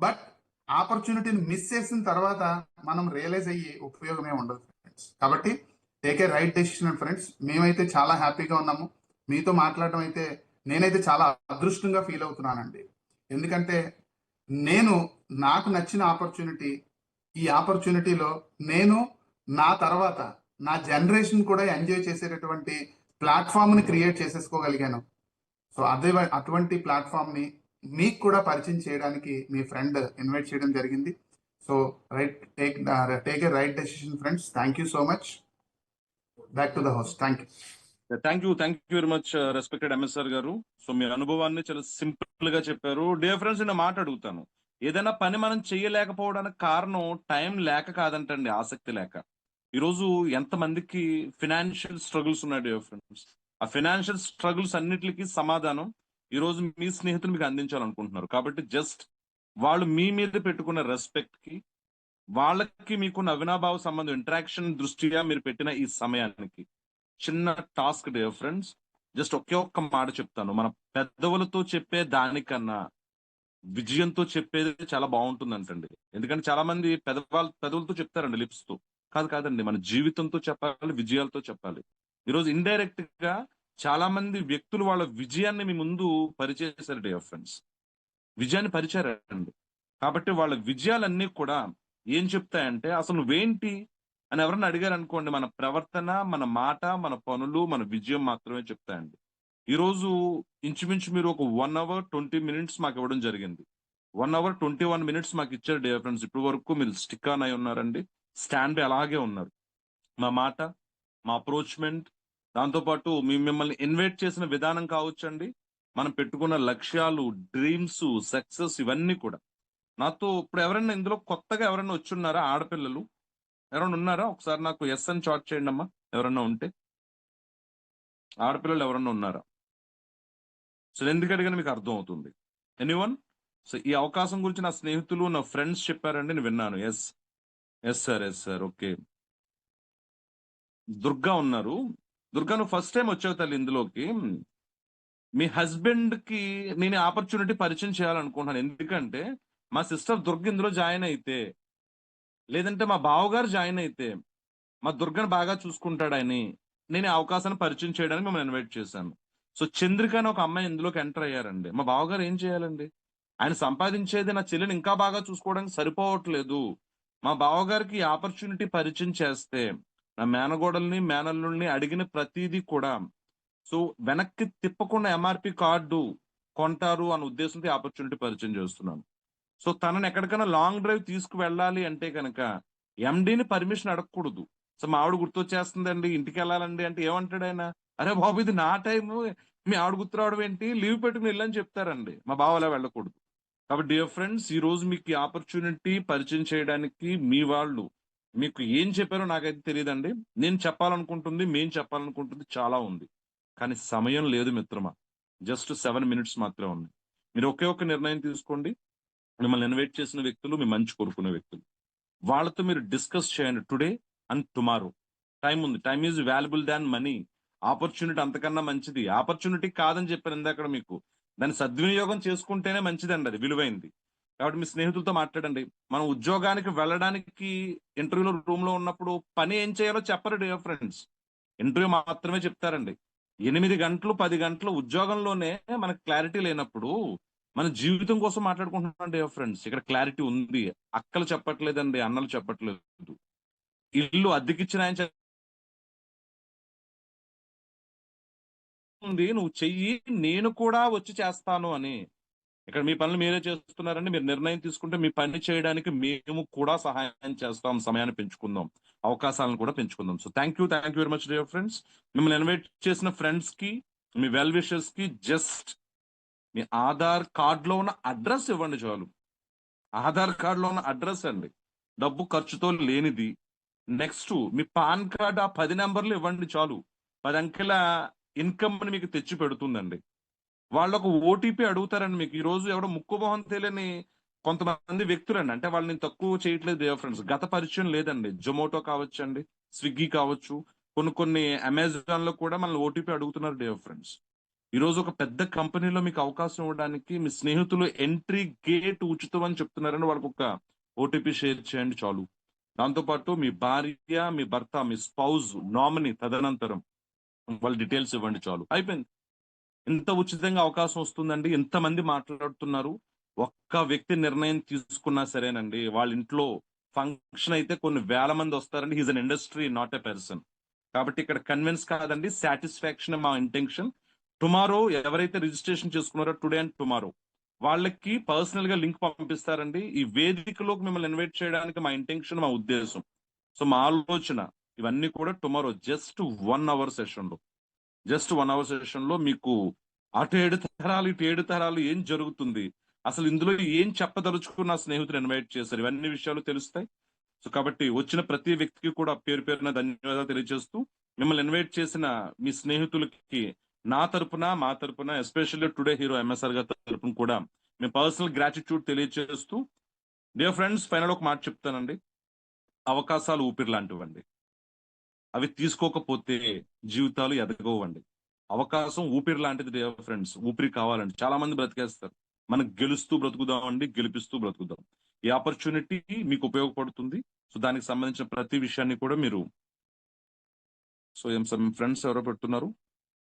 E: బట్ ఆపర్చునిటీని మిస్ చేసిన తర్వాత మనం రియలైజ్ అయ్యి ఉపయోగమే ఉండదు ఫ్రెండ్స్. కాబట్టి take a right decision friends. మేమైతే చాలా హ్యాపీగా ఉన్నాము మీతో మాట్లాడడం అయితే. నేనైతే చాలా అదృష్టంగా ఫీల్ అవుతున్నానండి. ఎందుకంటే నేను నాకు నచ్చిన ఆపర్చునిటీ, ఈ ఆపర్చునిటీలో నేను నా తర్వాత నా జనరేషన్ కూడా ఎంజాయ్ చేసేటటువంటి ప్లాట్ఫామ్ని క్రియేట్ చేసేసుకోగలిగాను. సో అటువంటి ప్లాట్ఫామ్ని మీకు కూడా పరిచయం చేయడానికి మీ ఫ్రెండ్ ఇన్వైట్ చేయడం జరిగింది. So take a right decision friends. Thank you so much. Back to the house. Thank you.
A: Thank you very much respected MSR గారు. సో మీ అనుభవాన్ని చాలా సింపుల్ గా చెప్పారు. డియర్ ఫ్రెండ్స్, నేను మాట అడుగుతాను. ఏదైనా పని మనం చేయలేకపోవడానికి కారణం టైం లేక కాదంటండి, ఆసక్తి లేక. ఈరోజు ఎంతమందికి ఫినాన్షియల్ స్ట్రగుల్స్ ఉన్నాయి డియర్ ఫ్రెండ్స్. ఆ ఫినాన్షియల్ స్ట్రగుల్స్ అన్నిటికీ సమాధానం ఈరోజు మీ స్నేహితులు మీకు అందించాలనుకుంటున్నారు. కాబట్టి జస్ట్ వాళ్ళు మీ మీద పెట్టుకున్న రెస్పెక్ట్ కి, వాళ్ళకి మీకున్న అవినాభావ సంబంధం, ఇంటరాక్షన్ దృష్ట్యా మీరు పెట్టిన ఈ సమయానికి చిన్న టాస్క్ డియర్ ఫ్రెండ్స్. జస్ట్ ఒకే ఒక్క మాట చెప్తాను. మన పెద్దవులతో చెప్పే దానికన్నా విజయంతో చెప్పేది చాలా బాగుంటుందంటండి. ఎందుకంటే చాలా మంది పెదవులతో చెప్తారండి, లిప్స్ తో కాదండి. మన జీవితంతో చెప్పాలి, విజయాలతో చెప్పాలి. ఈరోజు ఇండైరెక్ట్ గా చాలా మంది వ్యక్తులు వాళ్ళ విజయాన్ని మీ ముందు పరిచయం చేశారు డియర్ ఫ్రెండ్స్. విజయాన్ని పరిచారండి. కాబట్టి వాళ్ళ విజయాలన్నీ కూడా ఏం చెప్తాయంటే, అసలు నువ్వేంటి అని ఎవరన్నా అడిగారు అనుకోండి, మన ప్రవర్తన, మన మాట, మన పనులు, మన విజయం మాత్రమే చెప్తాయండి. ఈరోజు ఇంచుమించు మీరు ఒక 1 hour 20 minutes మాకు ఇవ్వడం జరిగింది. 1 hour 21 minutes మాకు ఇచ్చారు డియర్ ఫ్రెండ్స్. ఇప్పటి వరకు మీరు స్టిక్ ఆన్ అయి ఉన్నారండి, స్టాండ్ బై అలాగే ఉన్నారు. మా మాట, మా అప్రోచ్మెంట్, దాంతోపాటు మిమ్మల్ని ఇన్వైట్ చేసిన విధానం కావచ్చండి, మనం పెట్టుకున్న లక్ష్యాలు, డ్రీమ్స్, సక్సెస్, ఇవన్నీ కూడా. నాతో ఇప్పుడు ఎవరైనా ఇందులో కొత్తగా ఎవరైనా వచ్చున్నారా? ఆడపిల్లలు ఎవరైనా ఉన్నారా? ఒకసారి నాకు ఎస్ అని చాట్ చేయండి అమ్మా, ఎవరన్నా ఉంటే. ఆడపిల్లలు ఎవరన్నా ఉన్నారా? సో ఎందుకు అడిగినా మీకు అర్థం అవుతుంది. ఎనీవన్? సో ఈ అవకాశం గురించి నా స్నేహితులు, నా ఫ్రెండ్స్ చెప్పారండి, నేను విన్నాను. Yes sir. ఓకే. దుర్గా ఉన్నారు. దుర్గా, నువ్వు ఫస్ట్ టైం వచ్చావు తల్లి ఇందులోకి. మీ హస్బెండ్ కి నేను ఆపర్చునిటీ పరిచయం చేయాలనుకుంటున్నాను. ఎందుకంటే మా సిస్టర్ దుర్గ ఇందులో జాయిన్ అయితే, లేదంటే మా బావగారు జాయిన్ అయితే మా దుర్గను బాగా చూసుకుంటాడని నేను ఈ అవకాశాన్ని పరిచయం చేయడానికి మిమ్మల్ని ఇన్వైట్ చేశాను. సో చంద్రిక అని ఒక అమ్మాయి ఇందులోకి ఎంటర్ అయ్యారండి. మా బావగారు ఏం చేయాలండి? ఆయన సంపాదించేది నా చెల్లిని ఇంకా బాగా చూసుకోవడానికి సరిపోవట్లేదు. మా బావగారికి ఈ ఆపర్చునిటీ పరిచయం చేస్తే నా మేనగోడల్ని, మేనల్లుల్ని అడిగిన ప్రతిదీ కూడా సో వెనక్కి తిప్పకుండా ఎంఆర్పి కార్డు కొంటారు అన్న ఉద్దేశంతో ఆపర్చునిటీ పరిచయం చేస్తున్నాను. సో తనని ఎక్కడికైనా లాంగ్ డ్రైవ్ తీసుకువెళ్ళాలి అంటే కనుక ఎండీని పర్మిషన్ అడగకూడదు. సో మా ఆవిడ గుర్తొచ్చేస్తుందండి, ఇంటికి వెళ్ళాలండి అంటే ఏమంటాడు ఆయన? అరే బాబు, ఇది నా టైము, మీ ఆవిడ గుర్తురావడం ఏంటి, లీవ్ పెట్టుకుని వెళ్ళని చెప్తారండి. మా బావ అలా వెళ్ళకూడదు. కాబట్టి డియర్ ఫ్రెండ్స్, ఈ రోజు మీకు ఈ ఆపర్చునిటీ పరిచయం చేయడానికి మీ వాళ్ళు మీకు ఏం చెప్పారో నాకైతే తెలియదండి. నేను చెప్పాలనుకుంటుంది, చాలా ఉంది, కానీ సమయం లేదు మిత్రమా. జస్ట్ 7 minutes మాత్రమే ఉంది. మీరు ఒకే ఒక్క నిర్ణయం తీసుకోండి. మిమ్మల్ని ఇన్వైట్ చేసిన వ్యక్తులు, మీ మంచి కోరుకునే వ్యక్తులు, వాళ్ళతో మీరు డిస్కస్ చేయండి. టుడే అండ్ టుమారో టైం ఉంది. Time is valuable than money. Opportunity అంతకన్నా మంచిది. ఆపర్చునిటీ కాదని చెప్పాను ఇందాక మీకు. దాన్ని సద్వినియోగం చేసుకుంటేనే మంచిదండి, అది విలువైంది. కాబట్టి మీ స్నేహితులతో మాట్లాడండి. మనం ఉద్యోగానికి వెళ్ళడానికి ఇంటర్వ్యూలో రూమ్ లో ఉన్నప్పుడు పని ఏం చేయాలో చెప్పరు డియర్ ఫ్రెండ్స్. ఇంటర్వ్యూ మాత్రమే చెప్తారండి. 8 గంటలు 10 గంటలు ఉద్యోగంలోనే మనకు క్లారిటీ లేనప్పుడు మన జీవితం కోసం మాట్లాడుకుంటున్నాం డియర్ ఫ్రెండ్స్. ఇక్కడ క్లారిటీ ఉంది. అక్కలు చెప్పట్లేదండి, అన్నలు చెప్పట్లేదు. ఇల్లు అద్దెకిచ్చిన ఆయన ఉంది, నువ్వు చెయ్యి, నేను కూడా వచ్చి చేస్తాను అని. ఇక్కడ మీ పనులు మీరే చేస్తున్నారండి. మీరు నిర్ణయం తీసుకుంటే మీ పని చేయడానికి మేము కూడా సహాయం చేస్తాం. సమయాన్ని పెంచుకుందాం, అవకాశాలను కూడా పెంచుకుందాం. So thank you very much dear friends. మిమ్మల్ని ఇన్వైట్ చేసిన ఫ్రెండ్స్ కి, మీ వెల్ విషర్స్ కి జస్ట్ మీ ఆధార్ కార్డులో ఉన్న అడ్రస్ ఇవ్వండి చాలు. ఆధార్ కార్డులో ఉన్న అడ్రస్ అండి, డబ్బు ఖర్చుతో లేనిది. నెక్స్ట్ మీ పాన్ కార్డ్ ఆ 10 నెంబర్లు ఇవ్వండి చాలు. 10 అంకెల ఇన్కమ్ ని మీకు తెచ్చి పెడుతుందండి. వాళ్ళు ఒక ఓటీపీ అడుగుతారండి మీకు. ఈ రోజు ఎవడో ముక్కు మొహం తెలియని కొంతమంది వ్యక్తులండి, అంటే వాళ్ళని తక్కువ చేయట్లేదు డియర్ ఫ్రెండ్స్, గత పరిచయం లేదండి. జొమాటో కావచ్చండి, స్విగ్గీ కావచ్చు, కొన్ని అమెజాన్ లో కూడా మనల్ని ఓటీపీ అడుగుతున్నారు డియర్ ఫ్రెండ్స్. ఈ రోజు ఒక పెద్ద కంపెనీలో మీకు అవకాశం ఇవ్వడానికి మీ స్నేహితులు ఎంట్రీ గేట్ ఉచితం అని చెప్తున్నారని వాళ్ళకి ఒక ఓటీపీ షేర్ చేయండి చాలు. దాంతోపాటు మీ భార్య, మీ భర్త, మీ స్పౌజ్, నామినీ తదనంతరం వాళ్ళ డీటెయిల్స్ ఇవ్వండి చాలు. అయిపోయింది. ఇంత ఉచితంగా అవకాశం వస్తుందండి. ఎంతమంది మాట్లాడుతున్నారు. ఒక్క వ్యక్తి నిర్ణయం తీసుకున్నా సరేనండి, వాళ్ళ ఇంట్లో ఫంక్షన్ అయితే కొన్ని వేల మంది వస్తారండి. He's an industry, not a person. కాబట్టి ఇక్కడ కన్విన్స్ కాదండి, సాటిస్ఫాక్షన్ మా ఇంటెన్షన్. టుమారో ఎవరైతే రిజిస్ట్రేషన్ చేసుకున్నారో టుడే అండ్ టుమారో వాళ్ళకి పర్సనల్ గా లింక్ పంపిస్తారండి. ఈ వేదికలోకి మిమ్మల్ని ఇన్వైట్ చేయడానికి మా ఇంటెన్షన్, మా ఉద్దేశం. సో మా ఆలోచన ఇవన్నీ కూడా టుమారో జస్ట్ 1 hour సెషన్ లో మీకు అటు 7 తరాలు ఇటు 7 తరాలు ఏం జరుగుతుంది, అసలు ఇందులో ఏం చెప్పదలుచుకున్న స్నేహితులు ఇన్వైట్ చేశారు, ఇవన్నీ విషయాలు తెలుస్తాయి. సో కాబట్టి వచ్చిన ప్రతి వ్యక్తికి కూడా పేరు పేరున ధన్యవాదాలు తెలియజేస్తూ, మిమ్మల్ని ఇన్వైట్ చేసిన మీ స్నేహితులకి నా తరపున, మా తరపున, ఎస్పెషల్లీ టుడే హీరో ఎంఎస్ఆర్ గారి తరపున కూడా మేము పర్సనల్ గ్రాటిట్యూడ్ తెలియజేస్తూ, డియర్ ఫ్రెండ్స్, ఫైనల్ ఒక మాట చెప్తానండి. అవకాశాలు ఊపిరి లాంటివండి. అవి తీసుకోకపోతే జీవితాలు ఎదగవండి. అవకాశం ఊపిరి లాంటిది డియర్ ఫ్రెండ్స్. ఊపిరి కావాలండి. చాలా మంది బ్రతికేస్తారు. మనం గెలుస్తూ బ్రతుకుదామండి, గెలిపిస్తూ బ్రతుకుదాం. ఈ ఆపర్చునిటీ మీకు ఉపయోగపడుతుంది. సో దానికి సంబంధించిన ప్రతి విషయాన్ని కూడా మీరు, సో ఏం సార్ మీ ఫ్రెండ్స్ ఎవరో పెడుతున్నారు,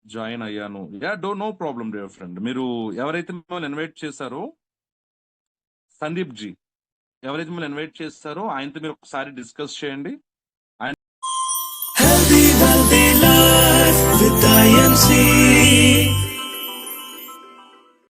A: జాయిన్ అయ్యాను. No problem dear friend. మీరు ఎవరైతే మిమ్మల్ని ఇన్వైట్ చేశారో, సందీప్ జీ ఎవరైతే మిమ్మల్ని ఇన్వైట్ చేస్తారో ఆయనతో మీరు ఒకసారి డిస్కస్ చేయండి.
F: Healthy life with IMC.